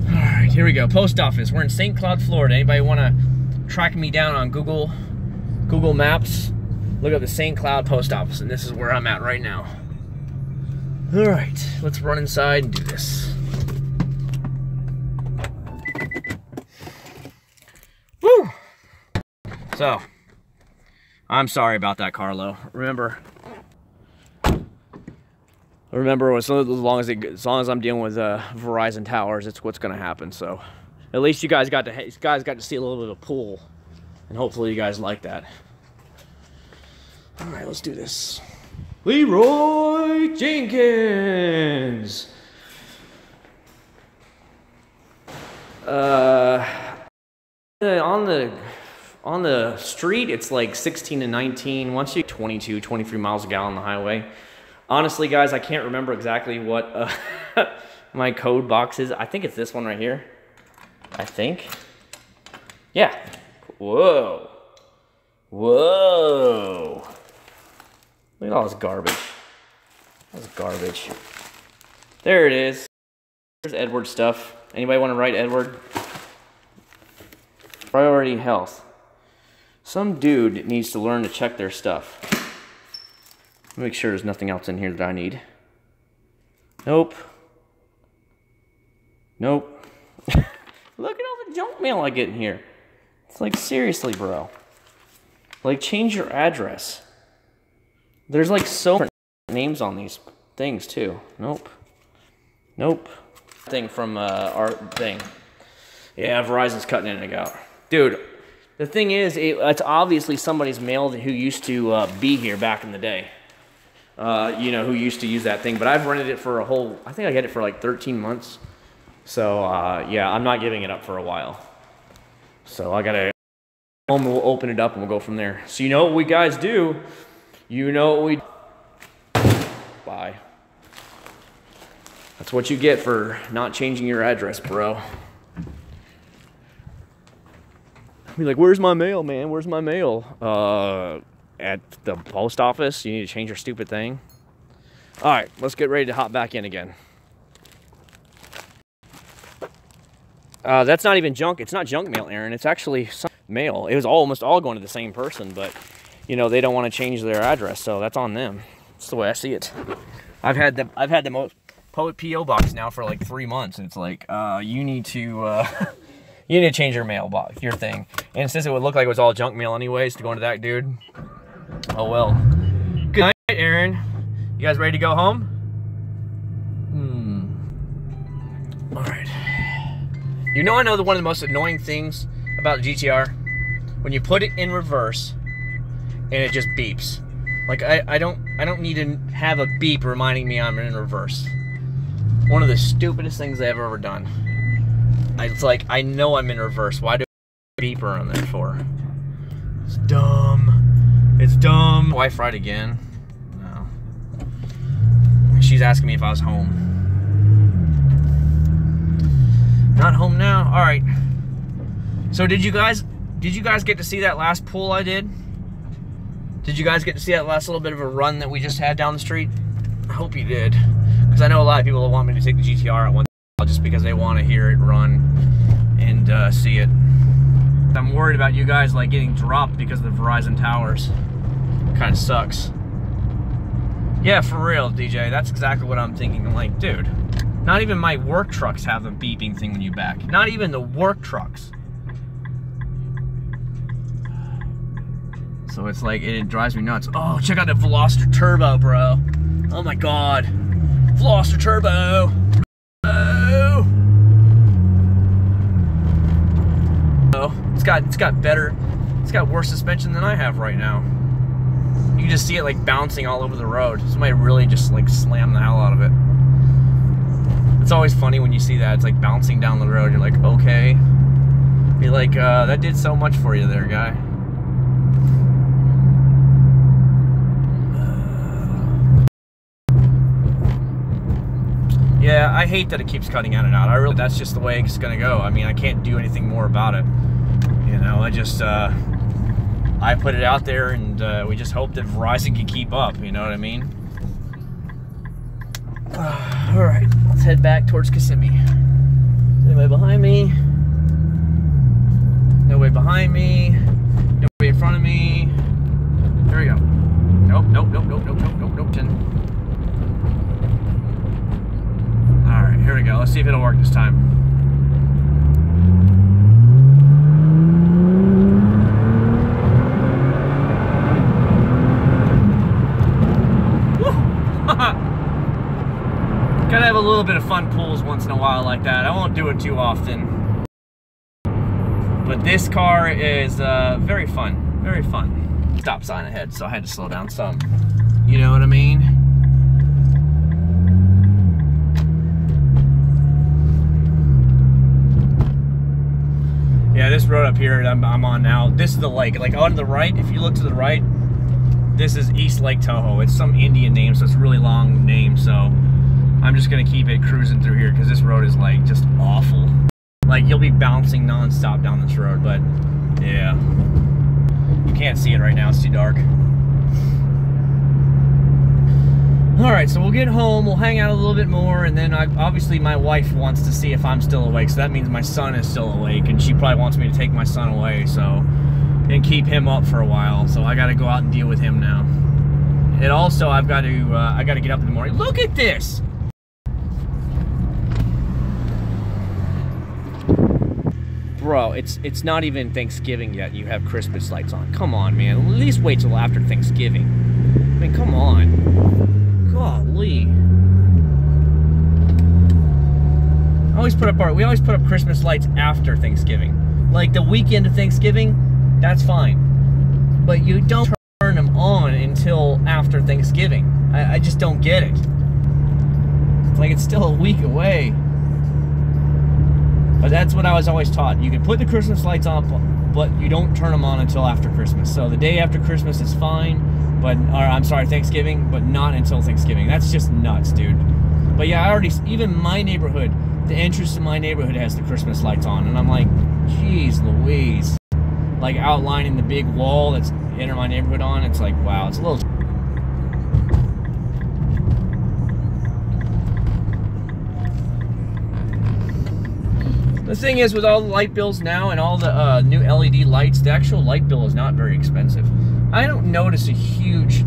All right, here we go. Post office. We're in St. Cloud, Florida. Anybody want to track me down on Google Maps? Look up the St. Cloud post office, and this is where I'm at right now. All right, let's run inside and do this. Woo! So, I'm sorry about that, Carlo. Remember, as long as I'm dealing with Verizon towers, it's what's going to happen. So, at least you guys got to see a little bit of a pool, and hopefully you guys like that. All right, let's do this. Leroy Jenkins. On the street, it's like 16 to 19. Once you 22, 23 miles a gallon on the highway. Honestly, guys, I can't remember exactly what my code box is. I think it's this one right here. I think. Yeah. Whoa. Whoa. Look at all this garbage. That's garbage. There it is. There's Edward stuff. Anybody want to write Edward? Priority health. Some dude needs to learn to check their stuff. Make sure there's nothing else in here that I need. Nope. Nope. Look at all the junk mail I get in here. It's like, seriously, bro. Like, change your address. There's like so many names on these things too. Nope. Nope. Thing from our thing. Yeah, Verizon's cutting in and out. Dude, the thing is, it's obviously somebody's mail who used to be here back in the day. You know, who used to use that thing. But I've rented it for a whole, I think I had it for like 13 months. So, yeah, I'm not giving it up for a while. So I gotta, we'll open it up and we'll go from there. So you know what we guys do? You know what we... Bye. That's what you get for not changing your address, bro. Be like, where's my mail, man? Where's my mail? At the post office. You need to change your stupid thing. All right, let's get ready to hop back in again. That's not even junk. It's not junk mail, Aaron. It's actually some mail. It was almost all going to the same person, but... you know, they don't want to change their address, so that's on them. That's the way I see it. I've had the most PO box now for like 3 months, and it's like, you need to change your mailbox, your thing. And since it would look like it was all junk mail anyways to go into that dude, oh well. Good night, Aaron. You guys ready to go home? All right. You know, I know that one of the most annoying things about the GTR, when you put it in reverse, and it just beeps. Like, I don't need to have a beep reminding me I'm in reverse. One of the stupidest things I've ever done. It's like, I know I'm in reverse. Why do I have a beeper on there for? It's dumb. It's dumb. Wife right again? No. She's asking me if I was home. Not home now? Alright. So did you guys get to see that last pull I did? Did you guys get to see that last little bit of a run that we just had down the street? I hope you did. Because I know a lot of people will want me to take the GTR at one time just because they want to hear it run and see it. I'm worried about you guys like getting dropped because of the Verizon towers. Kind of sucks. Yeah, for real, DJ. That's exactly what I'm thinking. I'm like, dude, not even my work trucks have a beeping thing when you back. Not even the work trucks. So it's like, it drives me nuts. Oh, check out the Veloster Turbo, bro. Oh my God. Veloster Turbo. Oh. It's got worse suspension than I have right now. You can just see it like bouncing all over the road. Somebody really just like slammed the hell out of it. It's always funny when you see that. It's like bouncing down the road. You're like, okay. Be like, that did so much for you there, guy. Yeah, I hate that it keeps cutting in and out. That's just the way it's gonna go. I mean, I can't do anything more about it. You know, I put it out there, and we just hope that Verizon can keep up, you know what I mean? Alright, let's head back towards Kissimmee. Anybody behind me? Nobody behind me. Nobody in front of me. There we go. Nope, nope, nope, nope, nope, nope, nope, nope. Alright, here we go. Let's see if it'll work this time. Gotta have a little bit of fun pulls once in a while like that. I won't do it too often. But this car is very fun. Very fun. Stop sign ahead, so I had to slow down some. You know what I mean? Yeah, this road up here I'm on now, this is the lake. Like on the right, if you look to the right, this is East Lake Tahoe. It's some Indian name, so it's a really long name, so I'm just gonna keep it cruising through here because this road is like just awful. Like you'll be bouncing non-stop down this road, but yeah. You can't see it right now, it's too dark. Alright, so we'll get home, we'll hang out a little bit more, and then obviously my wife wants to see if I'm still awake, so that means my son is still awake, and she probably wants me to take my son away, so, and keep him up for a while, so I gotta go out and deal with him now. And also, I gotta get up in the morning. Look at this! Bro, it's not even Thanksgiving yet, you have Christmas lights on. Come on, man, at least wait till after Thanksgiving. I mean, come on. Golly. We always put up Christmas lights after Thanksgiving. Like the weekend of Thanksgiving, that's fine. But you don't turn them on until after Thanksgiving. I just don't get it. It's like it's still a week away. But that's what I was always taught. You can put the Christmas lights on, but you don't turn them on until after Christmas. So the day after Christmas is fine, but, or I'm sorry, Thanksgiving, but not until Thanksgiving. That's just nuts, dude. But yeah, even my neighborhood, the entrance to my neighborhood has the Christmas lights on, and I'm like, geez Louise. Like outlining the big wall that's enter my neighborhood on, it's like, wow, it's a little... The thing is, with all the light bills now and all the new LED lights, the actual light bill is not very expensive. I don't notice a huge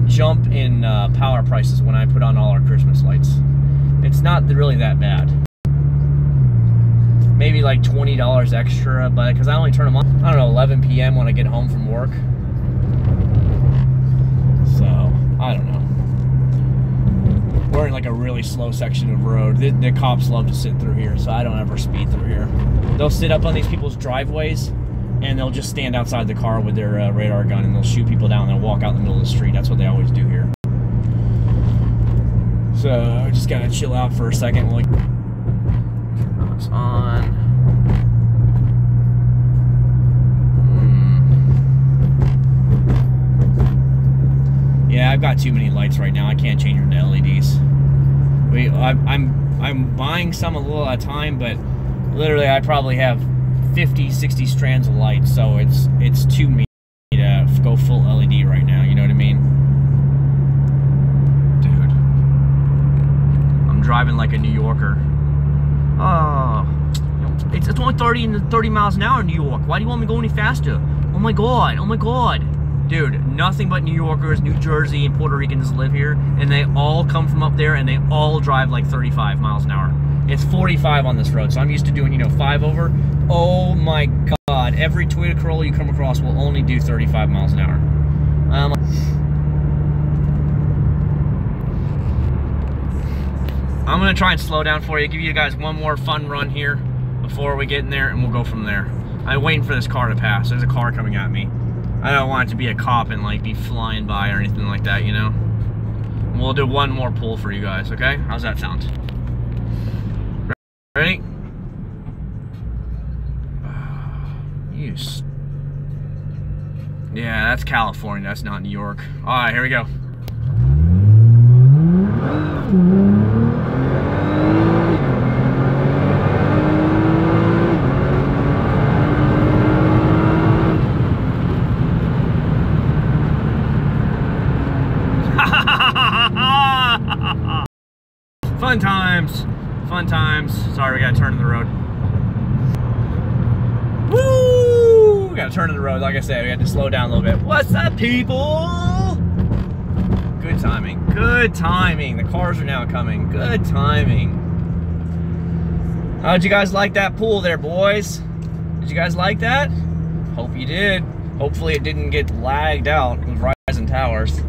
jump in power prices when I put on all our Christmas lights. It's not really that bad. Maybe like $20 extra, but because I only turn them on, I don't know, 11 p.m. when I get home from work. So, I don't know. We're in like a really slow section of road. The cops love to sit through here, so I don't ever speed through here. They'll sit up on these people's driveways, and they'll just stand outside the car with their radar gun, and they'll shoot people down, and they'll walk out in the middle of the street. That's what they always do here. So, I just gotta chill out for a second. Like, it's on. Yeah, I've got too many lights right now. I can't change them to LEDs. I'm buying some a little at a time, but literally I probably have 50, 60 strands of lights, so it's too me to go full LED right now. You know what I mean? Dude, I'm driving like a New Yorker. Oh, it's only 30 miles an hour in New York. Why do you want me to go any faster? Oh my god! Oh my god! Dude, nothing but New Yorkers, New Jersey, and Puerto Ricans live here, and they all come from up there, and they all drive like 35 miles an hour. It's 45 on this road, so I'm used to doing, you know, 5 over. Oh my god, every Toyota Corolla you come across will only do 35 miles an hour. I'm gonna try and slow down for you, give you guys one more fun run here before we get in there, and we'll go from there. I'm waiting for this car to pass. There's a car coming at me. I don't want it to be a cop and like be flying by or anything like that, you know? And we'll do one more pull for you guys, okay? How's that sound? Ready? Yeah, that's California, that's not New York. All right, here we go. Fun times, fun times. Sorry, we gotta turn in the road. Woo! We gotta turn in the road. Like I said, we had to slow down a little bit. What's up, people? Good timing, good timing. The cars are now coming, good timing. How'd you guys like that pool there, boys? Did you guys like that? Hope you did. Hopefully it didn't get lagged out with Verizon Towers.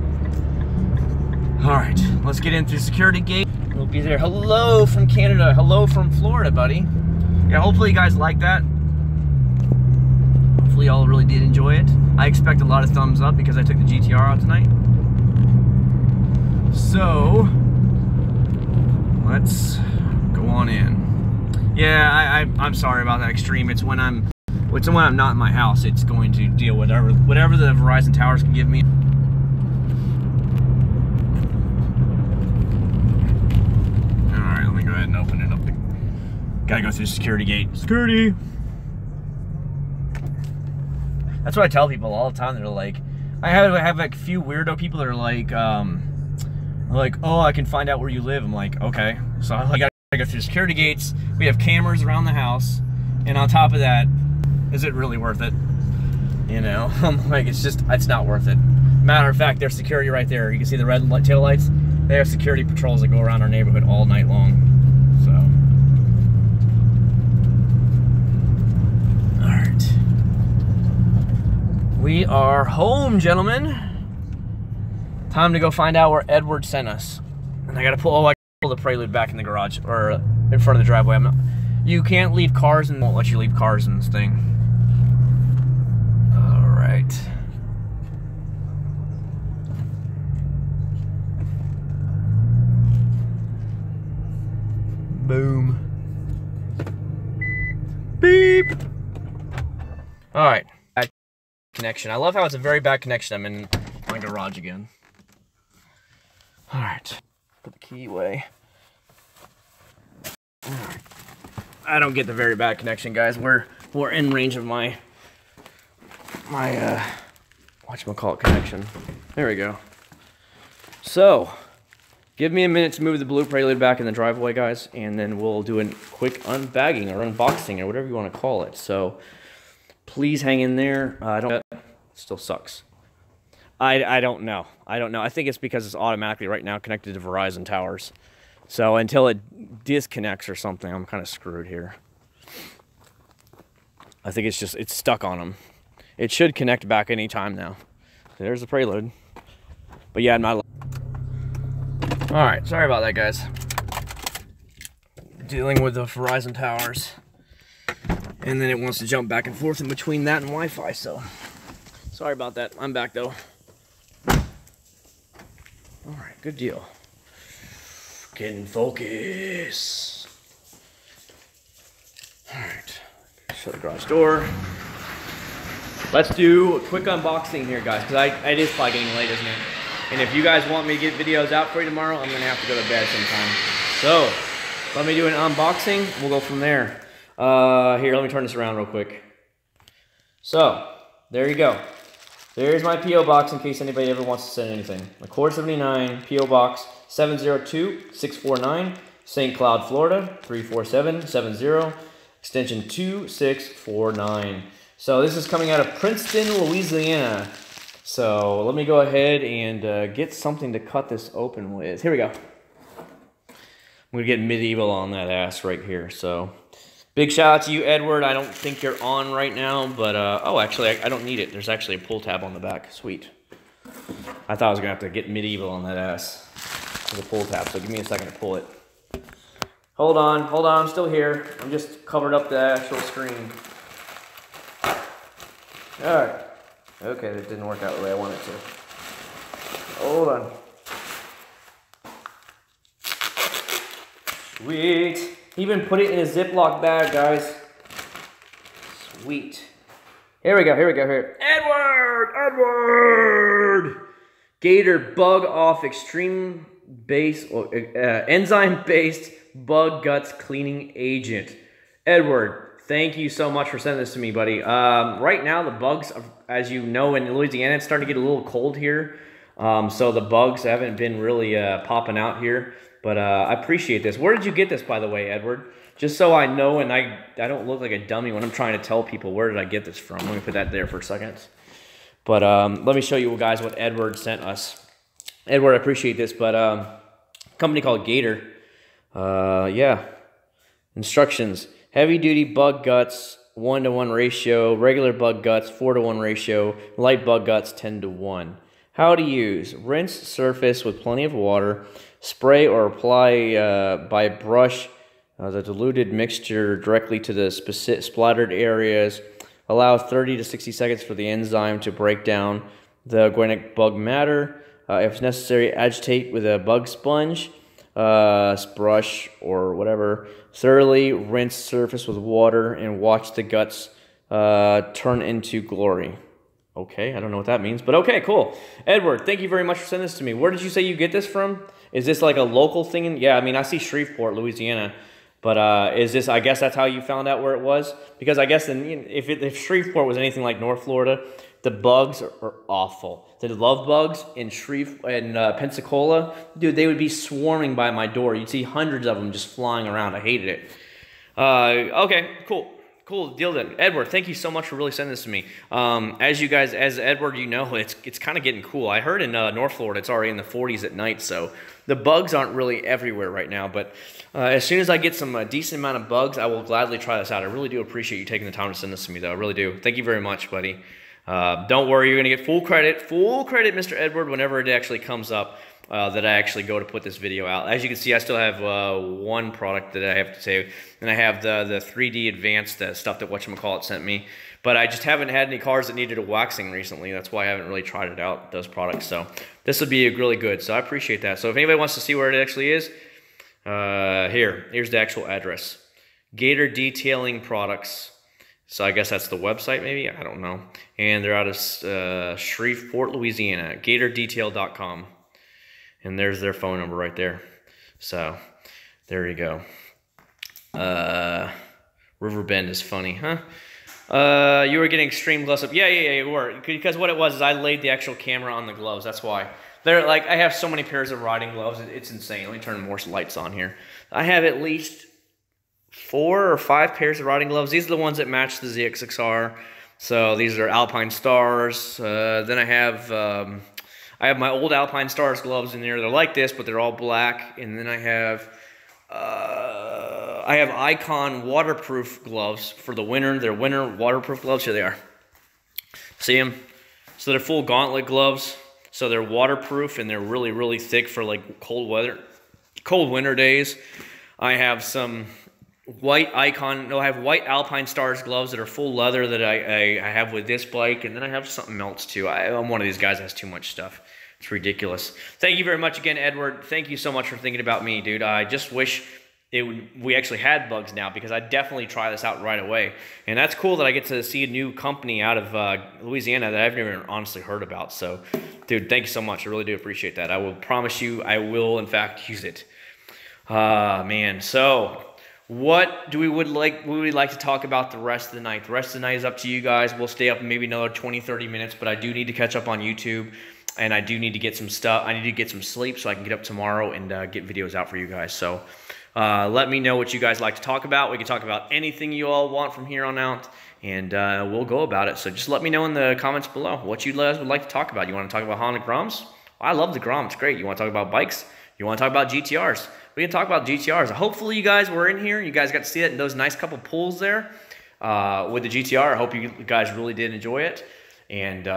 All right, let's get in through security gate. We'll be there. Hello from Canada. Hello from Florida, buddy. Yeah, hopefully you guys like that. Hopefully y'all really did enjoy it. I expect a lot of thumbs up because I took the GTR out tonight. So, let's go on in. Yeah, I'm sorry about that, Extreme. It's when I'm not in my house. It's going to deal with whatever the Verizon Towers can give me. Go ahead and open it up. Gotta go through the security gate. Security! That's what I tell people all the time. They're like, I have like a few weirdo people that are like, oh, I can find out where you live. I'm like, okay. So I gotta go through security gates. We have cameras around the house. And on top of that, is it really worth it? You know, I'm like, it's not worth it. Matter of fact, there's security right there. You can see the red tail lights. They have security patrols that go around our neighborhood all night long. So, all right. We are home, gentlemen. Time to go find out where Edward sent us. And I gotta pull the Prelude back in the garage, or in front of the driveway. You can't leave cars and won't let you leave cars in this thing. All right. Boom. Beep. All right. Bad connection. I love how it's a very bad connection. I'm in my garage again. All right. Put the key away. All right. I don't get the very bad connection, guys. We're in range of my whatchamacallit connection. There we go. So, give me a minute to move the blue Prelude back in the driveway, guys, and then we'll do a quick unbagging or unboxing or whatever you want to call it. So, please hang in there. It still sucks. I don't know. I think it's because it's automatically right now connected to Verizon Towers. So until it disconnects or something, I'm kind of screwed here. I think it's stuck on them. It should connect back anytime now. There's the Prelude. But yeah, I'm not. All right, sorry about that, guys. Dealing with the Verizon Towers. And then it wants to jump back and forth in between that and Wi-Fi, so sorry about that. I'm back though. All right, good deal. Get in focus. All right, shut the garage door. Let's do a quick unboxing here, guys, because it is probably getting late, isn't it? And if you guys want me to get videos out for you tomorrow, I'm gonna have to go to bed sometime. So let me do an unboxing. We'll go from there. Here, let me turn this around real quick. So there you go. There's my P.O. box in case anybody ever wants to send anything. McCord 79, P.O. Box 702-649, St. Cloud, Florida 34770, extension 2649. So this is coming out of Princeton, Louisiana. So let me go ahead and get something to cut this open with. Here we go. I'm gonna get medieval on that ass right here. So big shout out to you, Edward. I don't think you're on right now, but oh, actually, I don't need it. There's actually a pull tab on the back. Sweet. I thought I was gonna have to get medieval on that ass with the pull tab, so give me a second to pull it. Hold on, I'm still here. I'm just covered up the actual screen. Alright. Okay, that didn't work out the way I wanted to. Hold on. Sweet. Even put it in a Ziploc bag, guys. Sweet. Here we go. Edward! Gator Bug Off Extreme Base, enzyme-based bug guts cleaning agent. Edward, thank you so much for sending this to me, buddy. Right now, the bugs, as you know, in Louisiana, it's starting to get a little cold here. So the bugs haven't been really popping out here. But I appreciate this. Where did you get this, by the way, Edward? Just so I know and I don't look like a dummy when I'm trying to tell people where did I get this from. Let me put that there for a second. But let me show you guys what Edward sent us. Edward, I appreciate this, but company called Gator. Yeah. Instructions. Heavy duty bug guts, 1-to-1 ratio. Regular bug guts, 4-to-1 ratio. Light bug guts, 10-to-1. How to use. Rinse surface with plenty of water. Spray or apply by brush the diluted mixture directly to the splattered areas. Allow 30 to 60 seconds for the enzyme to break down the organic bug matter. If necessary, agitate with a bug sponge, brush, or whatever. Thoroughly rinse surface with water and watch the guts turn into glory. Okay, I don't know what that means, but okay, cool. Edward, thank you very much for sending this to me. Where did you say you get this from? Is this like a local thing? Yeah, I mean, I see Shreveport, Louisiana. But is this, I guess that's how you found out where it was? Because I guess if Shreveport was anything like North Florida, the bugs are awful. The love bugs in Pensacola, dude, they would be swarming by my door. You'd see hundreds of them just flying around. I hated it. Okay, cool. Cool deal then. Edward, thank you so much for really sending this to me. As Edward, you know, it's kind of getting cool. I heard in North Florida, it's already in the 40s at night, so the bugs aren't really everywhere right now. But as soon as I get some decent amount of bugs, I will gladly try this out. I really do appreciate you taking the time to send this to me, though. I really do. Thank you very much, buddy. Don't worry, you're going to get full credit, Mr. Edward, whenever it actually comes up. That I actually go to put this video out. As you can see, I still have one product that I have to say, and I have the 3D Advanced stuff that whatchamacallit sent me, but I just haven't had any cars that needed a waxing recently. That's why I haven't really tried it out, those products, so this would be really good, so I appreciate that. So if anybody wants to see where it actually is, here's the actual address. Gator Detailing Products. So I guess that's the website maybe, I don't know. And they're out of Shreveport, Louisiana, gatordetail.com. And there's their phone number right there. So, there you go. Riverbend is funny, huh? You were getting extreme close up. Yeah, you were. Because what it was is I laid the actual camera on the gloves. That's why. They're like, I have so many pairs of riding gloves. It's insane. Let me turn more lights on here. I have at least 4 or 5 pairs of riding gloves. These are the ones that match the ZX6R. So, these are Alpine Stars. Then I have my old Alpine Stars gloves in there. They're like this, but they're all black. And then I have Icon waterproof gloves for the winter. They're winter waterproof gloves. Here they are. See them? So they're full gauntlet gloves. So they're waterproof and they're really, really thick for like cold winter days. I have some white Icon. No, I have white Alpine Stars gloves that are full leather that I have with this bike, and then I have something else too. I'm one of these guys that has too much stuff. It's ridiculous. Thank you very much again, Edward. Thank you so much for thinking about me, dude. I just wish we actually had bugs now, because I'd definitely try this out right away. And that's cool that I get to see a new company out of Louisiana that I've never honestly heard about. So, dude, thank you so much. I really do appreciate that. I will promise you I will, in fact, use it. Man. So, what do we would like to talk about the rest of the night? The rest of the night is up to you guys. We'll stay up maybe another 20, 30 minutes, but I do need to catch up on YouTube. And I do need to get some stuff. I need to get some sleep so I can get up tomorrow and get videos out for you guys. So let me know what you guys like to talk about. We can talk about anything you all want from here on out, and we'll go about it. So just let me know in the comments below what you guys would like to talk about. You want to talk about Honda Groms? Well, I love the Grom. It's great. You want to talk about bikes? You want to talk about GTRs? We can talk about GTRs. Hopefully you guys were in here. You guys got to see that in those nice couple pulls there with the GTR. I hope you guys really did enjoy it. And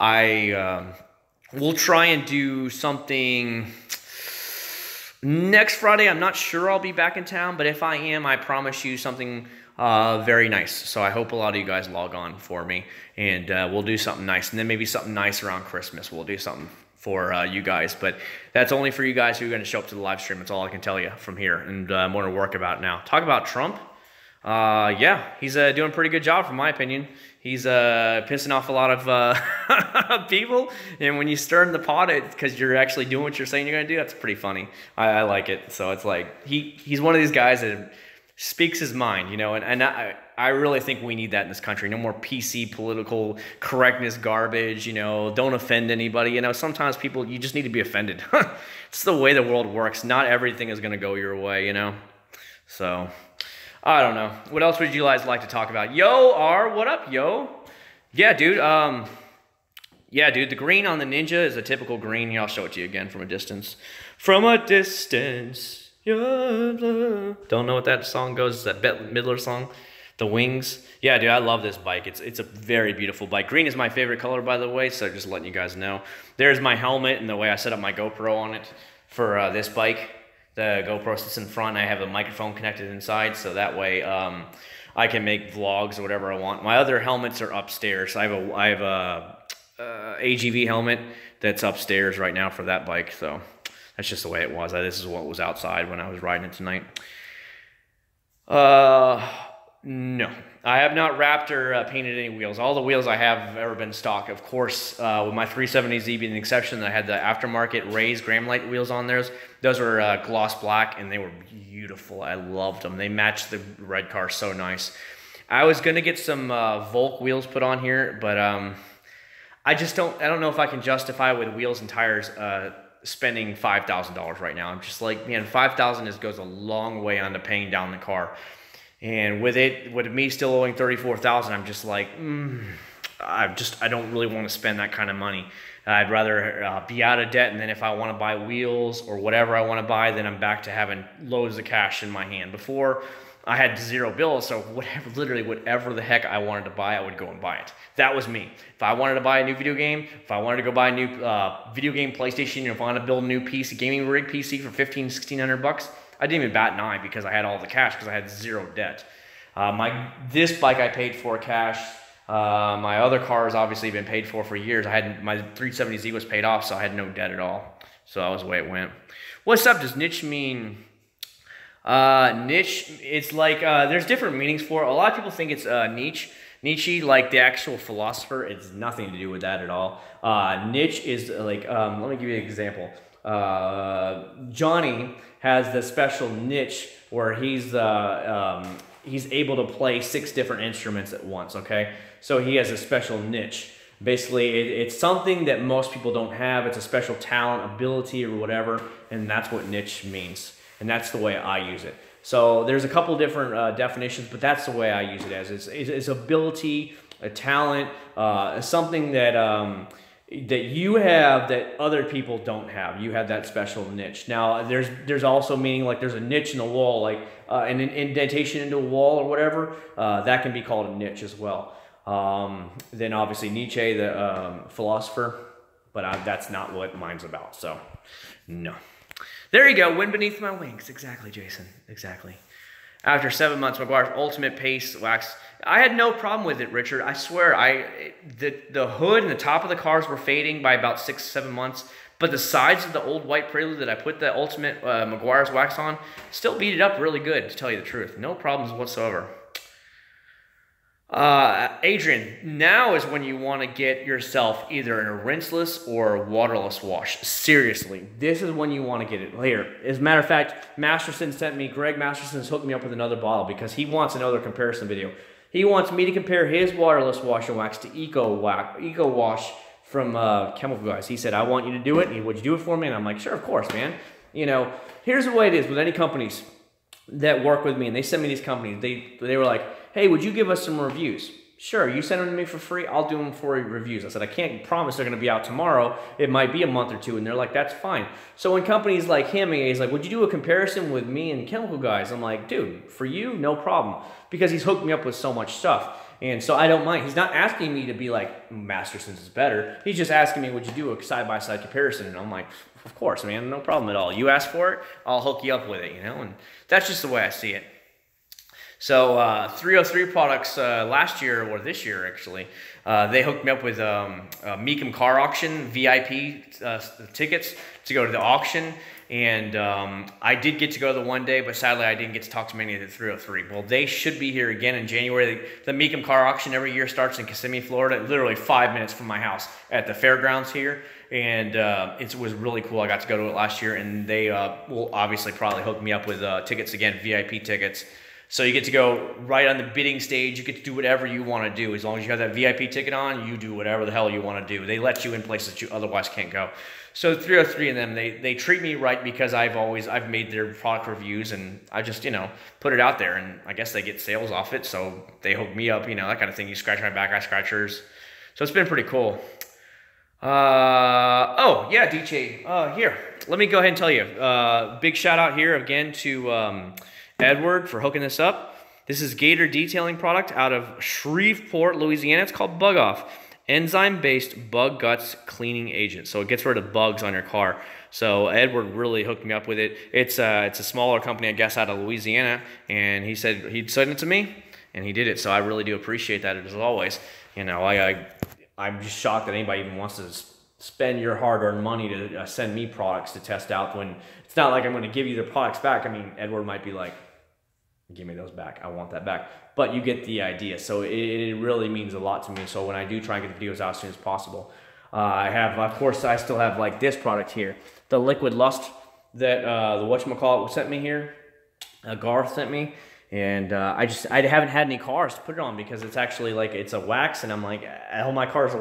we'll try and do something next Friday. I'm not sure I'll be back in town, but if I am, I promise you something very nice. So I hope a lot of you guys log on for me, and we'll do something nice. And then maybe something nice around Christmas. We'll do something for you guys, but that's only for you guys who are going to show up to the live stream. That's all I can tell you from here, and more to work about now. Talk about Trump. Yeah, he's doing a pretty good job, from my opinion. He's pissing off a lot of people, and when you stir in the pot, because you're actually doing what you're saying you're going to do, that's pretty funny. I like it. So it's like he's one of these guys that speaks his mind, you know, and I really think we need that in this country. No more PC political correctness garbage, you know, don't offend anybody. You know, sometimes people, you just need to be offended. It's the way the world works. Not everything is going to go your way, you know. So, I don't know. What else would you guys like to talk about? Yo, R, what up, yo? Yeah, dude, the green on the Ninja is a typical green. Here, I'll show it to you again from a distance. From a distance. Don't know what that song goes. It's that Bette Midler song, The Wings. Yeah, dude, I love this bike. It's a very beautiful bike. Green is my favorite color, by the way, so just letting you guys know. There's my helmet and the way I set up my GoPro on it for this bike. The GoPro sits in front. I have a microphone connected inside, so that way I can make vlogs or whatever I want. My other helmets are upstairs. I have a AGV helmet that's upstairs right now for that bike, so that's just the way it was. This is what was outside when I was riding it tonight. No. I have not wrapped or painted any wheels. All the wheels I have ever been stock. Of course, with my 370Z being an exception, I had the aftermarket raised Graham-Light wheels on theirs. Those were gloss black, and they were beautiful. I loved them. They matched the red car so nice. I was going to get some Volk wheels put on here, but I don't know if I can justify with wheels and tires spending $5,000 right now. I'm just like, man, $5,000 goes a long way onto paying down the car. And with me still owing $34,000, I'm just like, I don't really want to spend that kind of money. I'd rather be out of debt, and then if I want to buy wheels or whatever I want to buy, then I'm back to having loads of cash in my hand. Before, I had zero bills, so literally whatever the heck I wanted to buy, I would go and buy it. That was me. If I wanted to buy a new video game, if I wanted to go buy a new video game PlayStation, if I wanted to build a new PC, gaming rig PC for $1,500-$1,600, I didn't even bat an eye because I had all the cash because I had zero debt. This bike I paid for cash. My other car has obviously been paid for years. My 370Z was paid off, so I had no debt at all. So that was the way it went. What's up? Does niche mean? Niche, it's like, there's different meanings for it. A lot of people think it's niche. Nietzsche, like the actual philosopher, it's nothing to do with that at all. Niche is like, let me give you an example. Johnny has the special niche where he's able to play 6 different instruments at once, okay? So he has a special niche. Basically, it's something that most people don't have. It's a special talent, ability, or whatever, and that's what niche means. And that's the way I use it. So there's a couple different definitions, but that's the way I use it as. It's ability, a talent, something that that you have that other people don't have. You have that special niche. Now, there's also meaning like there's a niche in the wall, like an indentation into a wall or whatever. That can be called a niche as well. Then obviously Nietzsche, the philosopher, but that's not what mine's about. So, no. There you go. Wind beneath my wings. Exactly, Jason. Exactly. After 7 months, Meguiar's Ultimate Pace Wax. I had no problem with it, Richard. I swear, the hood and the top of the cars were fading by about 6-7 months, but the sides of the old white Prelude that I put the Ultimate Meguiar's wax on still beat it up really good, to tell you the truth. No problems whatsoever. Adrian, now is when you want to get yourself either in a rinseless or a waterless wash. Seriously, this is when you want to get it. Here, as a matter of fact, Greg Masterson's hooked me up with another bottle because he wants another comparison video. He wants me to compare his waterless wash and wax to Eco Wash from Chemical Guys. He said, I want you to do it. Would you do it for me? And I'm like, sure, of course, man. You know, here's the way it is with any companies that work with me, and they send me these companies. They were like, hey, would you give us some reviews? Sure, you send them to me for free, I'll do them for reviews. I said, I can't promise they're going to be out tomorrow. It might be a month or two, and they're like, that's fine. So when companies like him, he's like, would you do a comparison with me and Chemical Guys? I'm like, dude, for you, no problem. Because he's hooked me up with so much stuff. And so I don't mind. He's not asking me to be like, Masterson's is better. He's just asking me, would you do a side-by-side comparison? And I'm like, of course, man, no problem at all. You ask for it, I'll hook you up with it, you know? And that's just the way I see it. So 303 products last year, or this year actually, they hooked me up with Mecum Car Auction VIP tickets to go to the auction. And I did get to go to the one day, but sadly I didn't get to talk to many of the 303. Well, they should be here again in January. The Mecum Car Auction every year starts in Kissimmee, Florida, literally 5 minutes from my house at the fairgrounds here. And it was really cool. I got to go to it last year, and they will obviously probably hook me up with tickets again, VIP tickets. So you get to go right on the bidding stage. You get to do whatever you want to do. As long as you have that VIP ticket on, you do whatever the hell you want to do. They let you in places you otherwise can't go. So 303 and them, they treat me right because I've made their product reviews, and I just, you know, put it out there, and I guess they get sales off it. So they hook me up, you know, that kind of thing. You scratch my back, I scratch yours. So it's been pretty cool. Oh yeah, DJ, here, let me go ahead and tell you, big shout out here again to, Edward for hooking this up. This is Gator Detailing product out of Shreveport, Louisiana. It's called Bug Off. Enzyme-based bug guts cleaning agent. So it gets rid of bugs on your car. So Edward really hooked me up with it. It's a smaller company, I guess, out of Louisiana. And he said he'd send it to me, and he did it. So I really do appreciate that, as always. You know, I'm just shocked that anybody even wants to spend your hard-earned money to send me products to test out, when it's not like I'm going to give you the products back. I mean, Edward might be like, give me those back. I want that back. But you get the idea. So it really means a lot to me. So when I do try and get the videos out as soon as possible, I have, of course, I still have like this product here, the Liquid Lust that the whatchamacallit sent me here, Garth sent me. And I haven't had any cars to put it on because it's actually like, it's a wax, and I'm like, all my cars are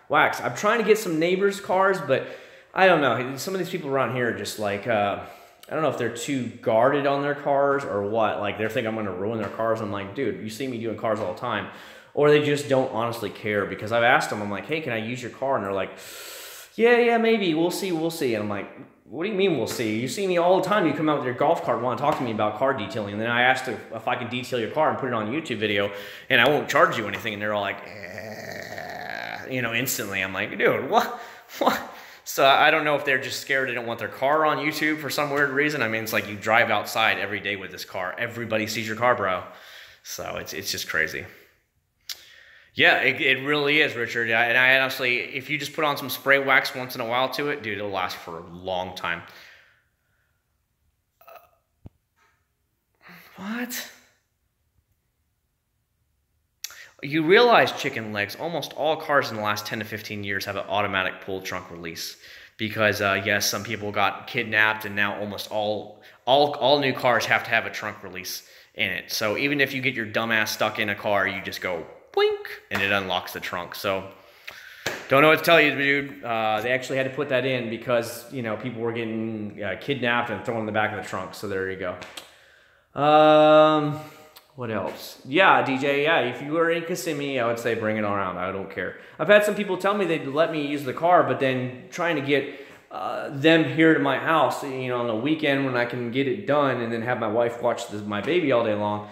wax. I'm trying to get some neighbors' cars, but I don't know. Some of these people around here are just like, I don't know if they're too guarded on their cars or what. Like, they think I'm going to ruin their cars. I'm like, dude, you see me doing cars all the time. Or they just don't honestly care, because I've asked them, I'm like, hey, can I use your car? And they're like, yeah, maybe. We'll see. And I'm like, what do you mean we'll see? You see me all the time. You come out with your golf cart and want to talk to me about car detailing. And then I asked if I could detail your car and put it on a YouTube video, and I won't charge you anything. And they're all like, you know, instantly. I'm like, dude, what? So I don't know if they're just scared they don't want their car on YouTube for some weird reason. I mean, it's like you drive outside every day with this car. Everybody sees your car, bro. So it's just crazy. Yeah, it really is, Richard. And I honestly, if you just put on some spray wax once in a while to it, dude, it'll last for a long time. What? You realize, chicken legs, almost all cars in the last 10 to 15 years have an automatic pull trunk release. Because, yes, some people got kidnapped, and now almost all new cars have to have a trunk release in it. So even if you get your dumbass stuck in a car, you just go, boink, and it unlocks the trunk. So don't know what to tell you, dude. They actually had to put that in because, you know, people were getting kidnapped and thrown in the back of the trunk. So there you go. What else? Yeah, DJ, yeah, if you were in Kissimmee, I would say bring it around. I don't care. I've had some people tell me they'd let me use the car, but then trying to get them here to my house, you know, on the weekend when I can get it done and then have my wife watch my baby all day long,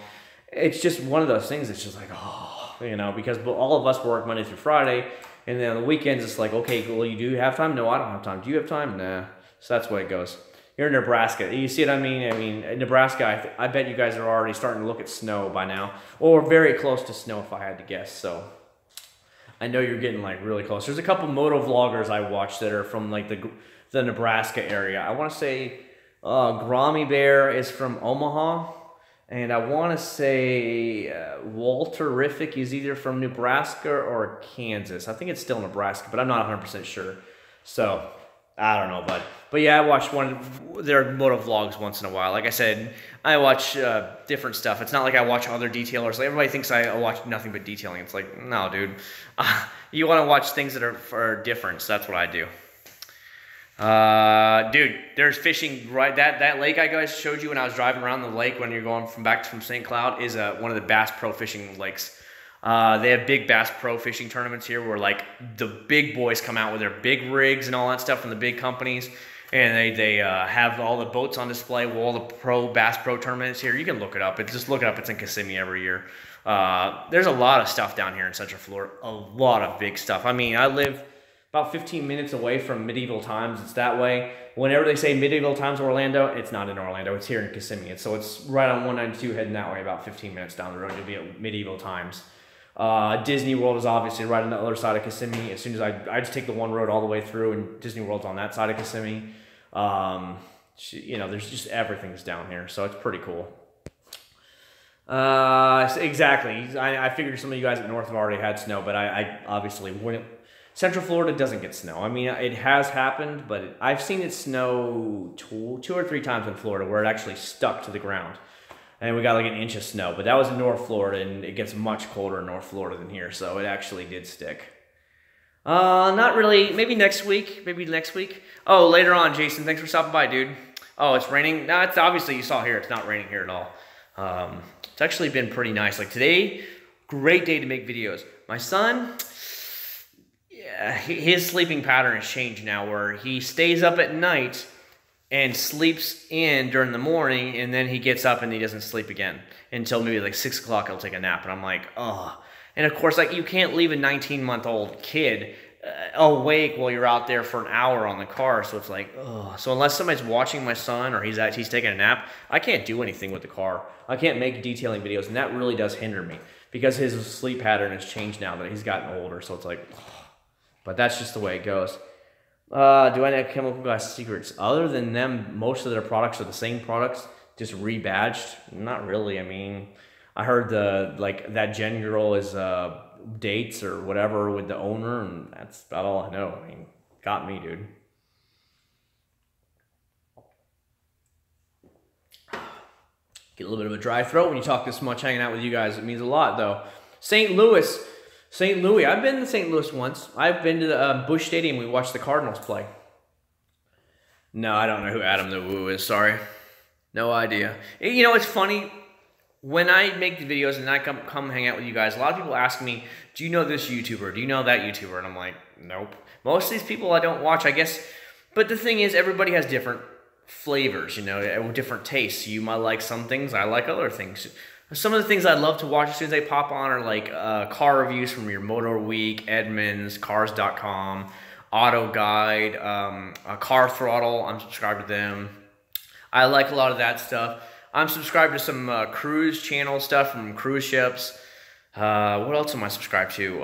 it's just one of those things that's just like, oh, you know, because all of us work Monday through Friday, and then on the weekends it's like, okay, well, you do have time? No, I don't have time. Do you have time? Nah. So that's the way it goes. You're in Nebraska. You see what I mean? I mean, in Nebraska, I bet you guys are already starting to look at snow by now. Or very close to snow, if I had to guess. So I know you're getting like really close. There's a couple moto vloggers I watch that are from like the Nebraska area. I want to say Grommy Bear is from Omaha. And I want to say Walter Riffick is either from Nebraska or Kansas. I think it's still Nebraska, but I'm not 100% sure. So I don't know, bud. But yeah, I watch their moto vlogs once in a while. Like I said, I watch different stuff. It's not like I watch other detailers. Like everybody thinks I watch nothing but detailing. It's like, no, dude. You want to watch things that are different, so that's what I do. Dude, there's fishing right. That lake I guys showed you when I was driving around the lake when you're going from St. Cloud is one of the Bass Pro fishing lakes. They have big Bass Pro fishing tournaments here where like the big boys come out with their big rigs and all that stuff from the big companies, and they have all the boats on display with all the Bass Pro tournaments here. You can look it up. Just look it up. It's in Kissimmee every year. There's a lot of stuff down here in Central Florida, a lot of big stuff. I mean, I live about 15 minutes away from Medieval Times. It's that way. Whenever they say Medieval Times Orlando, it's not in Orlando. It's here in Kissimmee. So it's right on 192 heading that way, about 15 minutes down the road. You'll be at Medieval Times. Disney World is obviously right on the other side of Kissimmee. As soon as I just take the one road all the way through, and Disney World's on that side of Kissimmee. You know, there's just everything's down here, so it's pretty cool. Exactly. I figured some of you guys at North have already had snow, but I obviously wouldn't. Central Florida doesn't get snow. I mean, it has happened, but I've seen it snow two or three times in Florida where it actually stuck to the ground. And we got like an inch of snow, but that was in North Florida, and it gets much colder in North Florida than here, so it actually did stick. Not really. Maybe next week. Oh, later on, Jason. Thanks for stopping by, dude. Oh, it's raining? No, it's obviously, you saw here, it's not raining here at all. It's actually been pretty nice. Like today, great day to make videos. My son, yeah, his sleeping pattern has changed now, where he stays up at night and sleeps in during the morning, and then he gets up and he doesn't sleep again until maybe like 6 o'clock. He'll take a nap, and I'm like, oh. And of course, like, you can't leave a 19-month-old kid awake while you're out there for an hour on the car. So it's like, oh. So unless somebody's watching my son or he's taking a nap, I can't do anything with the car. I can't make detailing videos, and that really does hinder me because his sleep pattern has changed now that he's gotten older. So it's like, oh. But that's just the way it goes. Do I know Chemical Guy secrets? Other than them, most of their products are the same products, just rebadged. Not really. I mean, I heard that Gen girl is dates or whatever with the owner, and that's about all I know. I mean, got me, dude. Get a little bit of a dry throat when you talk this much hanging out with you guys. It means a lot, though. St. Louis. I've been to St. Louis once. I've been to the Busch Stadium. We watched the Cardinals play. No, I don't know who Adam the Woo is. Sorry. No idea. You know, it's funny. When I make the videos and I come hang out with you guys, a lot of people ask me, do you know this YouTuber? Do you know that YouTuber? And I'm like, nope. Most of these people I don't watch, I guess. But the thing is, everybody has different flavors, you know, different tastes. You might like some things. I like other things. Some of the things I'd love to watch as soon as they pop on are like car reviews from your Motor Week, Edmunds, Cars.com, Auto Guide, Car Throttle. I'm subscribed to them. I like a lot of that stuff. I'm subscribed to some cruise channel stuff from cruise ships. What else am I subscribed to?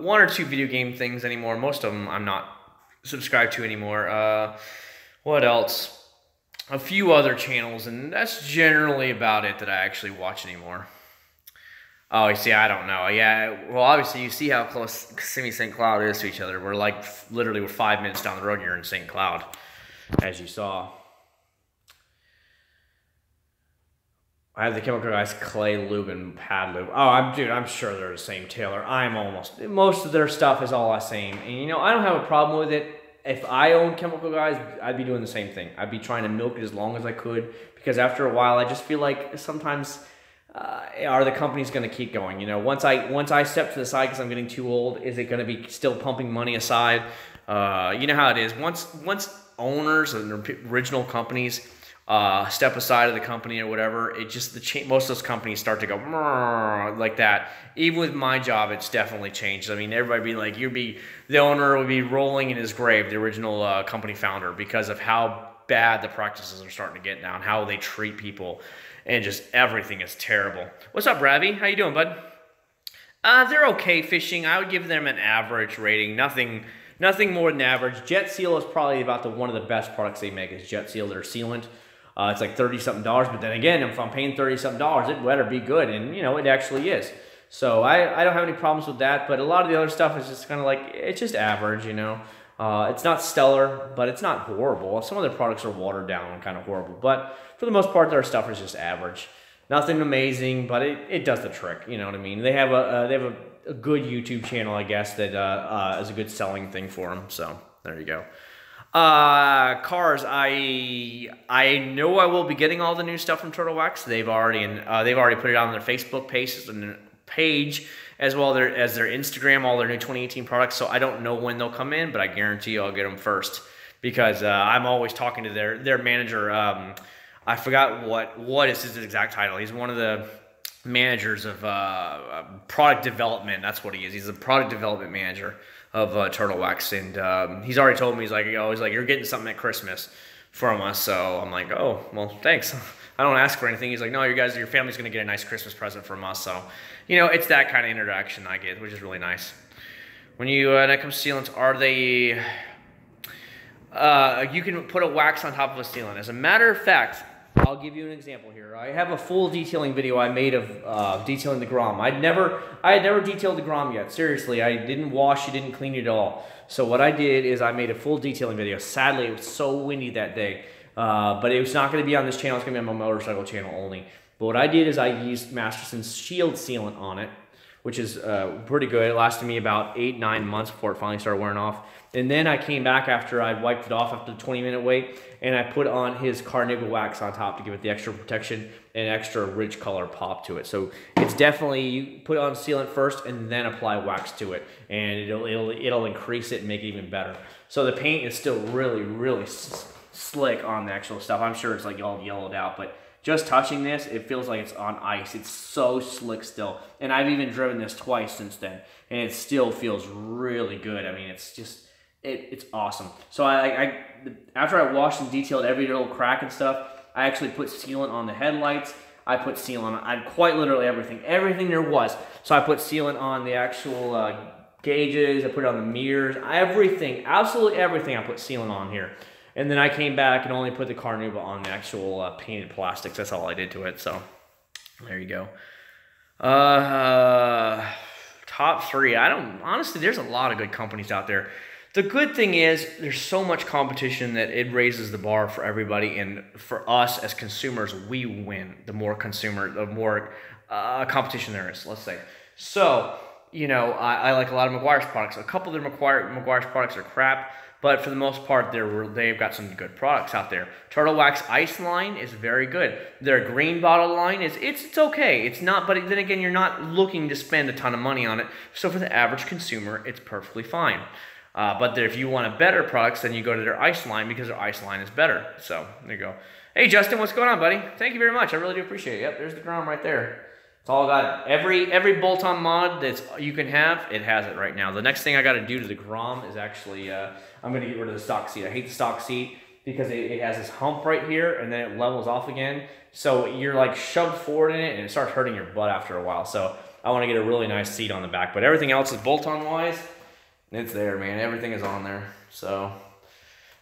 One or two video game things anymore. Most of them I'm not subscribed to anymore. What else? A few other channels, and that's generally about it that I actually watch anymore. Oh, you see, I don't know. Yeah, well, obviously, you see how close Kissimmee St. Cloud is to each other. We're like, literally, we're 5 minutes down the road, you're in St. Cloud, as you saw. I have the Chemical Guys clay lube and pad lube. Oh, dude, I'm sure they're the same tailor. Most of their stuff is all the same. And, you know, I don't have a problem with it. If I owned Chemical Guys, I'd be doing the same thing. I'd be trying to milk it as long as I could, because after a while, I just feel like sometimes, are the companies going to keep going? You know, once I step to the side because I'm getting too old, is it going to be still pumping money aside? You know how it is. Once owners and original companies step aside of the company or whatever, it just most of those companies start to go like that. Even with my job, it's definitely changed. I mean, everybody be like, the owner would be rolling in his grave, the original company founder, because of how bad the practices are starting to get down, how they treat people, and just everything is terrible. What's up, Ravi? How you doing, bud? They're okay fishing. I would give them an average rating. Nothing more than average. Jet Seal is probably about one of the best products they make is Jet Seal, their sealant. It's like $30-something, but then again, if I'm paying $30-something, it better be good, and you know, it actually is. So I don't have any problems with that, but a lot of the other stuff is just kind of like, it's just average, you know. It's not stellar, but it's not horrible. Some of their products are watered down and kind of horrible, but for the most part, their stuff is just average. Nothing amazing, but it does the trick, you know what I mean? They have a good YouTube channel, I guess, that is a good selling thing for them, so there you go. Cars, I know I will be getting all the new stuff from Turtle Wax. They've already put it on their Facebook page as well as their Instagram, all their new 2018 products. So I don't know when they'll come in, but I guarantee you I'll get them first, because I'm always talking to their manager. I forgot what is his exact title. He's one of the managers of product development. That's what he is. He's a product development manager of Turtle Wax, and he's already told me, he's like, you're getting something at Christmas from us. So I'm like, oh, well, thanks. I don't ask for anything. He's like, no, your family's gonna get a nice Christmas present from us. So, it's that kind of interaction I get, which is really nice. When it comes to sealants, are they? You can put a wax on top of a sealant. As a matter of fact, I'll give you an example here. I have a full detailing video I made of detailing the Grom. I had never detailed the Grom yet. Seriously, I didn't wash it, didn't clean it at all. So what I did is I made a full detailing video. Sadly, it was so windy that day, but it was not going to be on this channel. It's going to be on my motorcycle channel only. But what I did is I used Masterson's Shield sealant on it, which is pretty good. It lasted me about 8-9 months before it finally started wearing off. And then I came back after I wiped it off after the 20-minute wait, and I put on his Carnauba wax on top to give it the extra protection and extra rich color pop to it. So it's definitely, you put on sealant first and then apply wax to it, and it'll increase it and make it even better. So the paint is still really, really slick on the actual stuff. I'm sure it's like all yellowed out, but just touching this, it feels like it's on ice. It's so slick still. And I've even driven this twice since then, and it still feels really good. I mean, it's just, it's awesome. So after I washed and detailed every little crack and stuff, I actually put sealant on the headlights. I put sealant on quite literally everything there was. So I put sealant on the actual gauges. I put it on the mirrors. Everything, absolutely everything I put sealant on here. And then I came back and only put the Carnauba on the actual painted plastics. That's all I did to it. So there you go. Top 3. Honestly, there's a lot of good companies out there. The good thing is there's so much competition that it raises the bar for everybody, and for us as consumers, we win. The more competition there is, let's say. So, I like a lot of Meguiar's products. A couple of Meguiar's products are crap, but for the most part, they've got some good products out there. Turtle Wax Ice line is very good. Their green bottle line it's okay. It's not, but then again, you're not looking to spend a ton of money on it. So for the average consumer, it's perfectly fine. But if you want a better products, then you go to their ice line, because their ice line is better. So there you go. Hey Justin, what's going on, buddy? Thank you very much. I really do appreciate it. Yep, there's the Grom right there. It's all got every bolt-on mod that you can have. It has it right now. The next thing I got to do to the Grom is actually I'm going to get rid of the stock seat. I hate the stock seat because it has this hump right here, and then it levels off again. So you're like shoved forward in it, and it starts hurting your butt after a while. So I want to get a really nice seat on the back. But everything else is bolt-on wise. It's there, man. Everything is on there. So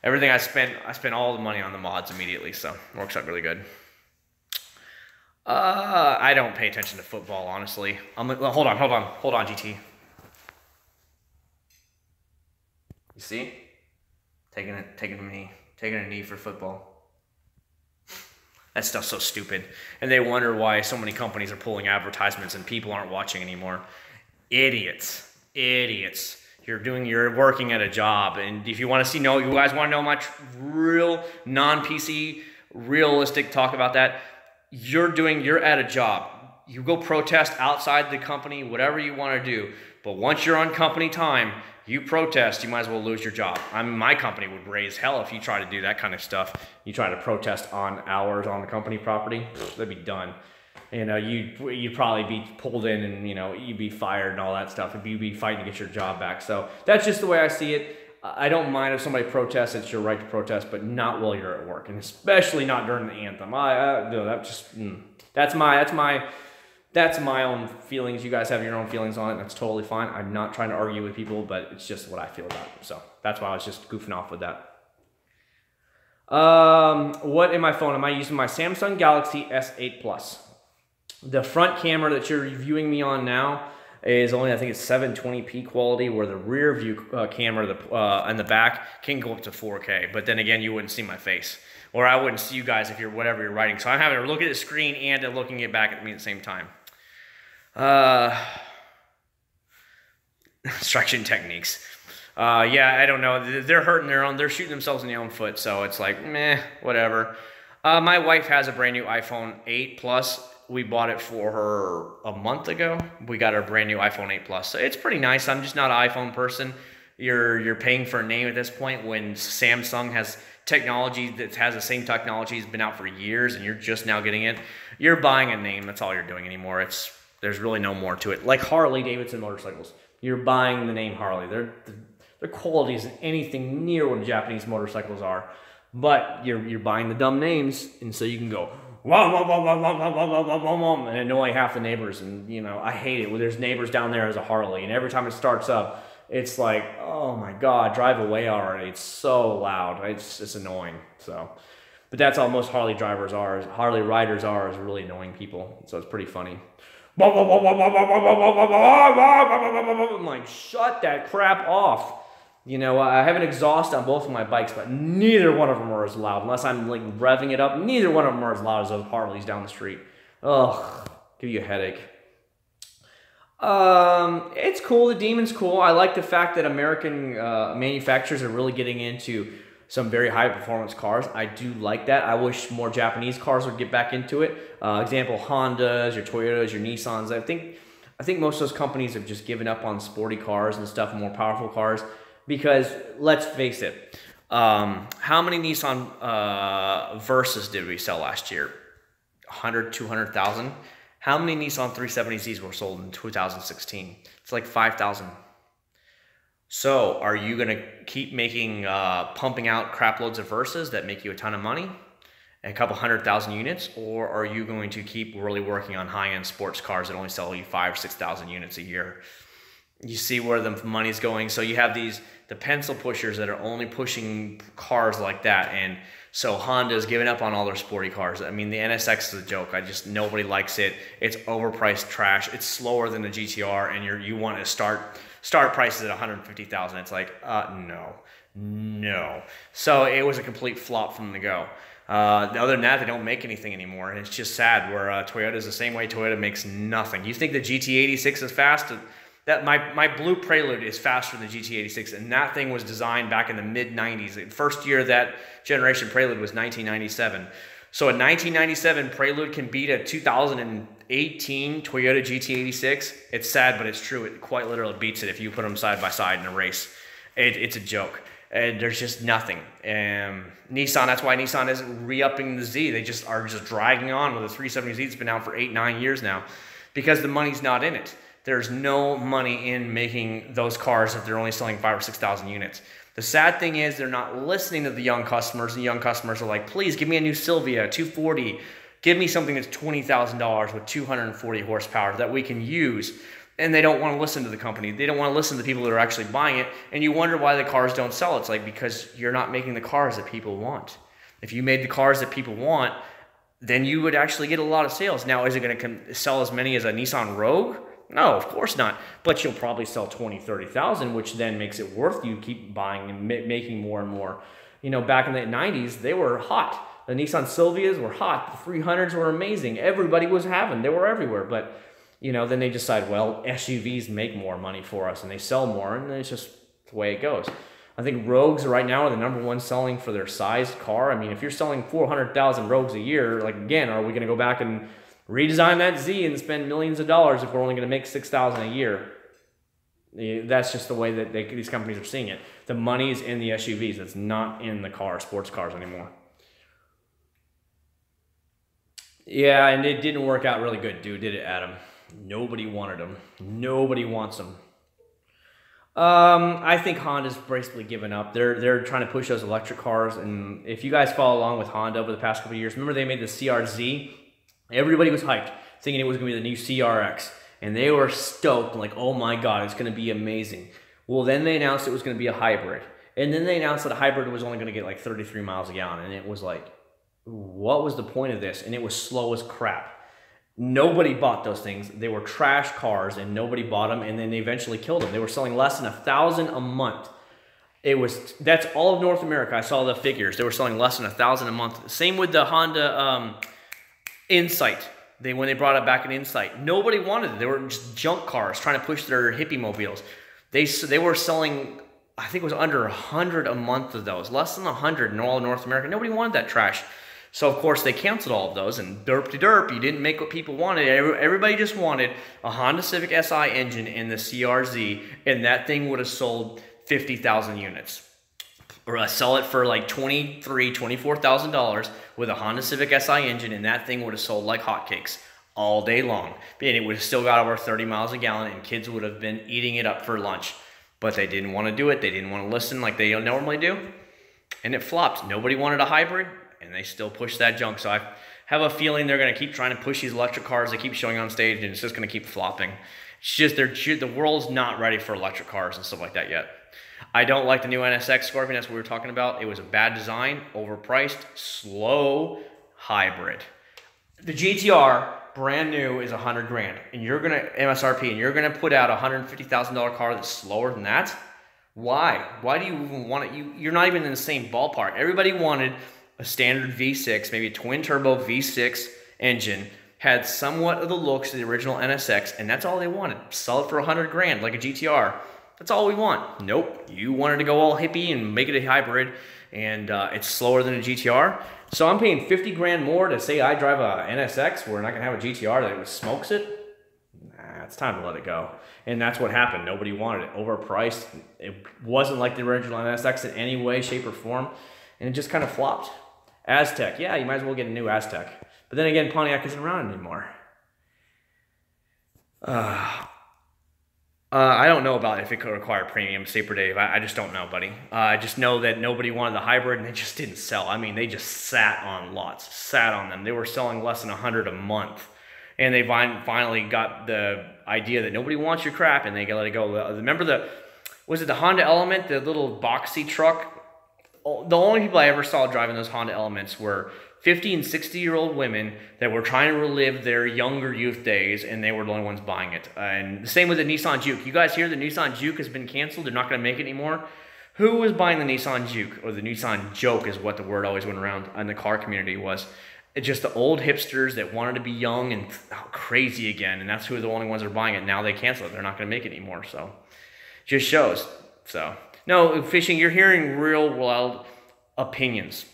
everything I spent all the money on the mods immediately. So it works out really good. I don't pay attention to football, honestly. Hold on, GT. You see? Taking a knee for football. That stuff's so stupid. And they wonder why so many companies are pulling advertisements and people aren't watching anymore. Idiots. Idiots. You're working at a job, and if you want to you guys want to know my real non-PC realistic talk about that, you're at a job. You go protest outside the company, whatever you want to do, but once you're on company time, you protest, you might as well lose your job. I mean, my company would raise hell if you try to do that kind of stuff. You try to protest on hours on the company property, they'd be done. You'd probably be pulled in, and you'd be fired and all that stuff, and you'd be fighting to get your job back. So that's just the way I see it. I don't mind if somebody protests; it's your right to protest, but not while you're at work, and especially not during the anthem. That's my own feelings. You guys have your own feelings on it. That's totally fine. I'm not trying to argue with people, but it's just what I feel about it. So that's why I was just goofing off with that. What in my phone am I using? My Samsung Galaxy S8 Plus. The front camera that you're viewing me on now is only, I think it's 720p quality, where the rear view camera and the back can go up to 4K. But then again, you wouldn't see my face, or I wouldn't see you guys if you're whatever you're writing. So I'm having to look at the screen and looking it back at me at the same time. Extraction techniques. Yeah, I don't know. They're hurting their own. They're shooting themselves in their own foot. So it's like, meh, whatever. My wife has a brand new iPhone 8 Plus. We bought it for her a month ago. We got her brand new iPhone 8 Plus. So it's pretty nice. I'm just not an iPhone person. You're paying for a name at this point when Samsung has technology that has the same technology, has been out for years, and you're just now getting it. You're buying a name. That's all you're doing anymore. There's really no more to it. Like Harley Davidson motorcycles, you're buying the name Harley. Their quality isn't anything near what Japanese motorcycles are, but you're buying the dumb names, and so you can go and annoy half the neighbors. And I hate it when there's neighbors down there as a Harley, and every time it starts up, it's like, oh my God, drive away already. It's so loud. It's annoying. So, but that's all most Harley drivers are. Harley riders are, is really annoying people. So it's pretty funny. I'm like, shut that crap off. I have an exhaust on both of my bikes, but neither one of them are as loud. Unless I'm like revving it up, neither one of them are as loud as those Harleys down the street. Ugh, give you a headache. It's cool. The Demon's cool. I like the fact that American manufacturers are really getting into some very high performance cars. I do like that. I wish more Japanese cars would get back into it. Example, Hondas, your Toyotas, your Nissans. I think most of those companies have just given up on sporty cars and stuff, more powerful cars. Because let's face it, how many Nissan Versas did we sell last year? 100, 200,000. How many Nissan 370Zs were sold in 2016? It's like 5,000. So are you going to keep pumping out crap loads of Versas that make you a ton of money, a couple 100,000 units, or are you going to keep really working on high-end sports cars that only sell you 5,000 or 6,000 units a year? You see where the money's going. So you have the pencil pushers that are only pushing cars like that. And so Honda's giving up on all their sporty cars. I mean, the NSX is a joke. Nobody likes it. It's overpriced trash. It's slower than the GTR, and you want to start prices at 150,000. It's like, no. So it was a complete flop from the go. Other than that, they don't make anything anymore. And it's just sad where Toyota is the same way. Toyota makes nothing. You think the GT86 is fast? That my blue Prelude is faster than the GT86, and that thing was designed back in the mid-90s. The first year of that generation Prelude was 1997. So a 1997 Prelude can beat a 2018 Toyota GT86. It's sad, but it's true. It quite literally beats it if you put them side by side in a race. It's a joke. And there's just nothing. Nissan, that's why Nissan isn't re-upping the Z. They are just dragging on with the 370Z. It's been out for 8-9 years now because the money's not in it. There's no money in making those cars if they're only selling 5,000 or 6,000 units. The sad thing is they're not listening to the young customers. The young customers are like, please give me a new Silvia 240. Give me something that's $20,000 with 240 horsepower that we can use. And they don't want to listen to the company. They don't want to listen to the people that are actually buying it. And you wonder why the cars don't sell. It's like because you're not making the cars that people want. If you made the cars that people want, then you would actually get a lot of sales. Now, is it going to sell as many as a Nissan Rogue? No, of course not. But you'll probably sell 20,000, 30,000, which then makes it worth you keep buying and making more and more. Back in the 90s, they were hot. The Nissan Silvias were hot. The 300s were amazing. Everybody was having. They were everywhere. But, then they decide, well, SUVs make more money for us and they sell more, and it's just the way it goes. I think Rogues right now are the #1 selling for their size car. I mean, if you're selling 400,000 Rogues a year, like, again, are we going to go back and redesign that Z and spend millions of dollars if we're only going to make 6,000 a year? That's just the way that these companies are seeing it. The money is in the SUVs. It's not in the sports cars anymore. Yeah, and it didn't work out really good, dude, did it, Adam? Nobody wanted them. Nobody wants them. I think Honda's basically given up. They're trying to push those electric cars, and if you guys follow along with Honda over the past couple of years, remember they made the CRZ? Everybody was hyped, thinking it was going to be the new CRX, and they were stoked, like, oh my God, it's going to be amazing. Well, then they announced it was going to be a hybrid, and then they announced that a hybrid was only going to get like 33 miles a gallon, and it was like, what was the point of this? And it was slow as crap. Nobody bought those things. They were trash cars, and nobody bought them, and then they eventually killed them. They were selling less than 1,000 a month. That's all of North America. I saw the figures. They were selling less than 1,000 a month. Same with the Honda Insight. When they brought it back in Insight, nobody wanted it. They were just junk cars trying to push their hippie mobiles. They were selling, I think it was under 100 a month of those, less than 100 in all of North America. Nobody wanted that trash. So, of course, they canceled all of those, and derp-de-derp, you didn't make what people wanted. Everybody just wanted a Honda Civic Si engine in the CRZ, and that thing would have sold 50,000 units. Or sell it for like $23,000, $24,000 with a Honda Civic Si engine, and that thing would have sold like hotcakes all day long. And it would have still got over 30 miles a gallon, and kids would have been eating it up for lunch. But they didn't want to do it. They didn't want to listen like they normally do. And it flopped. Nobody wanted a hybrid, and they still pushed that junk. So I have a feeling they're going to keep trying to push these electric cars. They keep showing on stage, and it's just going to keep flopping. It's just the world's not ready for electric cars and stuff like that yet. I don't like the new NSX Scorpion. That's what we were talking about. It was a bad design, overpriced, slow hybrid. The GTR, brand new, is $100 grand, and you're gonna MSRP, and you're gonna put out a $150,000 car that's slower than that. Why? Why do you even want it? You're not even in the same ballpark. Everybody wanted a standard V6, maybe a twin turbo V6 engine, had somewhat of the looks of the original NSX, and that's all they wanted. Sell it for $100 grand like a GTR. That's all we want. Nope, you wanted to go all hippie and make it a hybrid, and it's slower than a GTR. So I'm paying 50 grand more to say I drive a NSX where I can have a GTR that smokes it? Nah, it's time to let it go. And that's what happened. Nobody wanted it. Overpriced. It wasn't like the original NSX in any way, shape, or form, and it just kind of flopped. Aztek, yeah, you might as well get a new Aztek. But then again, Pontiac isn't around anymore. I don't know about if it could require premium, Saper Dave. I just don't know, buddy. I just know that nobody wanted the hybrid, and it just didn't sell. I mean, they just sat on lots, sat on them. They were selling less than 100 a month, and they finally got the idea that nobody wants your crap, and they let it go. Remember was it the Honda Element, the little boxy truck? The only people I ever saw driving those Honda Elements were 50 and 60-year-old women that were trying to relive their younger youth days, and they were the only ones buying it. And the same with the Nissan Juke. You guys hear the Nissan Juke has been canceled? They're not going to make it anymore. Who was buying the Nissan Juke? Or the Nissan Joke is what the word always went around in the car community was. It's just the old hipsters that wanted to be young and crazy again, and that's who the only ones that are buying it. Now they cancel it. You're not going to make it anymore. So just shows. So no, fishing, you're hearing real wild opinions.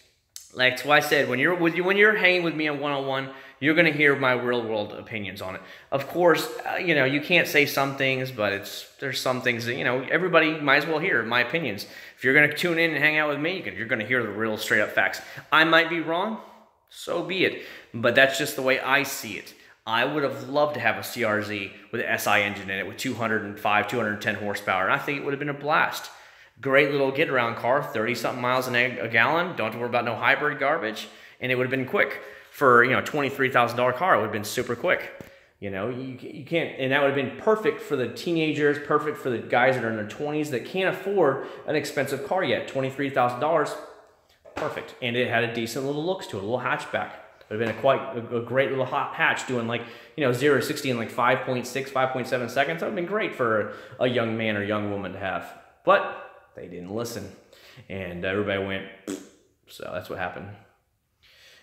Like that's why I said when you're hanging with me on one-on-one, you're gonna hear my real-world opinions on it. Of course, you know, you can't say some things, but there's some things that, you know, everybody might as well hear my opinions. If you're gonna tune in and hang out with me, you're gonna hear the real straight-up facts. I might be wrong, so be it. But that's just the way I see it. I would have loved to have a CRZ with an SI engine in it with 205, 210 horsepower, and I think it would have been a blast. Great little get-around car, 30-something miles a gallon. Don't have to worry about no hybrid garbage. And it would have been quick. For, you know, $23,000 car, it would have been super quick. You know, you can't, and that would have been perfect for the teenagers, perfect for the guys that are in their 20s that can't afford an expensive car yet. $23,000, perfect. And it had a decent little looks to it, a little hatchback. It would have been a great little hot hatch doing like, you know, 0 to 60 in like 5.6, 5.7 seconds. That would have been great for a young man or young woman to have. But they didn't listen, and everybody went, so that's what happened.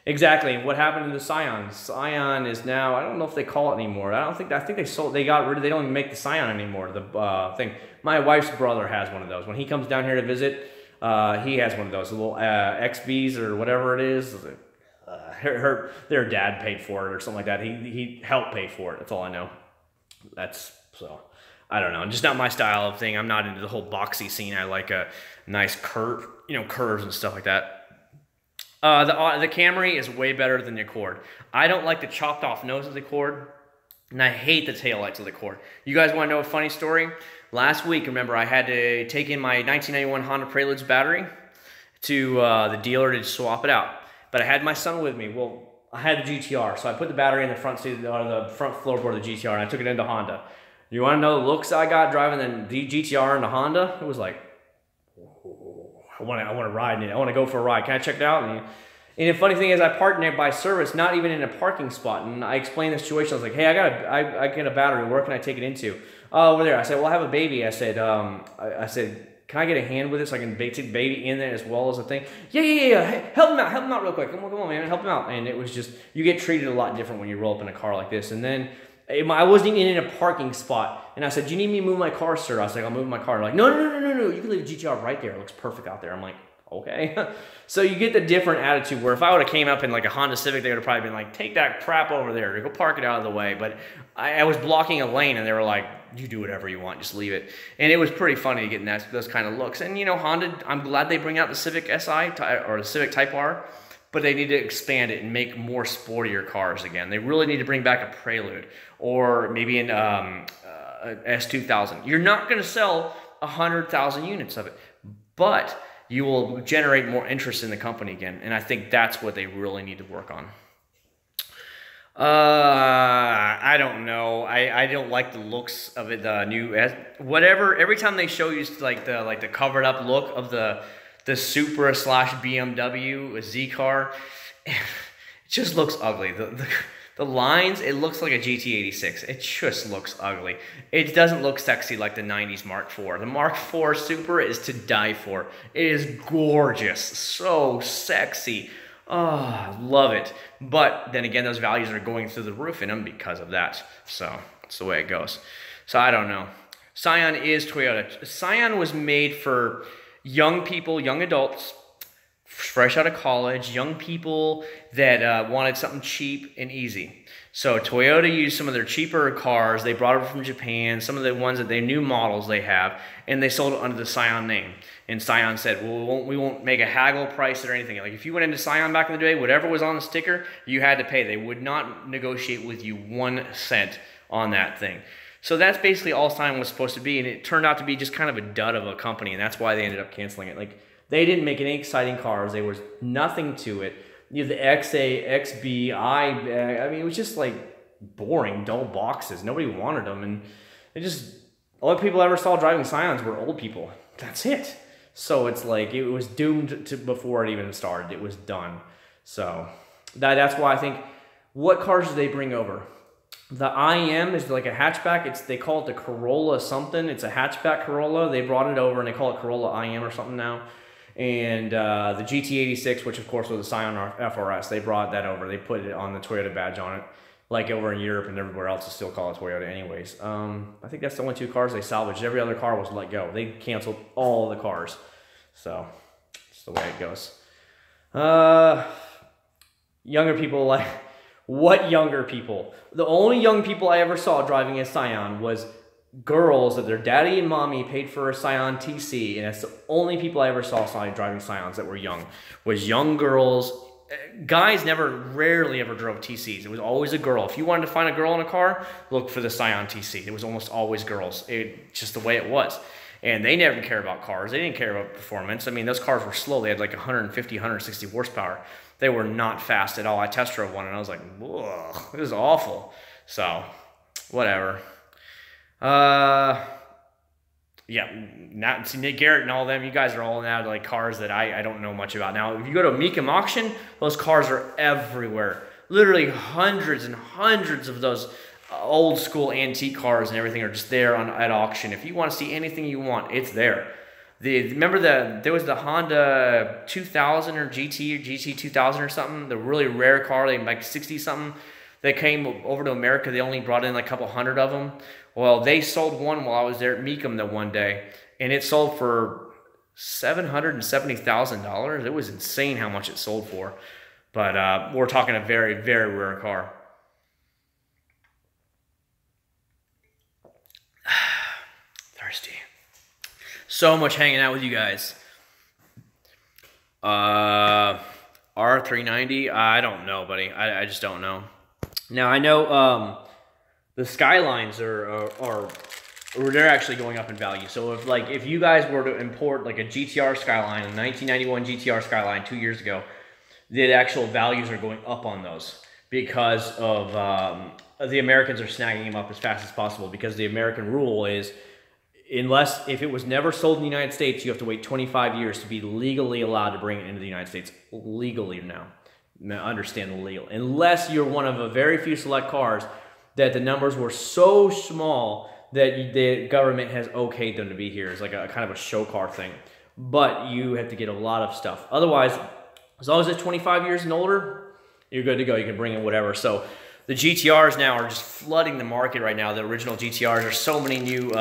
Exactly, what happened to the Scion? Scion is now, I don't know if they call it anymore. I think they got rid of, they don't even make the Scion anymore, the thing. My wife's brother has one of those. When he comes down here to visit, he has one of those, little XBs or whatever it is. Their dad paid for it or something like that. He helped pay for it, that's all I know. I don't know, just not my style of thing. I'm not into the whole boxy scene. I like a nice curve, you know, curves and stuff like that. The Camry is way better than the Accord. I don't like the chopped off nose of the Accord, and I hate the taillights of the Accord. You guys want to know a funny story? Last week, remember, I had to take in my 1991 Honda Preludes battery to the dealer to swap it out. But I had my son with me. Well, I had the GTR, so I put the battery in the front seat, or the front floorboard of the GTR, and I took it into Honda. You want to know the looks I got driving the GTR into Honda? It was like, I want to ride in it. I want to go for a ride. Can I check it out? And the funny thing is, I parked nearby service, not even in a parking spot. And I explained the situation. I was like, hey, I get a battery. Where can I take it into? Over there. I said, well, I have a baby. I said, can I get a hand with it so I can take the baby in there as well as a thing? Yeah. Hey, help him out real quick. Come on, man, help him out. And it was just, you get treated a lot different when you roll up in a car like this. And then I wasn't even in a parking spot. And I said, do you need me to move my car, sir? I was like, I'll move my car. They're like, no. You can leave the GTR right there. It looks perfect out there. I'm like, okay. So you get the different attitude where if I would have came up in like a Honda Civic, they would have probably been like, take that crap over there, go park it out of the way. But I was blocking a lane and they were like, you do whatever you want, just leave it. And it was pretty funny getting those kind of looks. And you know, Honda, I'm glad they bring out the Civic Si or the Civic Type R, but they need to expand it and make more sportier cars again. They really need to bring back a Prelude or maybe an S2000. You're not going to sell 100,000 units of it, but you will generate more interest in the company again. And I think that's what they really need to work on. I don't know. I don't like the looks of it. The new whatever. Every time they show you like the covered up look of the Supra / BMW Z car, it just looks ugly. The lines, it looks like a GT86. It just looks ugly. It doesn't look sexy like the 90s Mark IV. The Mark IV Supra is to die for. It is gorgeous. So sexy. Oh, love it. But then again, those values are going through the roof in them because of that. So that's the way it goes. So I don't know. Scion is Toyota. Scion was made for young people, young adults, fresh out of college, young people that wanted something cheap and easy. So Toyota used some of their cheaper cars. They brought over from Japan, some of the ones that they new models they have, and they sold it under the Scion name. And Scion said, well, we won't make a haggle price or anything. Like if you went into Scion back in the day, whatever was on the sticker, you had to pay. They would not negotiate with you 1 cent on that thing. So that's basically all Scion was supposed to be, and it turned out to be just kind of a dud of a company, and that's why they ended up canceling it. Like, they didn't make any exciting cars. There was nothing to it. You have the XA, XB, I mean, it was just like boring, dull boxes. Nobody wanted them, and it just, all the people I ever saw driving Scions were old people. That's it. So it's like, it was doomed to before it even started. It was done. So that's why I think, what cars did they bring over? The IM is like a hatchback. They call it the Corolla something. It's a hatchback Corolla. They brought it over and they call it Corolla IM or something now. And the GT86, which of course was the Scion FRS, they brought that over. They put it on the Toyota badge on it. Like over in Europe and everywhere else, they still call it Toyota anyways. I think that's the only 2 cars they salvaged. Every other car was let go. They canceled all the cars. So, that's the way it goes. Younger people, like, what younger people? The only young people I ever saw driving a Scion was girls that their daddy and mommy paid for a Scion TC, and that's the only people I ever saw driving Scions that were young, was young girls. Guys rarely ever drove TCs. It was always a girl. If you wanted to find a girl in a car, look for the Scion TC. It was almost always girls. Just the way it was. And they never cared about cars. They didn't care about performance. I mean, those cars were slow. They had like 150, 160 horsepower. They were not fast at all. I test drove one and I was like, whoa, this is awful. So, whatever. Yeah, see Nick Garrett and all them, you guys are all now like cars that I don't know much about. Now, if you go to Mecum auction, those cars are everywhere. Literally hundreds and hundreds of those old school antique cars and everything are just there at auction. If you want to see anything you want, it's there. Remember there was the Honda 2000 or GT 2000 or something, the really rare car, they like 60 something. They came over to America. They only brought in like a couple hundred of them. Well, they sold one while I was there at Mecum the one day, and it sold for $770,000. It was insane how much it sold for. But we're talking a very, very rare car. Thirsty. So much hanging out with you guys. R390, I don't know, buddy. I just don't know. Now, I know the Skylines they're actually going up in value. So if you guys were to import like a GTR Skyline, a 1991 GTR Skyline 2 years ago, the actual values are going up on those because of the Americans are snagging them up as fast as possible, because the American rule is, if it was never sold in the United States, you have to wait 25 years to be legally allowed to bring it into the United States. Legally now. Understand the legal. Unless you're one of a very few select cars that the numbers were so small that the government has okayed them to be here. It's like a kind of a show car thing. But you have to get a lot of stuff. Otherwise, as long as it's 25 years and older, you're good to go. You can bring in whatever. So the GTRs now are just flooding the market right now. The original GTRs, there's so many new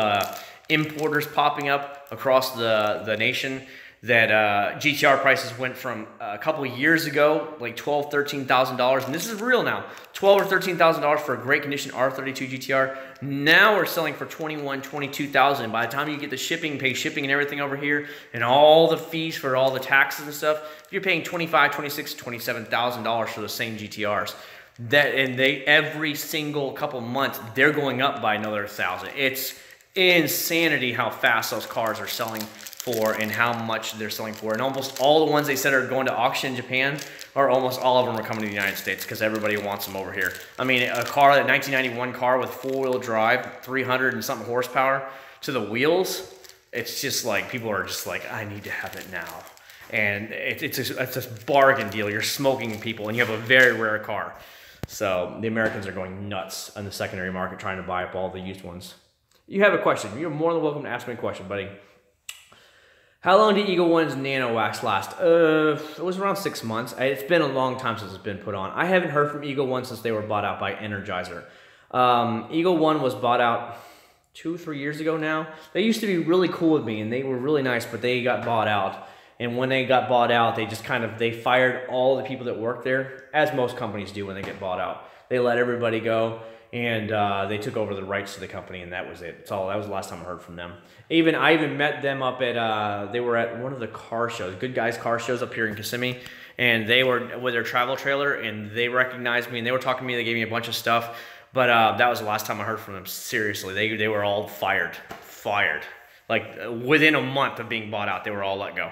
importers popping up across the nation that GTR prices went from a couple of years ago, like $12,000, $13,000, and this is real now, $12,000 or $13,000 for a great condition R32 GTR. Now we're selling for $21,000, $22,000. By the time you get the shipping, pay shipping and everything over here, and all the fees for all the taxes and stuff, you're paying $25,000, $26,000, $27,000 for the same GTRs. And they every single couple months they're going up by another $1,000. It's insanity how fast those cars are selling for and how much they're selling for. And almost all the ones they said are going to auction in Japan, or almost all of them are coming to the United States because everybody wants them over here. I mean, a car, that 1991 car with four-wheel drive, 300 and something horsepower to the wheels, it's just like, people are just like, I need to have it now. And it's a bargain deal. You're smoking people and you have a very rare car. So the Americans are going nuts on the secondary market trying to buy up all the used ones. You have a question. You're more than welcome to ask me a question, buddy. How long did Eagle One's Nano Wax last? It was around 6 months. It's been a long time since it's been put on. I haven't heard from Eagle One since they were bought out by Energizer. Eagle One was bought out 2 or 3 years ago now. They used to be really cool with me and they were really nice, but they got bought out. And when they got bought out, they just they fired all the people that worked there, as most companies do when they get bought out. They let everybody go, and they took over the rights to the company, and that was it. That was the last time I heard from them. I even met them up at, they were at one of the car shows, Good Guys car shows up here in Kissimmee, and they were with their travel trailer, and they recognized me, and they were talking to me. They gave me a bunch of stuff, but that was the last time I heard from them. Seriously, they were all fired. Like within a month of being bought out, they were all let go.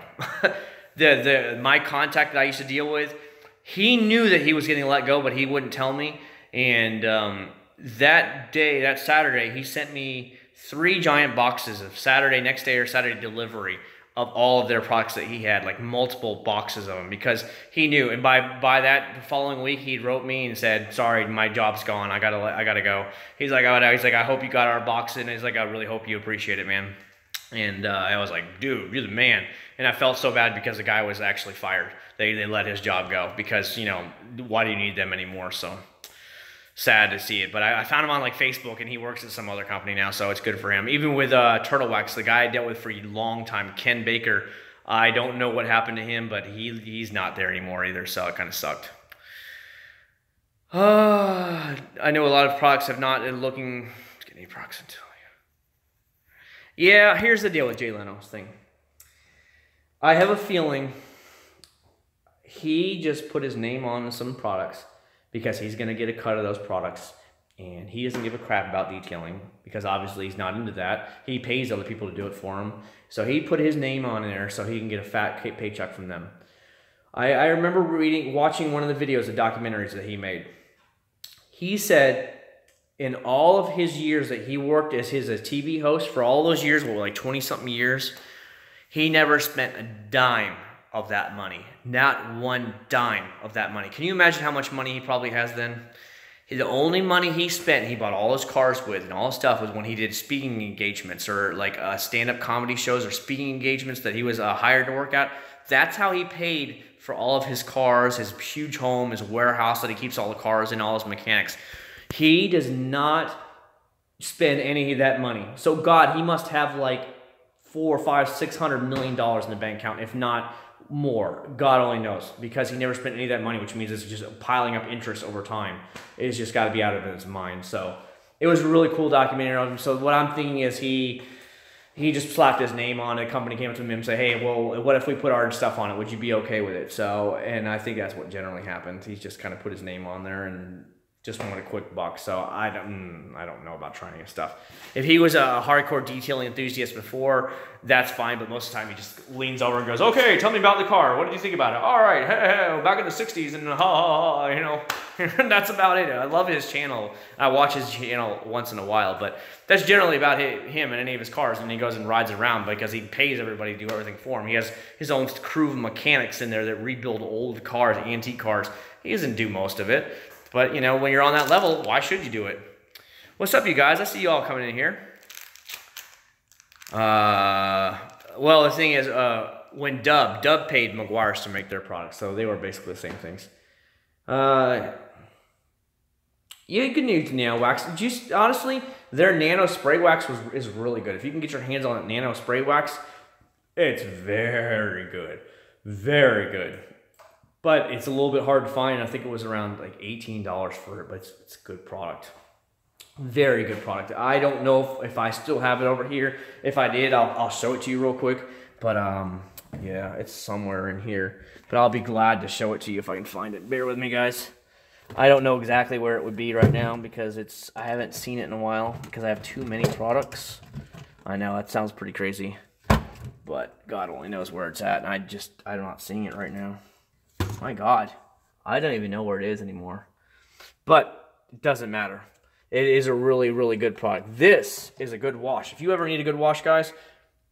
My contact that I used to deal with, he knew that he was getting let go, but he wouldn't tell me. And that Saturday, he sent me 3 giant boxes of next day or Saturday delivery of all of their products that he had, like multiple boxes of them, because he knew. And by that following week, he wrote me and said, "Sorry, my job's gone. I gotta go." He's like, "I hope you got our box," and he's like, "I really hope you appreciate it, man." And I was like, "Dude, you're the man." And I felt so bad because the guy was actually fired. They let his job go because, you know, why do you need them anymore? So sad to see it. But I found him on like Facebook, and he works at some other company now, so it's good for him. Even with Turtle Wax, the guy I dealt with for a long time, Ken Baker, I don't know what happened to him, but he's not there anymore either, so it kind of sucked. I know a lot of products have not been looking. Let's get any products until. Yeah, here's the deal with Jay Leno's thing. I have a feeling he just put his name on some products because he's going to get a cut of those products, and he doesn't give a crap about detailing because obviously he's not into that. He pays other people to do it for him. So he put his name on there so he can get a fat paycheck from them. I remember watching one of the videos, the documentaries that he made. He said in all of his years that he worked as a TV host for all those years, like 20-something years, he never spent a dime of that money. Not one dime of that money. Can you imagine how much money he probably has then? The only money he spent, he bought all his cars with and all his stuff, was when he did speaking engagements or like stand-up comedy shows or speaking engagements that he was hired to work at. That's how he paid for all of his cars, his huge home, his warehouse that he keeps all the cars in, all his mechanics. He does not spend any of that money. So God, he must have like $400, $500, $600 million in the bank account, if not more. God only knows, because he never spent any of that money, which means it's just piling up interest over time. It's just got to be out of his mind. So it was a really cool documentary of him. So what I'm thinking is he just slapped his name on it. A company came up to him and said, "Hey, well, what if we put our stuff on it? Would you be okay with it?" So, and I think that's what generally happened. He's just kind of put his name on there and just wanted a quick buck. So I don't know about trying his stuff. If he was a hardcore detailing enthusiast before, that's fine. But most of the time he just leans over and goes, "Okay, tell me about the car. What did you think about it?" "All right, hey, back in the 60s and you know." That's about it. I love his channel. I watch his channel once in a while, but that's generally about him and any of his cars. And he goes and rides around because he pays everybody to do everything for him. He has his own crew of mechanics in there that rebuild old cars, antique cars. He doesn't do most of it. But, you know, when you're on that level, why should you do it? What's up, you guys? I see you all coming in here. Well, the thing is, when Dub paid Meguiar's to make their products, so they were basically the same things. Yeah, good news, Nano Wax. Just honestly, their Nano Spray Wax is really good. If you can get your hands on Nano Spray Wax, It's very good. Very good. But it's a little bit hard to find. I think it was around like $18 for it, but it's a good product. Very good product. I don't know if I still have it over here. If I did, I'll show it to you real quick. But yeah, it's somewhere in here. But I'll be glad to show it to you if I can find it. Bear with me, guys. I don't know exactly where it would be right now because I haven't seen it in a while because I have too many products. I know that sounds pretty crazy, but God only knows where it's at, and I'm not seeing it right now. My God, I don't even know where it is anymore. But it doesn't matter. It is a really, really good product. This is a good wash. If you ever need a good wash, guys,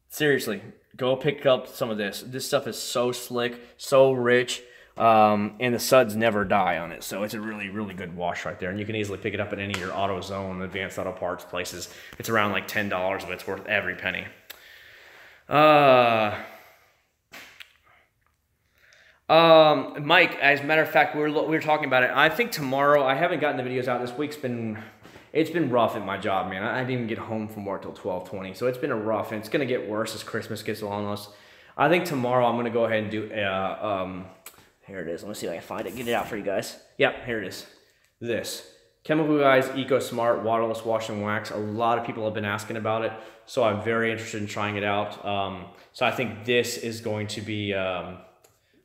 seriously, go pick up some of this. This stuff is so slick, so rich. And the suds never die on it, so it's a really, really good wash right there. And you can easily pick it up at any of your AutoZone, Advanced Auto Parts places. It's around like $10, but it's worth every penny. Mike, as a matter of fact, we were talking about it. I think tomorrow, I haven't gotten the videos out. This week's been rough at my job, man. I didn't even get home from work till 12:20, so it's been a rough, and it's gonna get worse as Christmas gets along us. I think tomorrow I'm gonna go ahead and do here it is. Let me see if I can find it. Get it out for you guys. Yep, here it is. This. Chemical Guys Eco Smart Waterless Wash and Wax. A lot of people have been asking about it, so I'm very interested in trying it out. So I think this is going to be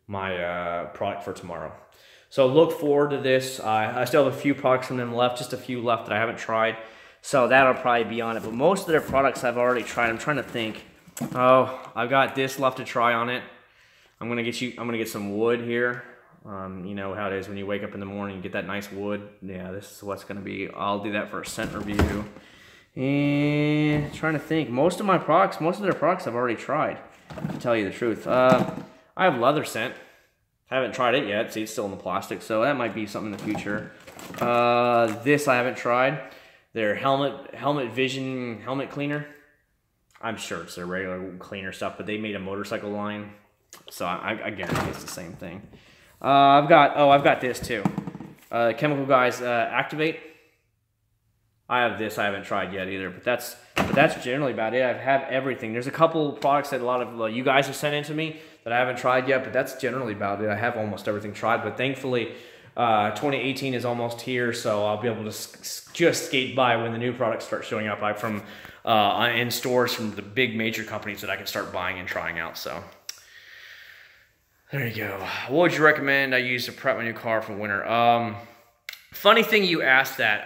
my product for tomorrow. So look forward to this. I still have a few products from them left, just a few left that I haven't tried. So that'll probably be on it. But most of their products I've already tried. I'm trying to think. Oh, I've got this left to try on it. I'm gonna get some wood here. You know how it is when you wake up in the morning, you get that nice wood. Yeah, this is what's gonna be. I'll do that for a scent review. And trying to think, most of their products I've already tried, to tell you the truth. I have leather scent. Haven't tried it yet. See, it's still in the plastic, so that might be something in the future. This I haven't tried. Their helmet vision helmet cleaner. I'm sure it's their regular cleaner stuff, but they made a motorcycle line. So I guarantee it's the same thing. I've got this too. Chemical Guys Activate. I have this. I haven't tried yet either, but that's generally about it. I have everything. There's a couple products that a lot of you guys have sent in to me that I haven't tried yet, but that's generally about it. I have almost everything tried, but thankfully 2018 is almost here, so I'll be able to just skate by when the new products start showing up from in stores from the big major companies that I can start buying and trying out. So there you go. What would you recommend I use to prep my new car for winter? Funny thing you asked that.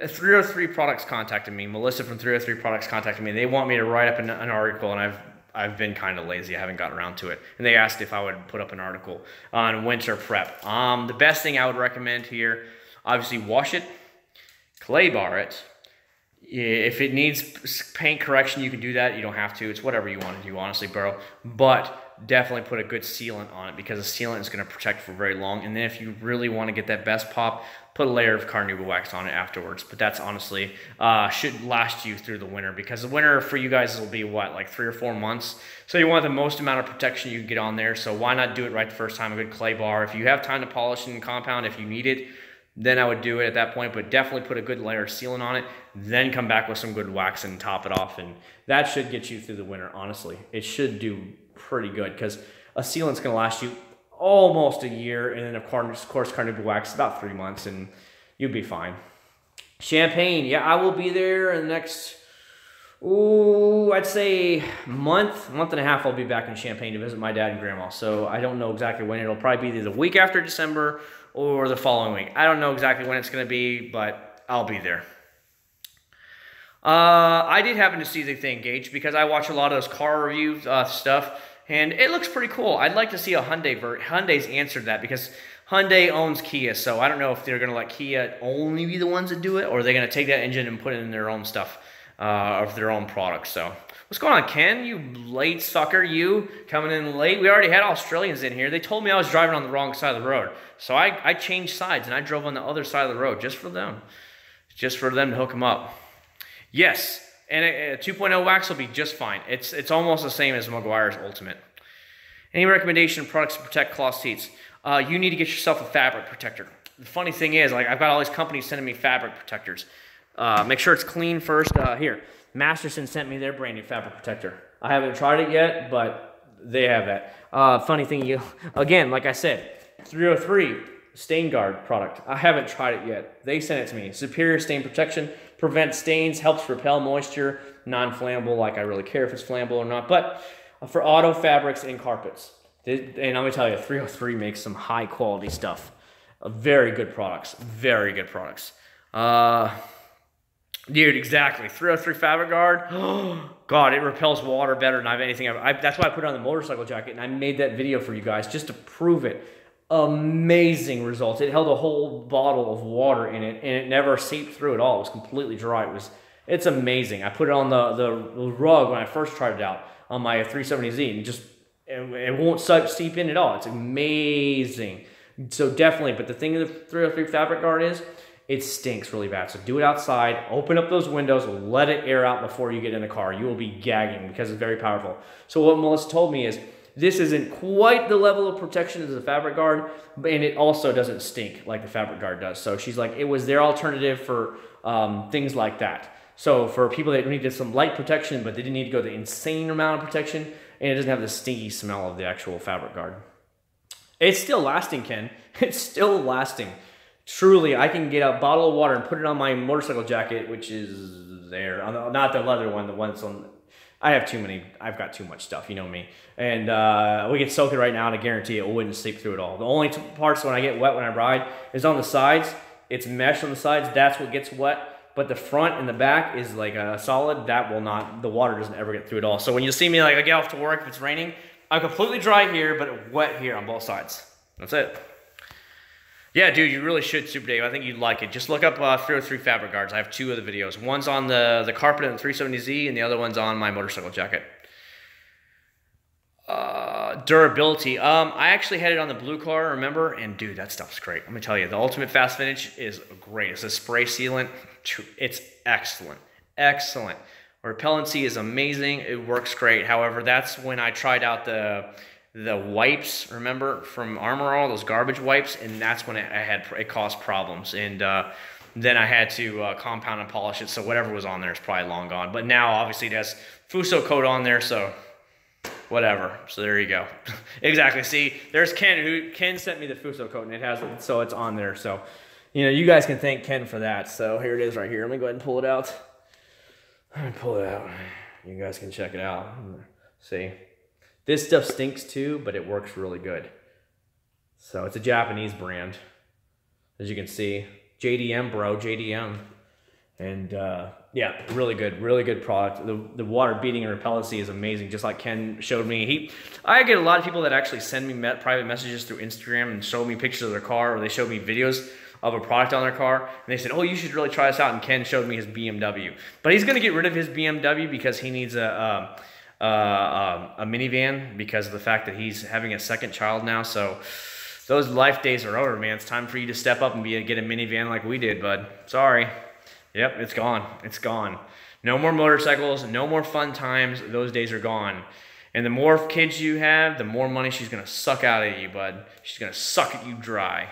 303 Products contacted me. Melissa from 303 Products contacted me. They want me to write up an article, and I've been kind of lazy. I haven't gotten around to it. And they asked if I would put up an article on winter prep. The best thing I would recommend here, obviously wash it, clay bar it. If it needs paint correction, you can do that. You don't have to. It's whatever you want to do, honestly, bro. But definitely put a good sealant on it because the sealant is going to protect for very long. And then if you really want to get that best pop, put a layer of carnauba wax on it afterwards. But that's honestly should last you through the winter, because the winter for you guys will be what, like 3 or 4 months. So you want the most amount of protection you can get on there. So why not do it right the first time? A good clay bar. If you have time to polish and compound, if you need it, then I would do it at that point, but definitely put a good layer of sealant on it, then come back with some good wax and top it off, and that should get you through the winter, honestly. It should do pretty good, because a sealant's gonna last you almost a year, and then of course carnauba wax about 3 months, and you'll be fine. Champaign, yeah, I will be there in the next, I'd say month and a half. I'll be back in Champaign to visit my dad and grandma, so I don't know exactly when. It'll probably be either the week after December or the following week. I don't know exactly when it's going to be, but I'll be there. I did happen to see the thing, Gage, because I watch a lot of those car review stuff, and it looks pretty cool. I'd like to see a Hyundai. Hyundai's answered that, because Hyundai owns Kia, so I don't know if they're going to let Kia only be the ones that do it, or they're going to take that engine and put it in their own stuff, of their own products. So what's going on, Ken? You late sucker, you coming in late. We already had Australians in here. They told me I was driving on the wrong side of the road, so I changed sides and I drove on the other side of the road just for them to hook them up. Yes, and a 2.0 wax will be just fine. It's almost the same as Meguiar's Ultimate. Any recommendation of products to protect cloth seats? You need to get yourself a fabric protector. The funny thing is, like, I've got all these companies sending me fabric protectors. Make sure it's clean first. Here, Masterson sent me their brand new fabric protector. I haven't tried it yet, but they have that. Funny thing, again, like I said, 303 Stain Guard product. I haven't tried it yet. They sent it to me. Superior stain protection, prevents stains, helps repel moisture, non-flammable, like I really care if it's flammable or not, but for auto fabrics and carpets. And I'm gonna tell you, 303 makes some high quality stuff. Very good products, very good products. Dude, exactly. 303 Fabric Guard. God, it repels water better than I've anything ever. That's why I put it on the motorcycle jacket, and I made that video for you guys just to prove it. Amazing results. It held a whole bottle of water in it, and it never seeped through at all. It was completely dry. It's amazing. I put it on the rug when I first tried it out on my 370Z, and it won't seep in at all. It's amazing. So definitely, but the thing of the 303 Fabric Guard is, it stinks really bad. So do it outside, open up those windows, let it air out before you get in the car. You will be gagging because it's very powerful. So what Melissa told me is, this isn't quite the level of protection as the Fabric Guard, and it also doesn't stink like the Fabric Guard does. So she's like, it was their alternative for things like that. So for people that needed some light protection, but they didn't need to go the insane amount of protection, and it doesn't have the stinky smell of the actual Fabric Guard. It's still lasting, Ken. It's still lasting. Truly, I can get a bottle of water and put it on my motorcycle jacket, which is there. Not the leather one, the one that's on. I have too many. I've got too much stuff, you know me. And we could soak it right now, and I guarantee it wouldn't seep through it all. The only parts when I get wet when I ride is on the sides. It's mesh on the sides. That's what gets wet. But the front and the back is like a solid. That will not. The water doesn't ever get through it all. So when you see me, like I get off to work if it's raining, I'm completely dry here, but wet here on both sides. That's it. Yeah, dude, you really should, Super Dave. I think you'd like it. Just look up 303 Fabric Guards. I have two of the videos. One's on the carpet and the 370Z, and the other one's on my motorcycle jacket. Durability. I actually had it on the blue car, remember? And dude, that stuff's great. I'm gonna tell you, the Ultimate Fast Finish is great. It's a spray sealant. It's excellent. Excellent. Repellency is amazing. It works great. However, that's when I tried out the wipes, remember, from Armor All, those garbage wipes, and that's when it caused problems. And then I had to compound and polish it, so whatever was on there is probably long gone. But now, obviously, it has Fuso coat on there, so whatever. So there you go. Exactly. See, there's Ken. Ken sent me the Fuso coat, and it has it, so it's on there. So, you know, you guys can thank Ken for that. So here it is right here. Let me go ahead and pull it out. Let me pull it out. You guys can check it out. See. This stuff stinks too, but it works really good. So it's a Japanese brand, as you can see. JDM, bro, JDM. And yeah, really good product. The water beating and repellency is amazing, just like Ken showed me. I get a lot of people that actually send me private messages through Instagram and show me pictures of their car, or they show me videos of a product on their car, and they said, oh, you should really try this out, and Ken showed me his BMW. But he's gonna get rid of his BMW because he needs a minivan because of the fact that he's having a second child now. So those life days are over, man. It's time for you to step up and get a minivan like we did, bud. Sorry. Yep, it's gone. It's gone. No more motorcycles, no more fun times. Those days are gone. And the more kids you have, the more money she's gonna suck out of you, bud. She's gonna suck at you dry.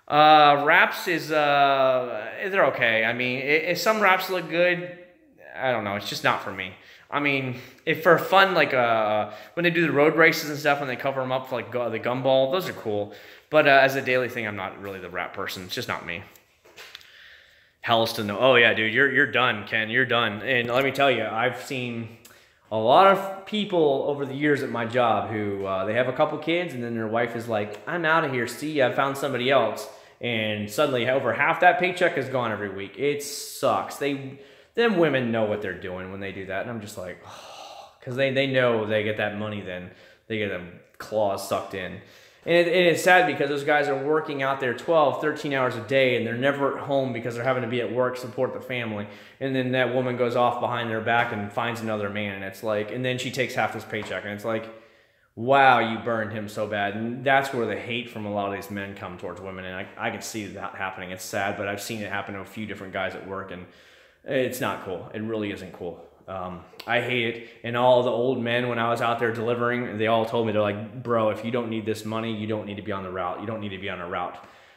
Wraps is, they're okay. I mean, if some wraps look good, I don't know. It's just not for me. I mean, if for fun, like when they do the road races and stuff, when they cover them up for like the gumball, those are cool. But as a daily thing, I'm not really the wrap person. It's just not me. Helliston, oh yeah, dude, you're done, Ken. You're done. And let me tell you, I've seen a lot of people over the years at my job who they have a couple kids, and then their wife is like, I'm out of here. See, I found somebody else. And suddenly over half that paycheck is gone every week. It sucks. Them women know what they're doing when they do that. And I'm just like, oh, because they know they get that money, then they get them claws sucked in. And it's sad because those guys are working out there 12, 13 hours a day, and they're never at home because they're having to be at work, support the family. And then that woman goes off behind their back and finds another man. And it's like, and then she takes half his paycheck. And it's like, wow, you burned him so bad. And that's where the hate from a lot of these men come towards women. And I can see that happening. It's sad, but I've seen it happen to a few different guys at work, and it's not cool. It really isn't cool. I hate it. And all the old men, when I was out there delivering, they all told me, they're like, bro, if you don't need this money, you don't need to be on the route. You don't need to be on a route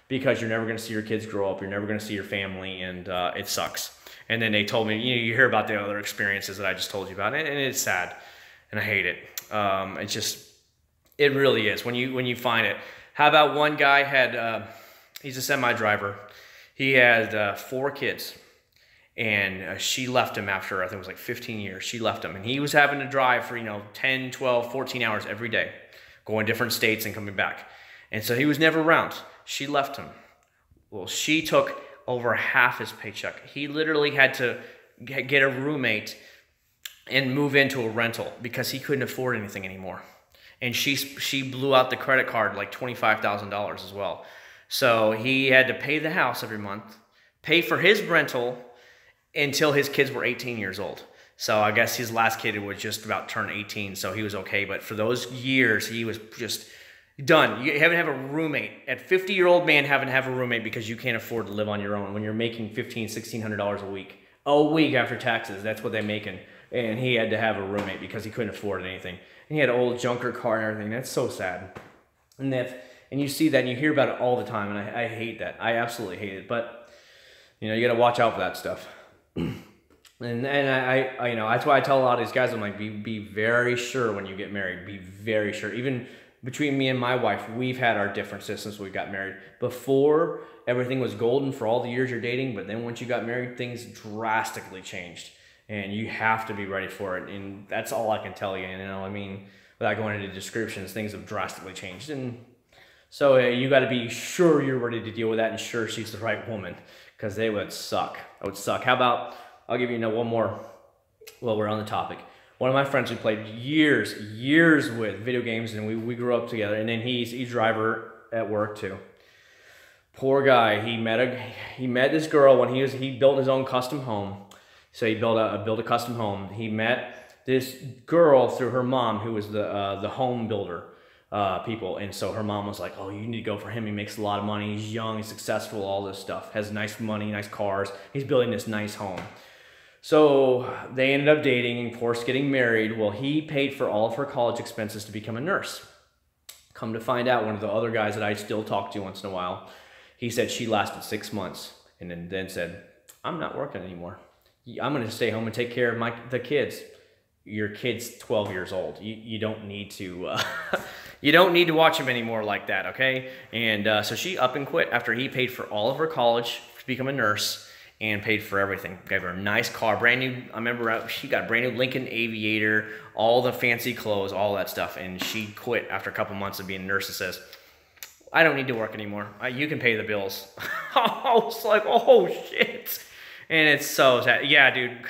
because you're never going to see your kids grow up. You're never going to see your family, and it sucks. And then they told me, you hear about the other experiences that I just told you about, and it's sad, and I hate it. It really is when you find it. How about one guy had, he's a semi driver. He had 4 kids, and she left him after, I think it was like 15 years. She left him, and he was having to drive for 10, 12, 14 hours every day, going different states and coming back. And so he was never around. She left him. Well, she took over half his paycheck. He literally had to get a roommate and move into a rental because he couldn't afford anything anymore. And she blew out the credit card like $25,000 as well. So he had to pay the house every month, pay for his rental until his kids were 18 years old. So I guess his last kid was just about turn 18, so he was okay. But for those years, he was just done. You haven't have a roommate. At 50-year-old man, having to have a roommate because you can't afford to live on your own when you're making $1,500, $1,600 a week. A week after taxes, that's what they're making. And he had to have a roommate because he couldn't afford anything. And he had an old junker car and everything. That's so sad. And you see that and you hear about it all the time, and I hate that. I absolutely hate it. But you got to watch out for that stuff. And I that's why I tell a lot of these guys, I'm like, be very sure when you get married. Be very sure. Even between me and my wife, we've had our differences since we got married. Before, everything was golden for all the years you're dating, but then once you got married, things drastically changed. And you have to be ready for it. And that's all I can tell you. Without going into descriptions, things have drastically changed. And so you got to be sure you're ready to deal with that and sure she's the right woman, because they would suck. It would suck. How about, I'll give you one more while we're on the topic. One of my friends we played years with video games, and we grew up together. And then he's a driver at work too. Poor guy. He met this girl when he built his own custom home. So he built a custom home. He met this girl through her mom, who was the home builder people. And so her mom was like, "Oh, you need to go for him. He makes a lot of money. He's young, he's successful, all this stuff. Has nice money, nice cars. He's building this nice home." So they ended up dating and, of course, getting married. Well, he paid for all of her college expenses to become a nurse. Come to find out, one of the other guys that I still talk to once in a while, he said she lasted 6 months and then said, "I'm not working anymore. I'm going to stay home and take care of the kids." Your kid's 12 years old. You don't need to you don't need to watch him anymore like that, okay? And so she up and quit after he paid for all of her college to become a nurse and paid for everything. Gave her a nice car, brand new. I remember she got a brand new Lincoln Aviator, all the fancy clothes, all that stuff. And she quit after a couple months of being a nurse and says, "I don't need to work anymore. You can pay the bills." I was like, oh shit. And it's so sad. Yeah, dude,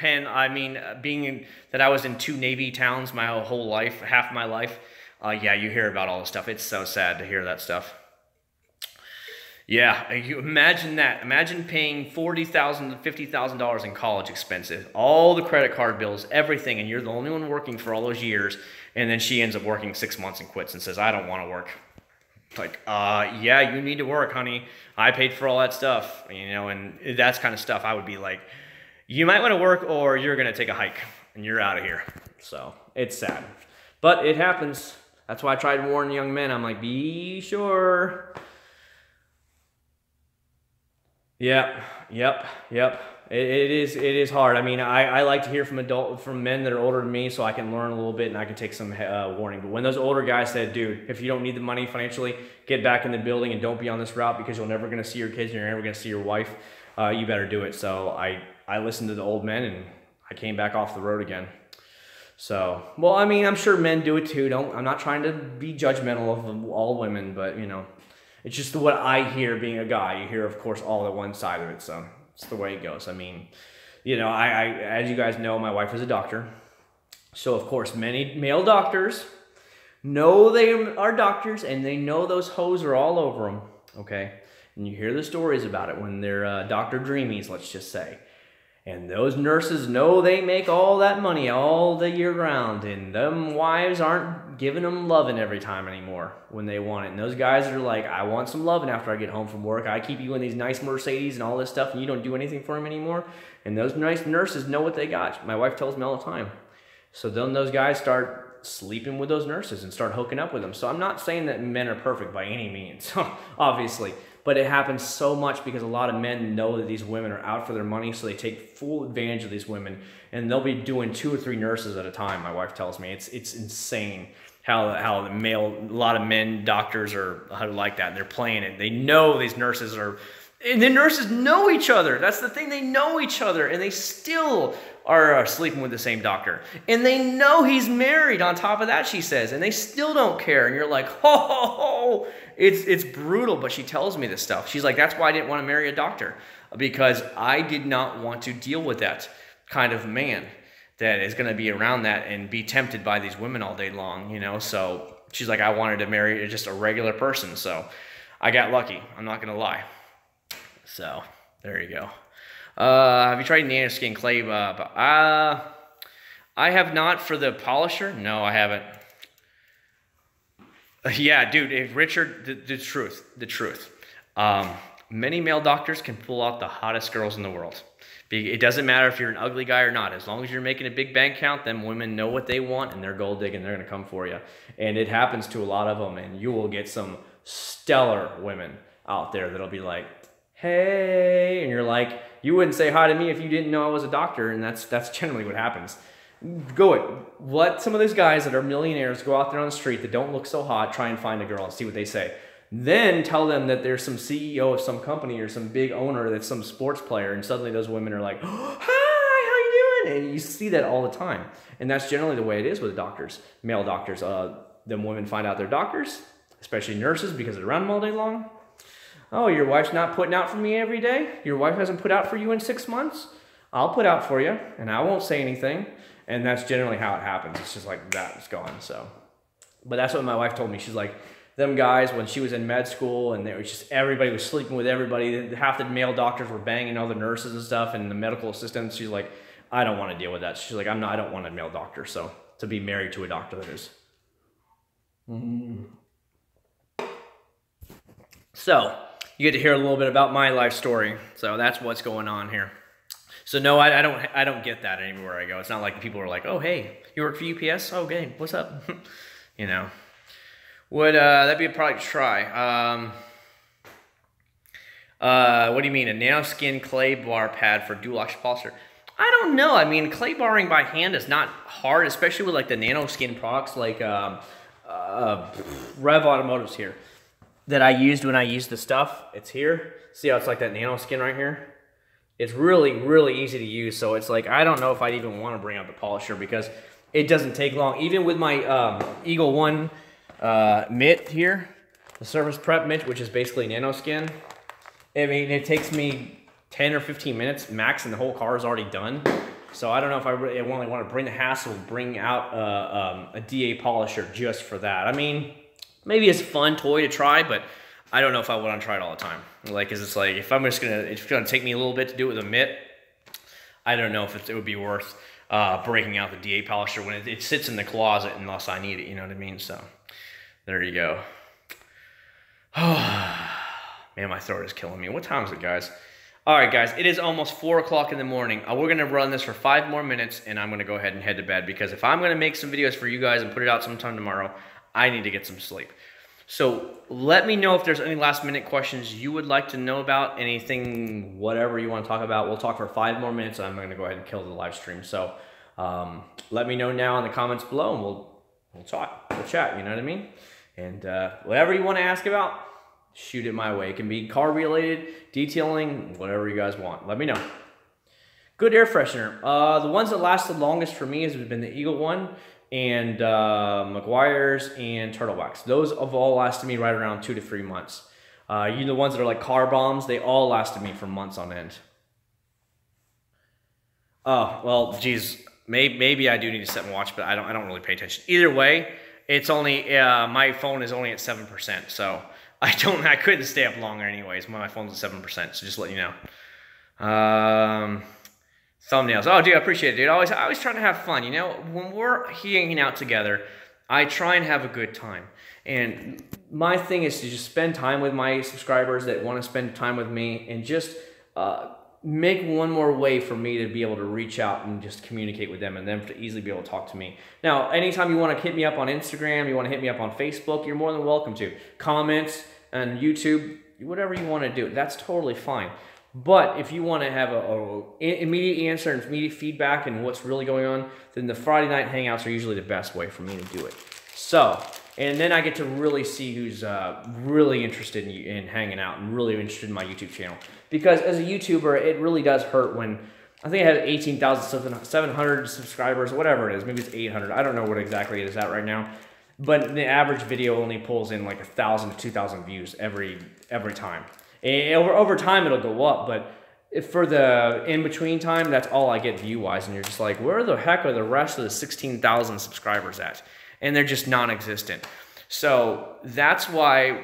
being that I was in 2 Navy towns my whole life, half my life, yeah, you hear about all this stuff. It's so sad to hear that stuff. Yeah, you imagine that. Imagine paying $40,000 to $50,000 in college expenses, all the credit card bills, everything, and you're the only one working for all those years, and then she ends up working 6 months and quits and says, "I don't want to work." Like, yeah, you need to work, honey. I paid for all that stuff, and that's kind of stuff I would be like, you might want to work or you're going to take a hike and you're out of here. So it's sad, but it happens. That's why I try to warn young men. I'm like, be sure. Yep. It is hard. I like to hear from men that are older than me so I can learn a little bit and I can take some warning. But when those older guys said, "Dude, if you don't need the money financially, get back in the building and don't be on this route because you're never going to see your kids and you're never going to see your wife, you better do it." So I listened to the old men and I came back off the road again. So, well, I'm sure men do it too. I'm not trying to be judgmental of all women, but it's just what I hear being a guy. You hear, of course, all the one side of it, so it's the way it goes. I as you guys know, my wife is a doctor. So, of course, many male doctors know they are doctors, and they know those hoes are all over them, okay? And you hear the stories about it when they're Dr. Dreamies, let's just say. And those nurses know they make all that money all the year round, and them wives aren't giving them loving every time anymore when they want it. And those guys are like, "I want some loving after I get home from work. I keep you in these nice Mercedes and all this stuff, and you don't do anything for them anymore." And those nice nurses know what they got. My wife tells me all the time. So then those guys start sleeping with those nurses and start hooking up with them. So I'm not saying that men are perfect by any means, obviously. but it happens so much because a lot of men know that these women are out for their money, so they take full advantage of these women, and they'll be doing 2 or 3 nurses at a time. My wife tells me it's insane how a lot of men doctors are like that. They're playing it. They know these nurses are, and the nurses know each other. That's the thing. They know each other, and they still are sleeping with the same doctor. And they know he's married on top of that, she says, and they still don't care. And you're like, oh, it's brutal. But she tells me this stuff. She's like, that's why I didn't want to marry a doctor, because I did not want to deal with that kind of man that is going to be around that and be tempted by these women all day long, you know? So she's like, I wanted to marry just a regular person. So I got lucky. I'm not going to lie. So there you go. Have you tried Nanoskin clay? I have not for the polisher. No, I haven't. Yeah, dude, Richard, the truth. Many male doctors can pull out the hottest girls in the world. It doesn't matter if you're an ugly guy or not. As long as you're making a big bank count, then women know what they want and they're gold digging. They're going to come for you. And it happens to a lot of them. And you will get some stellar women out there that'll be like, hey, and you're like, you wouldn't say hi to me if you didn't know I was a doctor. And that's generally what happens. Let some of those guys that are millionaires go out there on the street that don't look so hot, try and find a girl and see what they say. Then tell them that there's some CEO of some company or some big owner that's some sports player, and suddenly those women are like, oh, hi, how you doing? And you see that all the time. And that's generally the way it is with doctors, male doctors. Then women find out they're doctors, especially nurses, because they're around them all day long. Oh, your wife's not putting out for me every day? Your wife hasn't put out for you in 6 months? I'll put out for you, and I won't say anything. And that's generally how it happens. It's just like that, it's gone. So, but that's what my wife told me. She's like, them guys, when she was in med school, and there was just everybody was sleeping with everybody. Half the male doctors were banging all the nurses and stuff, and the medical assistants. She's like, I don't want to deal with that. She's like, I don't want a male doctor. So to be married to a doctor, that is. So you get to hear a little bit about my life story. So that's what's going on here. So no, I don't get that anywhere I go. It's not like people are like, oh hey, you work for UPS? Oh, okay, what's up? You know. Would that be a product to try? What do you mean, a nanoskin clay bar pad for dual action polisher? I don't know. I mean, clay barring by hand is not hard, especially with like the nanoskin products like Rev Automotive's here that I used when I used the stuff. It's here. See how it's like that nanoskin right here? It's really, really easy to use. So it's like, I don't know if I'd even want to bring out the polisher because it doesn't take long. Even with my Eagle One mitt here, the surface prep mitt, which is basically nanoskin. I mean, it takes me 10 or 15 minutes max, and the whole car is already done. So I don't know if I really want to bring the hassle, bring out a DA polisher just for that. I mean, maybe it's a fun toy to try, but I don't know if I want to try it all the time. Like, cause it's like if it's gonna take me a little bit to do it with a mitt, I don't know if it would be worth breaking out the DA polisher when it sits in the closet unless I need it. You know what I mean? So. There you go. Man, my throat is killing me. What time is it, guys? All right, guys, it is almost 4 o'clock in the morning. We're going to run this for 5 more minutes, and I'm going to go ahead and head to bed because if I'm going to make some videos for you guys and put it out sometime tomorrow, I need to get some sleep. So let me know if there's any last-minute questions you would like to know about, anything, whatever you want to talk about. We'll talk for 5 more minutes, and I'm going to go ahead and kill the live stream. So let me know now in the comments below, and we'll talk. We'll chat, you know what I mean? And whatever you want to ask about, shoot it my way. It can be car related, detailing, whatever you guys want. Let me know. Good air freshener. The ones that last the longest for me has been the Eagle One and Meguiar's and Turtle Wax. Those have all lasted me right around 2 to 3 months. The ones that are like car bombs, they all lasted me for months on end. Oh, well, geez, maybe I do need to set my watch, but I don't really pay attention. Either way, it's only, my phone is only at 7%, so I couldn't stay up longer anyways. My phone's at 7%, so just let you know. Thumbnails. Oh, dude, I appreciate it, dude. I always trying to have fun, you know? When we're hanging out together, I try and have a good time. And my thing is to just spend time with my subscribers that want to spend time with me and just make one more way for me to be able to reach out and just communicate with them and them to easily be able to talk to me. Now, anytime you want to hit me up on Instagram, you want to hit me up on Facebook, you're more than welcome to. Comments on YouTube, whatever you want to do, that's totally fine. But if you want to have a immediate answer and immediate feedback and what's really going on, then the Friday night hangouts are usually the best way for me to do it. So, and then I get to really see who's really interested in hanging out and really interested in my YouTube channel. Because as a YouTuber, it really does hurt when, I think I have 18,700 subscribers, whatever it is, maybe it's 800. I don't know what exactly it is at right now. But the average video only pulls in like 1,000 to 2,000 views every time. And over time, it'll go up, but for the in-between time, that's all I get view-wise, and you're just like, where the heck are the rest of the 16,000 subscribers at? And they're just non-existent. So that's why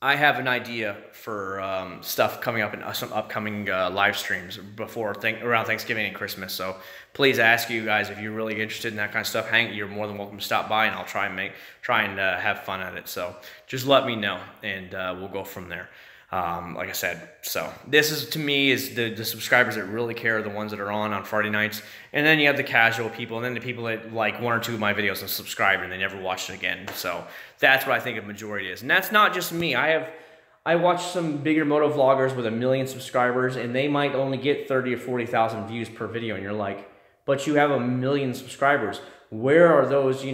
I have an idea for stuff coming up in some upcoming live streams around Thanksgiving and Christmas. So please ask you guys if you're really interested in that kind of stuff. You're more than welcome to stop by, and I'll try and have fun at it. So just let me know, and we'll go from there. Like I said, so this is, to me, is the subscribers that really care, the ones that are on Friday nights, and then you have the casual people, and then the people that like one or two of my videos and subscribe and they never watch it again. So that's what I think a majority is, and that's not just me. I watch some bigger moto vloggers with 1 million subscribers, and they might only get 30 or 40,000 views per video, and you're like, but you have 1 million subscribers. Where are those,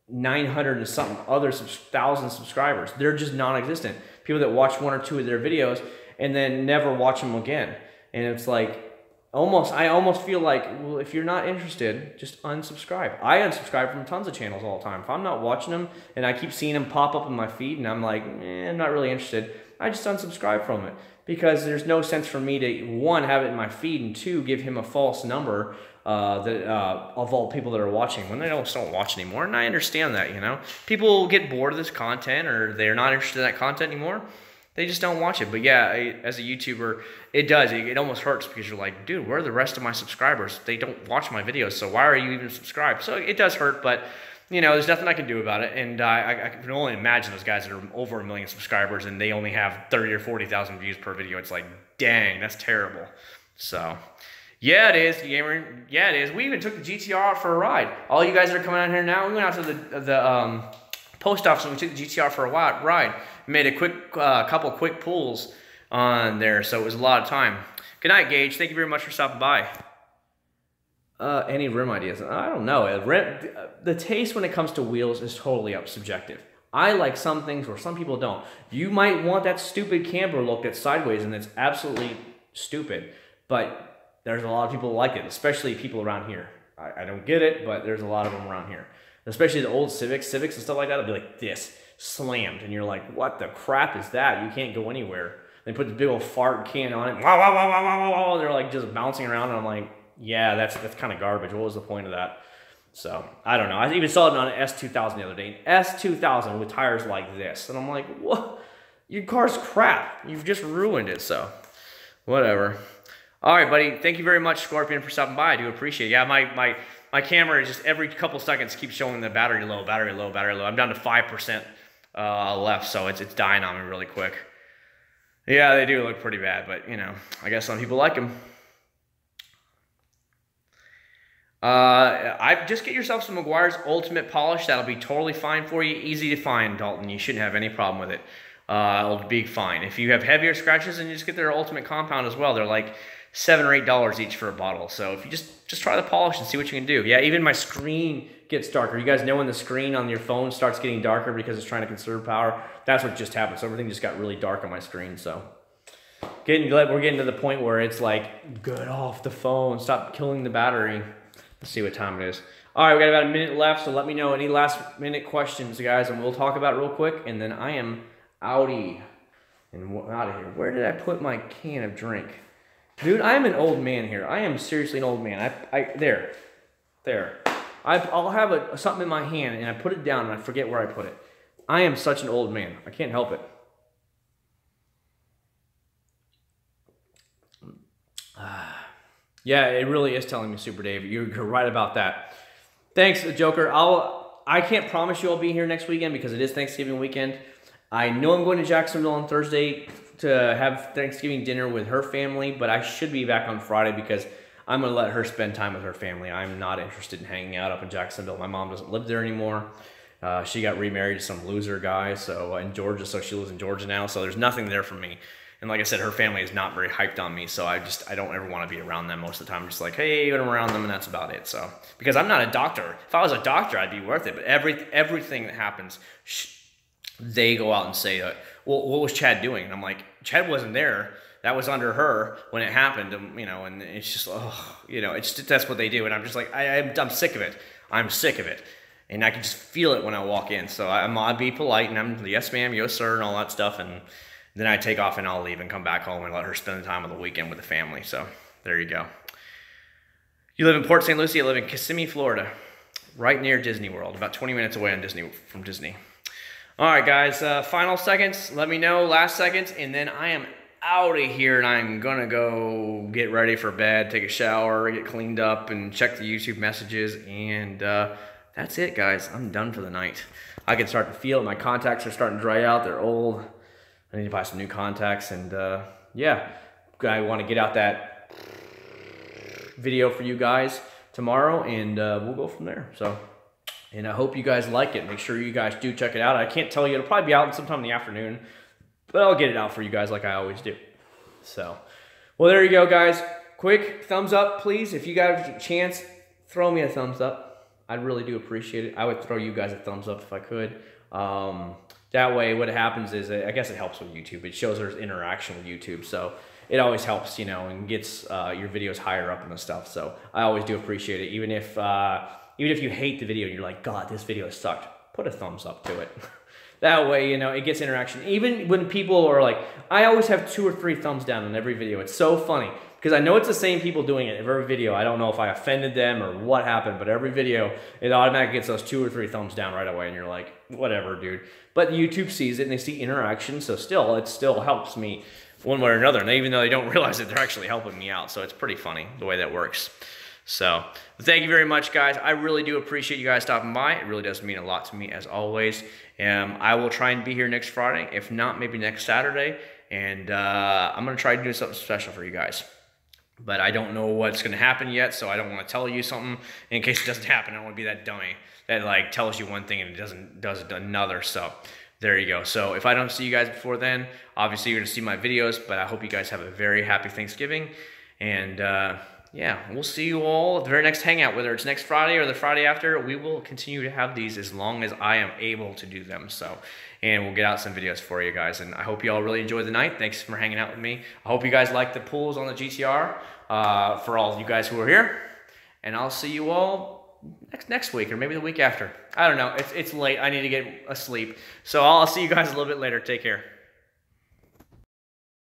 900 and something other 1,000 subscribers? They're just non-existent. People that watch 1 or 2 of their videos and then never watch them again. And it's like, I almost feel like, well, if you're not interested, just unsubscribe. I unsubscribe from tons of channels all the time. If I'm not watching them and I keep seeing them pop up in my feed and I'm like, I'm not really interested, I just unsubscribe from it. Because there's no sense for me to, 1, have it in my feed, and 2, give him a false number of all people that are watching when they don't watch anymore. And I understand that, People get bored of this content, or they're not interested in that content anymore. They just don't watch it. But yeah, as a YouTuber, it does. It almost hurts, because you're like, dude, where are the rest of my subscribers? They don't watch my videos, so why are you even subscribed? So it does hurt, but there's nothing I can do about it. And I can only imagine those guys that are over 1 million subscribers and they only have 30 or 40,000 views per video. It's like, dang, that's terrible. So yeah, it is, gamer. Yeah, it is. We even took the GTR out for a ride. All you guys that are coming out here now, we went out to the post office and we took the GTR for a ride. Made a couple quick pulls on there, so it was a lot of time. Good night, Gage. Thank you very much for stopping by. Any rim ideas? I don't know. The taste when it comes to wheels is totally subjective. I like some things where some people don't. You might want that stupid camber look that's sideways and it's absolutely stupid, but there's a lot of people that like it, especially people around here. I don't get it, but there's a lot of them around here. Especially the old Civics and stuff like that. It'll be like this, slammed, and you're like, what the crap is that? You can't go anywhere. They put the big old fart can on it, wow, wow, wow, wow, wow, wow, and they're like just bouncing around, and I'm like, yeah, that's kind of garbage. What was the point of that? So, I don't know. I even saw it on an S2000 the other day. An S2000 with tires like this. And I'm like, what? Your car's crap. You've just ruined it, so whatever. All right, buddy. Thank you very much, Scorpion, for stopping by. I do appreciate it. Yeah, my camera just every couple seconds keeps showing the battery low, battery low, battery low. I'm down to 5% left, so it's dying on me really quick. Yeah, they do look pretty bad, but, I guess some people like them. I just get yourself some Meguiar's Ultimate Polish. That'll be totally fine for you. Easy to find, Dalton. You shouldn't have any problem with it. It'll be fine. If you have heavier scratches, then you just get their Ultimate Compound as well. They're like $7 or $8 each for a bottle. So if you just try the polish and see what you can do. Yeah, even my screen gets darker. You guys know when the screen on your phone starts getting darker because it's trying to conserve power? That's what just happened. So everything just got really dark on my screen. So we're getting to the point where it's like, get off the phone. Stop killing the battery. Let's see what time it is. All right, we got about a minute left, so let me know any last minute questions, guys, and we'll talk about it real quick, and then I am outie and out of here. Where did I put my can of drink? Dude, I am an old man here. I am seriously an old man. There. I'll have something in my hand, and I put it down, and I forget where I put it. I am such an old man. I can't help it. Yeah, it really is telling me, Super Dave. You're right about that. Thanks, Joker. I can't promise you I'll be here next weekend because it is Thanksgiving weekend. I know I'm going to Jacksonville on Thursday to have Thanksgiving dinner with her family, but I should be back on Friday because I'm going to let her spend time with her family. I'm not interested in hanging out up in Jacksonville. My mom doesn't live there anymore, She got remarried to some loser guy, so in Georgia, so she lives in Georgia now. So there's nothing there for me. And like I said, her family is not very hyped on me, so I don't ever want to be around them most of the time. I'm just like, hey, when I'm around them, and that's about it. So because I'm not a doctor. If I was a doctor, I'd be worth it. But everything that happens, they go out and say, well, what was Chad doing? And I'm like, Chad wasn't there. That was under her when it happened, and it's just, that's what they do. And I'm just like, I'm sick of it. I'm sick of it. And I can just feel it when I walk in. So I'll be polite, and I'm yes, ma'am, yes, sir, and all that stuff. And then I take off and I'll leave and come back home and let her spend the time of the weekend with the family. So there you go. You live in Port St. Lucie. I live in Kissimmee, Florida, right near Disney World, about 20 minutes away from Disney. All right, guys, final seconds. Let me know, last seconds, and then I am out of here, and I'm going to go get ready for bed, take a shower, get cleaned up, and check the YouTube messages, and that's it, guys. I'm done for the night. I can start to feel it. My contacts are starting to dry out. They're old. I need to buy some new contacts, and yeah, I want to get out that video for you guys tomorrow, and we'll go from there. So, and I hope you guys like it. Make sure you guys do check it out. I can't tell you, it'll probably be out sometime in the afternoon, but I'll get it out for you guys like I always do. So, well, there you go, guys. Quick thumbs up, please. If you got a chance, throw me a thumbs up. I'd really do appreciate it. I would throw you guys a thumbs up if I could. That way, what happens is, I guess it helps with YouTube. It shows there's interaction with YouTube, so it always helps, and gets your videos higher up and the stuff. So I always do appreciate it. Even if you hate the video and you're like, God, this video sucked, put a thumbs up to it. That way, it gets interaction. Even when people are like, I always have 2 or 3 thumbs down on every video. It's so funny because I know it's the same people doing it every video. I don't know if I offended them or what happened, but every video, it automatically gets those 2 or 3 thumbs down right away. And you're like, whatever, dude. But YouTube sees it and they see interaction. So it still helps me one way or another. And even though they don't realize it, they're actually helping me out. So it's pretty funny the way that works. So thank you very much, guys. I really do appreciate you guys stopping by. It really does mean a lot to me, as always. I will try and be here next Friday. If not, maybe next Saturday. And I'm going to try to do something special for you guys. But I don't know what's going to happen yet, so I don't want to tell you something in case it doesn't happen. I don't want to be that dummy that tells you one thing and it does another. So there you go. So if I don't see you guys before then, obviously you're going to see my videos, but I hope you guys have a very happy Thanksgiving. And yeah, we'll see you all at the very next hangout, whether it's next Friday or the Friday after. We will continue to have these as long as I am able to do them. So, and we'll get out some videos for you guys. And I hope you all really enjoyed the night. Thanks for hanging out with me. I hope you guys like the pools on the GTR for all of you guys who are here. And I'll see you all next week or maybe the week after. I don't know. It's late. I need to get asleep. So I'll see you guys a little bit later. Take care.